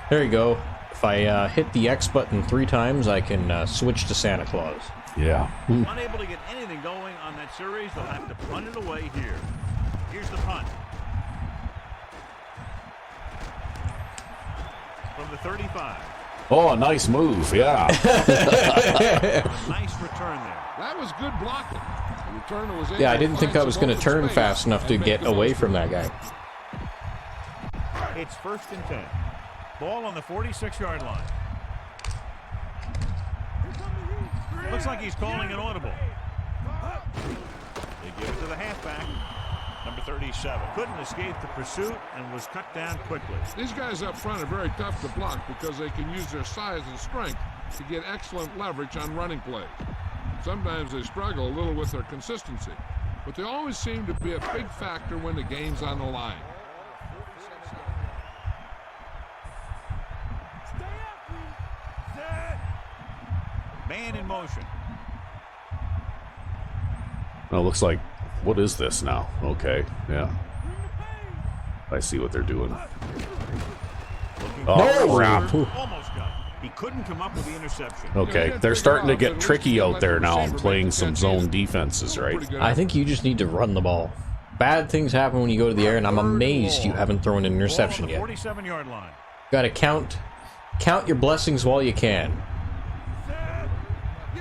[SPEAKER 1] There you go. If I hit the X button 3 times, I can switch to Santa Claus.
[SPEAKER 2] Yeah.
[SPEAKER 3] Unable to get anything going on that series, they'll have to punt it away here. Here's the punt. From the 35.
[SPEAKER 2] Oh, a nice move, yeah.
[SPEAKER 3] Nice return there.
[SPEAKER 4] That was good blocking. The returner was able
[SPEAKER 1] Yeah, I
[SPEAKER 4] to
[SPEAKER 1] didn't think
[SPEAKER 4] find
[SPEAKER 1] I was
[SPEAKER 4] some
[SPEAKER 1] going to turn
[SPEAKER 4] open
[SPEAKER 1] fast
[SPEAKER 4] space
[SPEAKER 1] enough to
[SPEAKER 4] and
[SPEAKER 1] get
[SPEAKER 4] make the
[SPEAKER 1] away
[SPEAKER 4] most
[SPEAKER 1] from
[SPEAKER 4] of
[SPEAKER 1] that
[SPEAKER 4] it.
[SPEAKER 1] guy.
[SPEAKER 3] It's 1st and 10. Ball on the 46-yard line. Looks like he's calling an audible. They give it to the halfback, number 37. Couldn't escape the pursuit and was cut down quickly.
[SPEAKER 4] These guys up front are very tough to block because they can use their size and strength to get excellent leverage on running plays. Sometimes they struggle a little with their consistency, but they always seem to be a big factor when the game's on the line.
[SPEAKER 3] Man in motion.
[SPEAKER 2] Well, it looks like, what is this now? Okay, yeah. I see what they're doing. Oh, crap.
[SPEAKER 3] Almost got it. He couldn't come up with the interception.
[SPEAKER 2] Okay, they're starting to get tricky out there now and playing some zone defenses, right?
[SPEAKER 1] I think you just need to run the ball. Bad things happen when you go to the air, and I'm amazed you haven't thrown an interception yet.
[SPEAKER 3] 47-yard line.
[SPEAKER 1] Got to count your blessings while you can.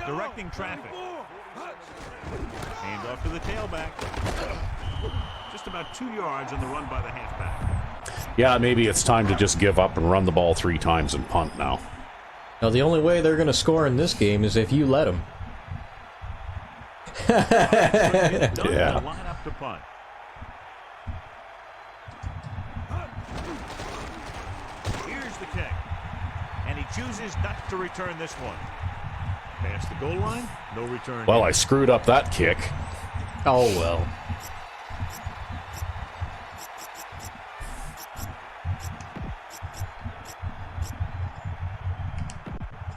[SPEAKER 3] Directing traffic. Hand off to the tailback. Just about 2 yards on the run by the halfback.
[SPEAKER 2] Yeah, maybe it's time to just give up and run the ball 3 times and punt now.
[SPEAKER 1] Now, the only way they're going to score in this game is if you let them.
[SPEAKER 2] Yeah.
[SPEAKER 3] Line up to punt. Here's the kick. And he chooses not to return this one. Past the goal line, no return.
[SPEAKER 2] Well, I screwed up that kick.
[SPEAKER 1] Oh, well.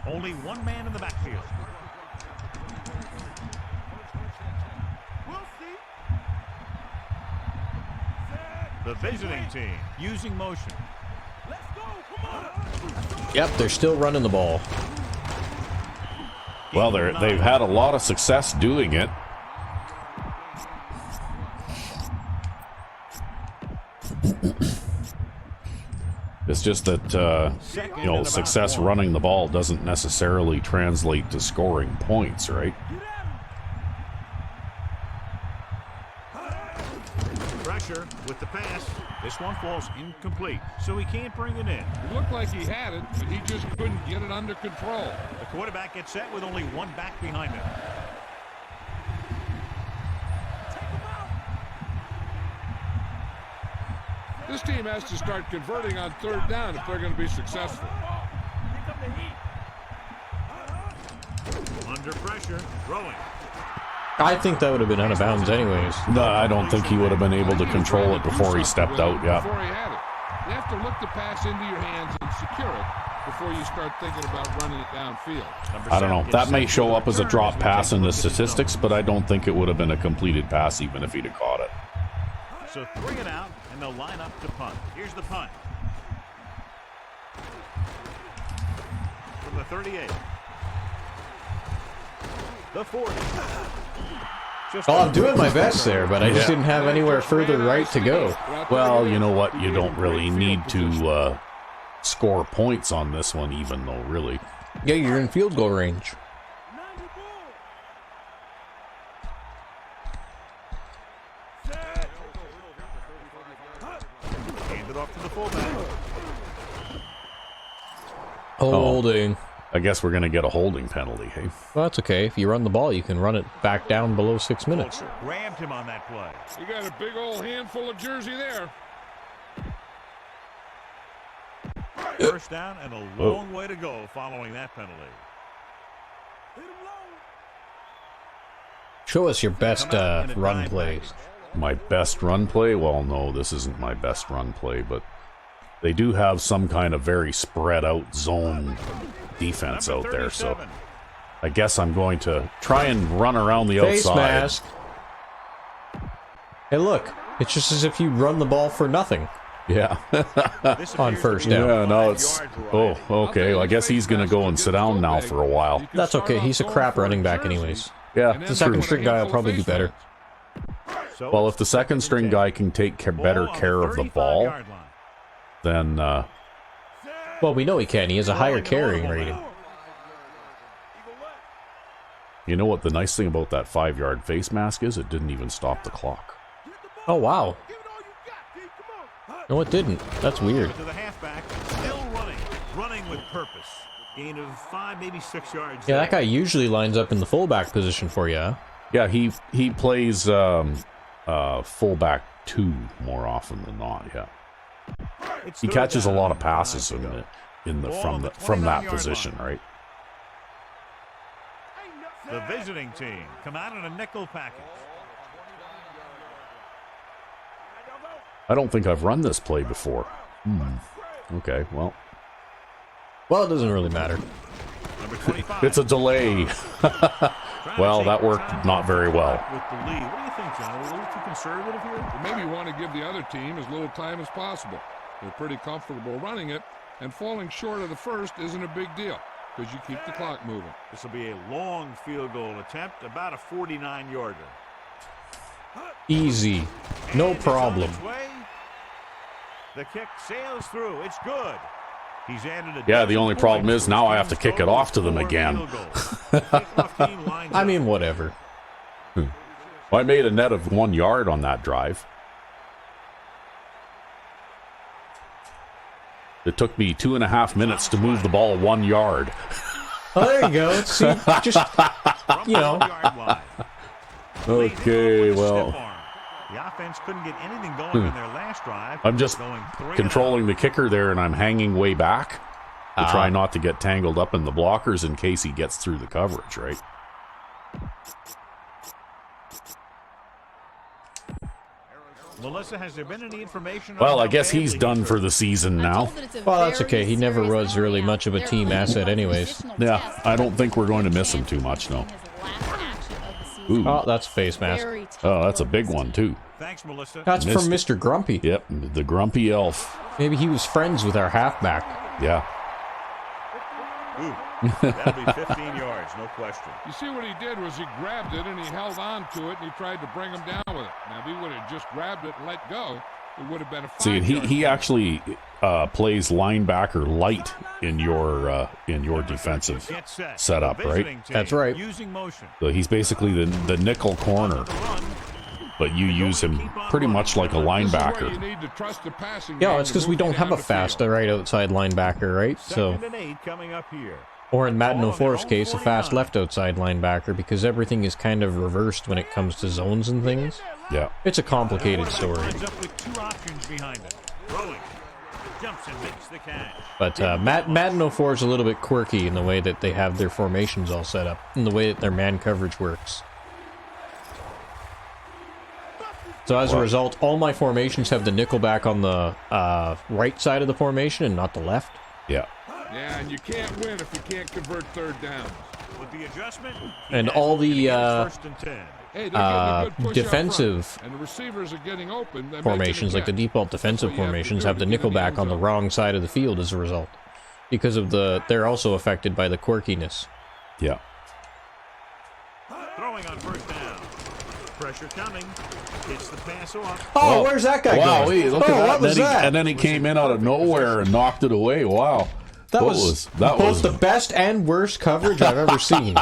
[SPEAKER 3] Only one man in the backfield. The visiting team using motion.
[SPEAKER 1] Yep, they're still running the ball.
[SPEAKER 2] Well, they've had a lot of success doing it. It's just that, success running the ball doesn't necessarily translate to scoring points, right?
[SPEAKER 3] Pressure with the pass. This one falls incomplete, so he can't bring it in.
[SPEAKER 4] It looked like he had it, but he just couldn't get it under control.
[SPEAKER 3] The quarterback gets set with only one back behind him.
[SPEAKER 4] This team has to start converting on 3rd down if they're going to be successful.
[SPEAKER 3] Under pressure, throwing.
[SPEAKER 1] I think that would have been out of bounds anyways.
[SPEAKER 2] No, I don't think he would have been able to control it before he stepped out, yeah.
[SPEAKER 4] Before he had it. You have to look the pass into your hands and secure it before you start thinking about running it downfield.
[SPEAKER 2] I don't know. That may show up as a drop pass in the statistics, but I don't think it would have been a completed pass even if he'd have caught it.
[SPEAKER 3] So 3 and out, and they'll line up to punt. Here's the punt. From the 38. The 40.
[SPEAKER 1] Oh, I'm doing my best there, but I just didn't have anywhere further right to go.
[SPEAKER 2] Well, you know what? You don't really need to score points on this one even, though, really.
[SPEAKER 1] Yeah, you're in field goal range.
[SPEAKER 3] Hand it off to the fullback.
[SPEAKER 1] Holding.
[SPEAKER 2] I guess we're going to get a holding penalty, hey?
[SPEAKER 1] Well, that's okay. If you run the ball, you can run it back down below 6 minutes.
[SPEAKER 3] Grabbed him on that play.
[SPEAKER 4] You got a big old handful of jersey there.
[SPEAKER 3] First down and a long way to go following that penalty.
[SPEAKER 1] Show us your best run plays.
[SPEAKER 2] My best run play? Well, no, this isn't my best run play, but they do have some kind of very spread out zone defense out there, so I guess I'm going to try and run around the
[SPEAKER 1] Face
[SPEAKER 2] outside.
[SPEAKER 1] mask. Hey, look. It's just as if you run the ball for nothing.
[SPEAKER 2] Yeah.
[SPEAKER 1] On first down.
[SPEAKER 2] Yeah, no, it's... Oh, okay. Well, I guess he's going to go and sit down now for a while.
[SPEAKER 1] That's okay. He's a crap running back anyways.
[SPEAKER 2] Yeah,
[SPEAKER 1] The second string guy will probably do better.
[SPEAKER 2] well, if the second string guy can take better care of the ball, then
[SPEAKER 1] Well, we know he can. He has a higher carrying rating.
[SPEAKER 2] You know what the nice thing about that 5-yard face mask is? It didn't even stop the clock.
[SPEAKER 1] Oh, wow. No, it didn't. That's weird.
[SPEAKER 3] To the halfback, still running with purpose. Gain of 5, maybe 6 yards.
[SPEAKER 1] Yeah, that guy usually lines up in the fullback position for you, huh?
[SPEAKER 2] Yeah, he plays fullback 2 more often than not. Yeah, he catches a lot of passes from that position, right?
[SPEAKER 3] The visiting team come out in a nickel package.
[SPEAKER 2] I don't think I've run this play before. Okay, well.
[SPEAKER 1] Well, it doesn't really matter.
[SPEAKER 3] Number 25.
[SPEAKER 2] It's a delay. Well, that worked not very well.
[SPEAKER 3] With the lead. What do you think, John? Are we a little too conservative here?
[SPEAKER 4] You maybe want to give the other team as little time as possible. They're pretty comfortable running it, and falling short of the first isn't a big deal because you keep the clock moving.
[SPEAKER 3] This will be a long field goal attempt, about a 49-yarder.
[SPEAKER 1] Easy. No problem.
[SPEAKER 3] The kick sails through. It's good. He's added a
[SPEAKER 2] Yeah, the only problem is now I have to kick it off to them again.
[SPEAKER 1] I mean, whatever.
[SPEAKER 2] Well, I made a net of 1 yard on that drive. It took me 2.5 minutes to move the ball 1 yard.
[SPEAKER 1] Oh, there you go. See, just, you know.
[SPEAKER 2] Okay, well.
[SPEAKER 3] The offense couldn't get anything going in their last drive.
[SPEAKER 2] I'm just controlling the kicker there, and I'm hanging way back to try not to get tangled up in the blockers in case he gets through the coverage, right?
[SPEAKER 3] Melissa, has there been any information?
[SPEAKER 2] Well, I guess he's done for the season now.
[SPEAKER 1] Well, that's okay. He never was really much of a team asset anyways.
[SPEAKER 2] Yeah, I don't think we're going to miss him too much, no. Ooh.
[SPEAKER 1] Oh, that's a face mask.
[SPEAKER 2] Oh, that's a big one, too.
[SPEAKER 3] Thanks, Melissa.
[SPEAKER 1] That's from Mr. Grumpy.
[SPEAKER 2] Yep, the grumpy elf.
[SPEAKER 1] Maybe he was friends with our halfback.
[SPEAKER 2] Yeah.
[SPEAKER 3] Ooh, that'll be 15 yards, no question.
[SPEAKER 4] You see what he did was he grabbed it and he held on to it and he tried to bring him down with it. Now, if he would have just grabbed it and let go, it would have been a 5-yard.
[SPEAKER 2] See, he actually plays linebacker light in your defensive setup, right?
[SPEAKER 1] That's right.
[SPEAKER 3] Using motion.
[SPEAKER 2] So he's basically the nickel corner, but you use him pretty much like a linebacker.
[SPEAKER 1] Yeah, it's because we don't have a fast right outside linebacker, right? So,
[SPEAKER 3] 2nd and 8 coming up here.
[SPEAKER 1] or in Madden 04's case, a fast left outside linebacker, because everything is kind of reversed when it comes to zones and things.
[SPEAKER 2] Yeah.
[SPEAKER 1] It's a complicated story.
[SPEAKER 3] Ends up with 2 options behind him. Throwing. Jumps and makes the catch.
[SPEAKER 1] But Madden 04 is a little bit quirky in the way that they have their formations all set up, in the way that their man coverage works. So as a result, all my formations have the nickel back on the right side of the formation and not the left.
[SPEAKER 2] Yeah.
[SPEAKER 4] Yeah, and you can't win if you can't convert third downs.
[SPEAKER 3] With the adjustment,
[SPEAKER 1] And all the
[SPEAKER 3] first and 10.
[SPEAKER 4] Hey, they're getting a good push
[SPEAKER 1] defensive
[SPEAKER 4] up front, and the receivers are getting open. They're
[SPEAKER 1] formations,
[SPEAKER 4] making
[SPEAKER 1] like the
[SPEAKER 4] a catch.
[SPEAKER 1] default defensive
[SPEAKER 4] That's what you have to
[SPEAKER 1] formations,
[SPEAKER 4] do
[SPEAKER 1] have the
[SPEAKER 4] to get
[SPEAKER 1] nickel
[SPEAKER 4] in the
[SPEAKER 1] back
[SPEAKER 4] end
[SPEAKER 1] on the
[SPEAKER 4] zone.
[SPEAKER 1] wrong side of the field as a result. Because of they're also affected by the quirkiness.
[SPEAKER 2] Yeah.
[SPEAKER 3] Throwing on first down. Pressure coming. Hits the pass off.
[SPEAKER 1] Oh, where's that guy
[SPEAKER 2] Wow,
[SPEAKER 1] going?
[SPEAKER 2] hey, look at that.
[SPEAKER 1] What was that?
[SPEAKER 2] And then he came in out of nowhere and knocked it away. Wow.
[SPEAKER 1] That was both the best and worst coverage I've ever seen.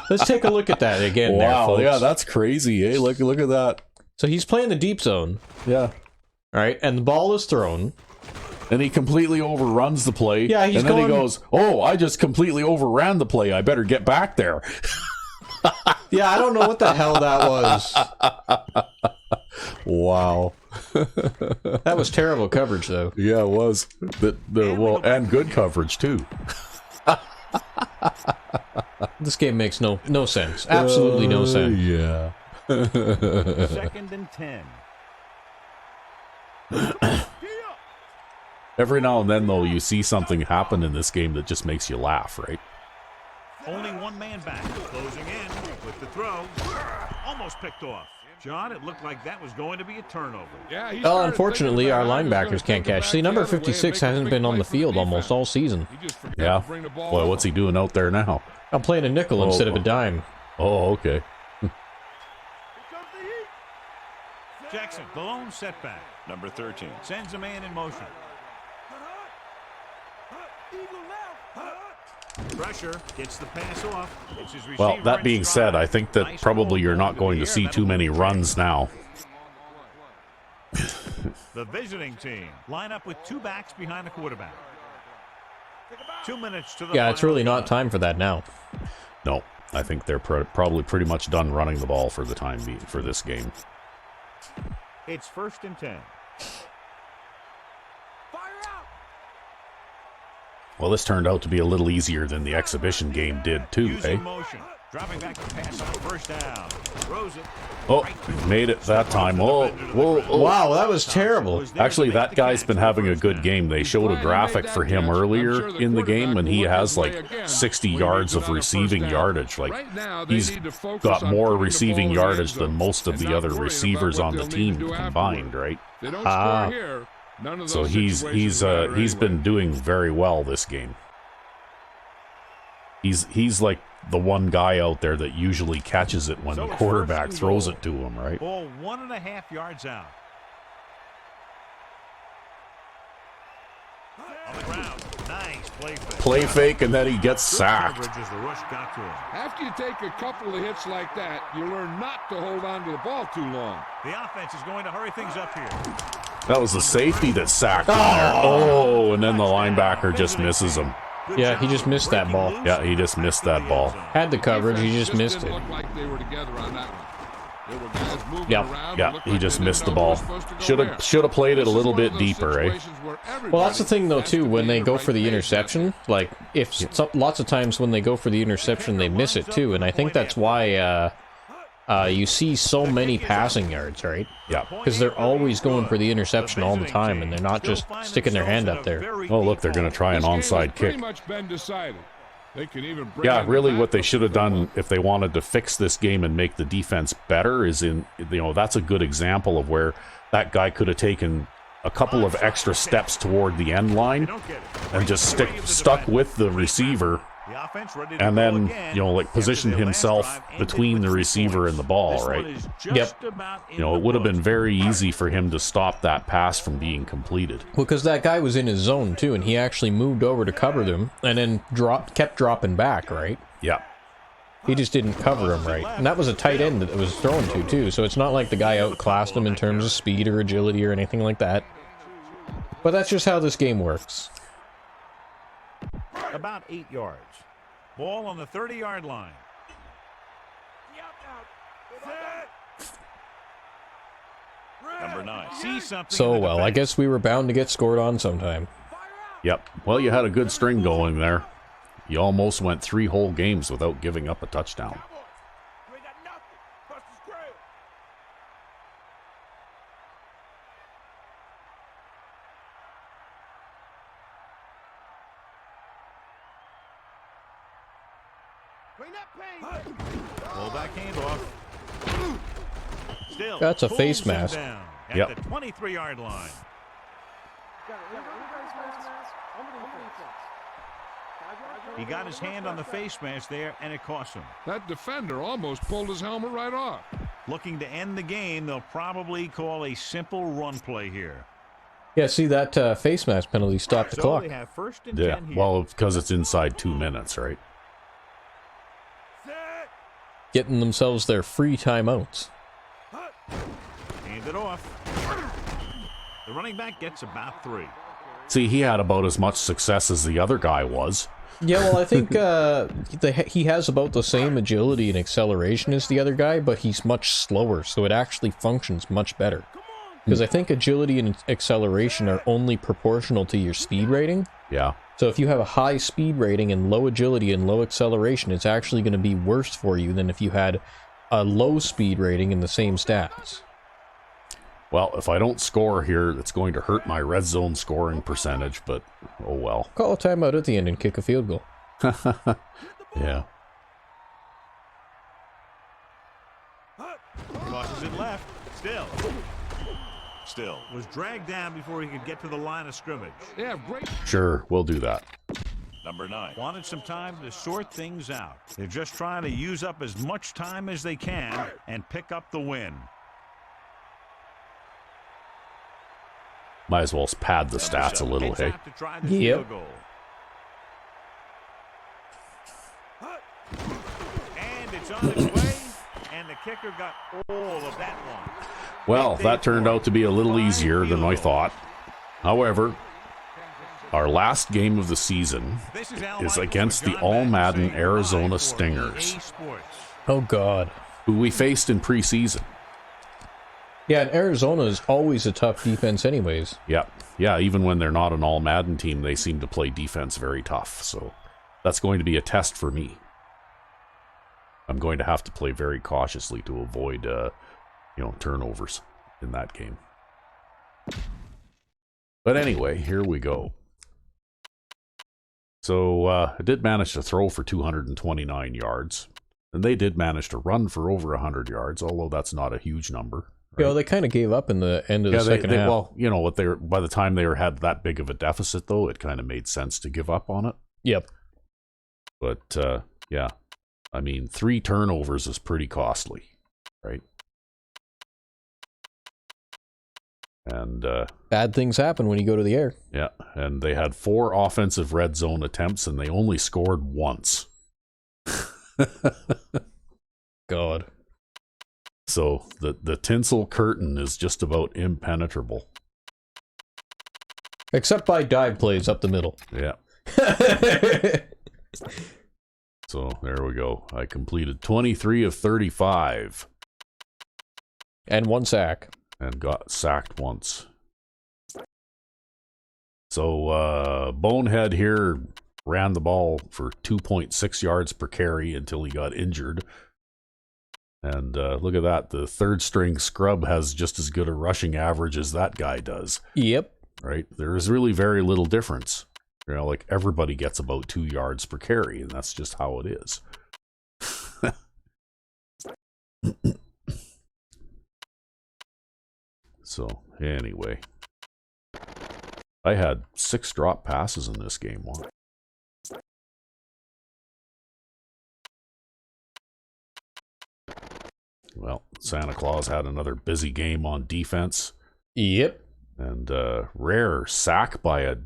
[SPEAKER 1] Let's take a look at that again.
[SPEAKER 2] Wow,
[SPEAKER 1] there, folks.
[SPEAKER 2] yeah, that's crazy. Hey, look at that.
[SPEAKER 1] So he's playing the deep zone.
[SPEAKER 2] Yeah.
[SPEAKER 1] All right, and the ball is thrown.
[SPEAKER 2] And he completely overruns the play.
[SPEAKER 1] Yeah, he's
[SPEAKER 2] and then he
[SPEAKER 1] going-
[SPEAKER 2] goes, "Oh, I just completely overran the play. I better get back there."
[SPEAKER 1] Yeah, I don't know what the hell that was.
[SPEAKER 2] Wow.
[SPEAKER 1] That was terrible coverage, though.
[SPEAKER 2] Yeah, it was. And good coverage too.
[SPEAKER 1] This game makes no sense. Absolutely no sense.
[SPEAKER 2] Yeah.
[SPEAKER 3] 2nd and 10.
[SPEAKER 2] Every now and then, though, you see something happen in this game that just makes you laugh, right?
[SPEAKER 3] Only one man back. Closing in with the throw. Almost picked off. John, it looked like that was going to be a turnover.
[SPEAKER 4] Yeah, he
[SPEAKER 1] Well,
[SPEAKER 4] started
[SPEAKER 1] unfortunately,
[SPEAKER 4] thinking
[SPEAKER 1] our
[SPEAKER 4] about how he was
[SPEAKER 1] linebackers
[SPEAKER 4] gonna
[SPEAKER 1] can't
[SPEAKER 4] take it
[SPEAKER 1] catch.
[SPEAKER 4] back
[SPEAKER 1] See,
[SPEAKER 4] the
[SPEAKER 1] number
[SPEAKER 4] other way and
[SPEAKER 1] 56
[SPEAKER 4] make a
[SPEAKER 1] hasn't
[SPEAKER 4] big
[SPEAKER 1] been on
[SPEAKER 4] play
[SPEAKER 1] the
[SPEAKER 4] for
[SPEAKER 1] field almost
[SPEAKER 4] defense.
[SPEAKER 1] all season.
[SPEAKER 4] He just forgot
[SPEAKER 2] Yeah.
[SPEAKER 4] to bring the ball
[SPEAKER 2] Boy,
[SPEAKER 4] over.
[SPEAKER 2] what's he doing out there now?
[SPEAKER 1] I'm playing a nickel instead of a dime.
[SPEAKER 2] Oh, okay.
[SPEAKER 3] Jackson, the lone setback. Number 13. Sends a man in motion. Pressure gets the pass off. It's his
[SPEAKER 2] Well,
[SPEAKER 3] receiver
[SPEAKER 2] that
[SPEAKER 3] in
[SPEAKER 2] being said,
[SPEAKER 3] stride.
[SPEAKER 2] I think that
[SPEAKER 3] Nice
[SPEAKER 2] probably
[SPEAKER 3] ball
[SPEAKER 2] you're not
[SPEAKER 3] into
[SPEAKER 2] going
[SPEAKER 3] the
[SPEAKER 2] to
[SPEAKER 3] air.
[SPEAKER 2] see
[SPEAKER 3] That'll
[SPEAKER 2] too many
[SPEAKER 3] move
[SPEAKER 2] runs now.
[SPEAKER 3] The visiting team line up with 2 backs behind the quarterback. 2 minutes to the
[SPEAKER 1] Yeah, it's
[SPEAKER 3] final
[SPEAKER 1] really not
[SPEAKER 3] drive.
[SPEAKER 1] time for that now.
[SPEAKER 2] No, I think they're probably pretty much done running the ball for the time being for this game.
[SPEAKER 3] It's 1st and 10.
[SPEAKER 5] Fire out.
[SPEAKER 2] Well, this turned out to be a little easier than the exhibition game did too,
[SPEAKER 3] Using
[SPEAKER 2] eh?
[SPEAKER 3] motion. Dropping back to pass on 1st down. Throws it.
[SPEAKER 2] Oh, made it that time. Whoa, whoa, whoa.
[SPEAKER 1] Wow, that was terrible.
[SPEAKER 2] Actually, that guy's been having a good game. They showed a graphic for him earlier in the game, and he has like 60 yards of receiving yardage. Like, he's got more receiving yardage than most of the other receivers on the team combined, right? So he's been doing very well this game. He's like the one guy out there that usually catches it when the quarterback throws it to him, right?
[SPEAKER 3] Ball 1.5 yards out. On the ground. Nice play fake.
[SPEAKER 2] Play fake, and then he gets
[SPEAKER 3] Good
[SPEAKER 2] sacked.
[SPEAKER 3] coverage as the rush got to him.
[SPEAKER 4] After you take a couple of hits like that, you learn not to hold on to the ball too long.
[SPEAKER 3] The offense is going to hurry things up here.
[SPEAKER 2] That was the safety that sacked him there. Oh, and then the linebacker just misses him.
[SPEAKER 1] Yeah, he just missed that ball.
[SPEAKER 2] Yeah, he just missed that ball.
[SPEAKER 1] Had the coverage, he just missed it.
[SPEAKER 4] Look like they were together on that one. There were guys moving
[SPEAKER 1] Yep.
[SPEAKER 4] around.
[SPEAKER 2] Yeah,
[SPEAKER 4] It looked
[SPEAKER 2] he
[SPEAKER 4] like
[SPEAKER 2] just
[SPEAKER 4] they
[SPEAKER 2] missed the
[SPEAKER 4] didn't know who
[SPEAKER 2] ball.
[SPEAKER 4] was supposed to go where.
[SPEAKER 2] Should have played it a
[SPEAKER 4] This is
[SPEAKER 2] little
[SPEAKER 4] one
[SPEAKER 2] bit
[SPEAKER 4] of those
[SPEAKER 2] deeper, eh?
[SPEAKER 4] situations where
[SPEAKER 1] Well, that's the thing, though,
[SPEAKER 4] everybody
[SPEAKER 1] too.
[SPEAKER 4] has
[SPEAKER 1] When
[SPEAKER 4] to
[SPEAKER 1] they
[SPEAKER 4] be
[SPEAKER 1] go
[SPEAKER 4] the
[SPEAKER 1] for the
[SPEAKER 4] right pace.
[SPEAKER 1] interception, like, lots of times when they go for the interception, they miss it, too. And I think that's why you see so many passing yards, right?
[SPEAKER 2] Yeah.
[SPEAKER 1] Because they're always going for the interception all the time, and they're not just sticking their hand up there.
[SPEAKER 2] Oh, look, they're going to try an
[SPEAKER 4] This game has
[SPEAKER 2] onside
[SPEAKER 4] pretty
[SPEAKER 2] kick.
[SPEAKER 4] much been decided. They can even bring
[SPEAKER 2] Yeah,
[SPEAKER 4] in
[SPEAKER 2] really
[SPEAKER 4] the
[SPEAKER 2] what they
[SPEAKER 4] backup
[SPEAKER 2] should have
[SPEAKER 4] if they
[SPEAKER 2] done
[SPEAKER 4] want.
[SPEAKER 2] if they wanted to fix this game and make the defense better is that's a good example of where that guy could have taken a couple of extra steps toward the end line and just stuck with the receiver
[SPEAKER 3] The offense ready to
[SPEAKER 2] and
[SPEAKER 3] go
[SPEAKER 2] then,
[SPEAKER 3] again
[SPEAKER 2] position
[SPEAKER 3] after their
[SPEAKER 2] himself
[SPEAKER 3] last drive
[SPEAKER 2] between
[SPEAKER 3] ended
[SPEAKER 2] the
[SPEAKER 3] with 3
[SPEAKER 2] receiver
[SPEAKER 3] points.
[SPEAKER 2] and the ball,
[SPEAKER 3] This one
[SPEAKER 2] right?
[SPEAKER 3] is just about in
[SPEAKER 2] It
[SPEAKER 3] the
[SPEAKER 2] would have been
[SPEAKER 3] books.
[SPEAKER 2] very easy for him to stop that pass from being completed.
[SPEAKER 1] Well, because that guy was in his zone, too, and he actually moved over to cover them, and then kept dropping back, right?
[SPEAKER 2] Yeah.
[SPEAKER 1] He just didn't cover him right. And that was a tight end that it was thrown to, too, so it's not like the guy outclassed him in terms of speed or agility or anything like that. But that's just how this game works.
[SPEAKER 3] About 8 yards. Ball on the 30-yard line. Number 9. See something.
[SPEAKER 1] So,
[SPEAKER 3] in the
[SPEAKER 1] well, I
[SPEAKER 3] defense.
[SPEAKER 1] guess we were bound to get scored on sometime.
[SPEAKER 2] Yep. Well, you had a good string going there. You almost went 3 whole games without giving up a touchdown.
[SPEAKER 5] You ain't got nothing. Bust his grill. Bring that pain.
[SPEAKER 3] Fullback handoff. Still.
[SPEAKER 1] That's a
[SPEAKER 3] pulls
[SPEAKER 1] face
[SPEAKER 3] him
[SPEAKER 1] mask.
[SPEAKER 3] down at
[SPEAKER 2] Yep.
[SPEAKER 3] the 23-yard line. He got his hand on the face mask there, and it cost him.
[SPEAKER 4] That defender almost pulled his helmet right off.
[SPEAKER 3] Looking to end the game, they'll probably call a simple run play here.
[SPEAKER 1] Yeah, see, that face mask penalty stopped the
[SPEAKER 3] So
[SPEAKER 1] clock.
[SPEAKER 3] they have 1st and
[SPEAKER 2] Yeah.
[SPEAKER 3] 10 here.
[SPEAKER 2] Well, because it's inside 2 minutes, right?
[SPEAKER 1] Getting themselves their free timeouts.
[SPEAKER 3] Hand it off. The running back gets about 3.
[SPEAKER 2] See, he had about as much success as the other guy was.
[SPEAKER 1] Yeah, well, I think he has about the same agility and acceleration as the other guy, but he's much slower, so it actually functions much better. Because I think agility and acceleration are only proportional to your speed rating.
[SPEAKER 2] Yeah.
[SPEAKER 1] So if you have a high speed rating and low agility and low acceleration, it's actually going to be worse for you than if you had a low speed rating and the same stats.
[SPEAKER 2] Well, if I don't score here, it's going to hurt my red zone scoring percentage, but oh well.
[SPEAKER 1] Call a timeout at the end and kick a field goal.
[SPEAKER 2] Yeah.
[SPEAKER 3] Crosses it left. Still. Was dragged down before he could get to the line of scrimmage.
[SPEAKER 4] They have great
[SPEAKER 2] Sure, we'll do that.
[SPEAKER 3] Number 9. Wanted some time to sort things out. They're just trying to use up as much time as they can and pick up the win.
[SPEAKER 2] Might as well pad the stats a little, hey?
[SPEAKER 3] To try the
[SPEAKER 1] Yep.
[SPEAKER 3] field goal. It's on its way, and the kicker got all of that one.
[SPEAKER 2] Well, that turned out to be a little easier than I thought. However, our last game of the season is against the all-Madden Arizona Stingers,
[SPEAKER 1] Oh, God.
[SPEAKER 2] who we faced in preseason.
[SPEAKER 1] Yeah, and Arizona is always a tough defense anyways.
[SPEAKER 2] Yeah, even when they're not an all-Madden team, they seem to play defense very tough. So that's going to be a test for me. I'm going to have to play very cautiously to avoid, turnovers in that game. But anyway, here we go. So I did manage to throw for 229 yards, and they did manage to run for over 100 yards, although that's not a huge number. Right?
[SPEAKER 1] You know, they kind of gave up in the end of the second half.
[SPEAKER 2] Well, what they were, by the time they had that big of a deficit, though, it kind of made sense to give up on it.
[SPEAKER 1] Yep.
[SPEAKER 2] But yeah, I mean, 3 turnovers is pretty costly, right? And
[SPEAKER 1] Bad things happen when you go to the air.
[SPEAKER 2] yeah, and they had 4 offensive red zone attempts, and they only scored once.
[SPEAKER 1] God.
[SPEAKER 2] So the tinsel curtain is just about impenetrable.
[SPEAKER 1] Except by dive plays up the middle.
[SPEAKER 2] Yeah. So there we go. I completed 23 of 35
[SPEAKER 1] And 1 sack.
[SPEAKER 2] and got sacked once. So Bonehead here ran the ball for 2.6 yards per carry until he got injured. And look at that. The third string scrub has just as good a rushing average as that guy does.
[SPEAKER 1] Yep.
[SPEAKER 2] Right? There is really very little difference. Like everybody gets about 2 yards per carry, and that's just how it is. So, anyway. I had 6 drop passes in this game. Well, Santa Claus had another busy game on defense.
[SPEAKER 1] Yep.
[SPEAKER 2] And rare sack by a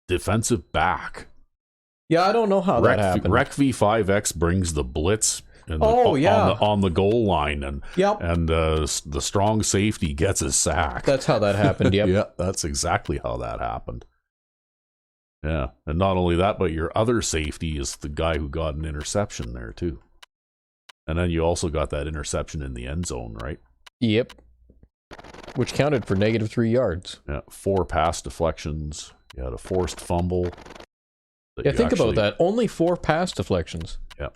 [SPEAKER 2] defensive back.
[SPEAKER 1] Yeah, I don't know how that happened.
[SPEAKER 2] Rec V5X brings the blitz and
[SPEAKER 1] yeah.
[SPEAKER 2] on the goal line, and
[SPEAKER 1] Yep.
[SPEAKER 2] and the strong safety gets a sack.
[SPEAKER 1] That's how that happened, yep.
[SPEAKER 2] Yeah, that's exactly how that happened. Yeah, and not only that, but your other safety is the guy who got an interception there too. And then you also got that interception in the end zone, right?
[SPEAKER 1] Yep. Which counted for negative 3 yards.
[SPEAKER 2] Yeah, 4 pass deflections. You had a forced fumble.
[SPEAKER 1] Yeah, think about that. Only 4 pass deflections.
[SPEAKER 2] Yeah.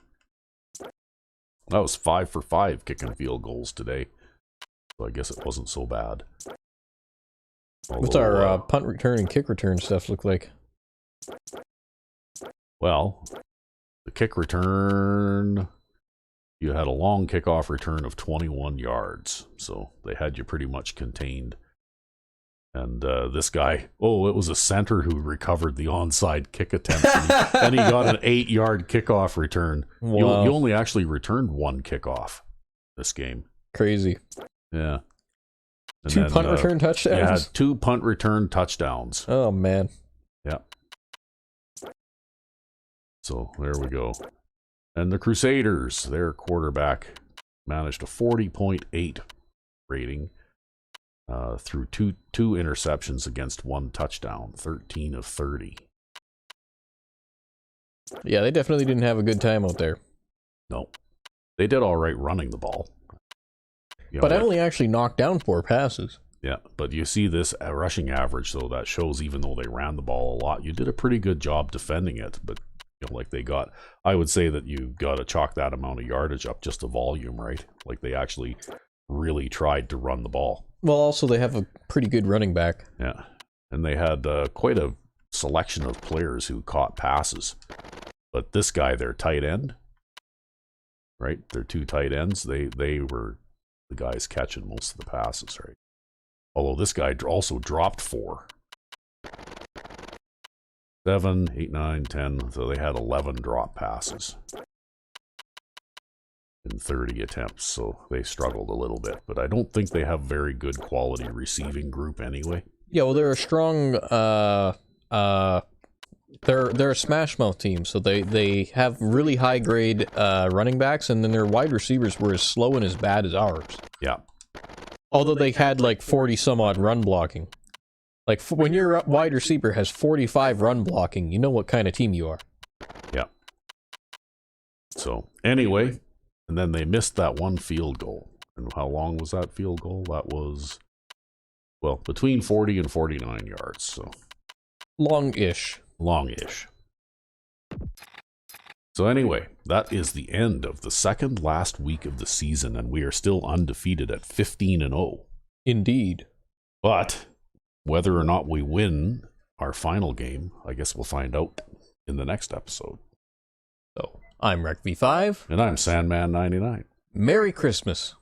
[SPEAKER 2] That was 5 for 5 kicking field goals today. So I guess it wasn't so bad.
[SPEAKER 1] What's our punt return and kick return stuff look like?
[SPEAKER 2] Well, the kick return, you had a long kickoff return of 21 yards. So they had you pretty much contained. And this guy, it was a center who recovered the onside kick attempt. And he got an 8-yard kickoff return.
[SPEAKER 1] Wow.
[SPEAKER 2] You only actually returned 1 kickoff this game.
[SPEAKER 1] Crazy.
[SPEAKER 2] Yeah. And
[SPEAKER 1] 2 punt return touchdowns?
[SPEAKER 2] You had 2 punt return touchdowns.
[SPEAKER 1] Oh, man.
[SPEAKER 2] Yeah. So there we go. And the Crusaders, their quarterback, managed a 40.8 rating. Through two interceptions against 1 touchdown, 13 of 30.
[SPEAKER 1] Yeah, they definitely didn't have a good time out there.
[SPEAKER 2] No. They did all right running the ball.
[SPEAKER 1] But I only actually knocked down 4 passes.
[SPEAKER 2] Yeah, but you see this rushing average, though, that shows even though they ran the ball a lot, you did a pretty good job defending it. But, I would say that you got to chalk that amount of yardage up just to volume, right? Like they actually really tried to run the ball.
[SPEAKER 1] Well, also, they have a pretty good running back.
[SPEAKER 2] Yeah. And they had quite a selection of players who caught passes. But this guy, their tight end, right? Their 2 tight ends, they were the guys catching most of the passes, right? Although this guy also dropped 4. 7, 8, 9, 10. So they had 11 drop passes in 30 attempts, so they struggled a little bit. But I don't think they have very good quality receiving group anyway.
[SPEAKER 1] Yeah, well, they're a strong They're a smash mouth team, so they have really high grade running backs, and then their wide receivers were as slow and as bad as ours.
[SPEAKER 2] Yeah.
[SPEAKER 1] Although they had like 40 some odd run blocking. Like when your wide receiver has 45 run blocking, you know what kind of team you are.
[SPEAKER 2] Yeah. So anyway, and then they missed that one field goal. And how long was that field goal? That was, well, between 40 and 49 yards. So
[SPEAKER 1] Long-ish.
[SPEAKER 2] long-ish. So anyway, that is the end of the second last week of the season, and we are still undefeated at 15-0.
[SPEAKER 1] Indeed.
[SPEAKER 2] But whether or not we win our final game, I guess we'll find out in the next episode.
[SPEAKER 1] So, I'm RecV5.
[SPEAKER 2] And I'm Sandman99.
[SPEAKER 1] Merry Christmas.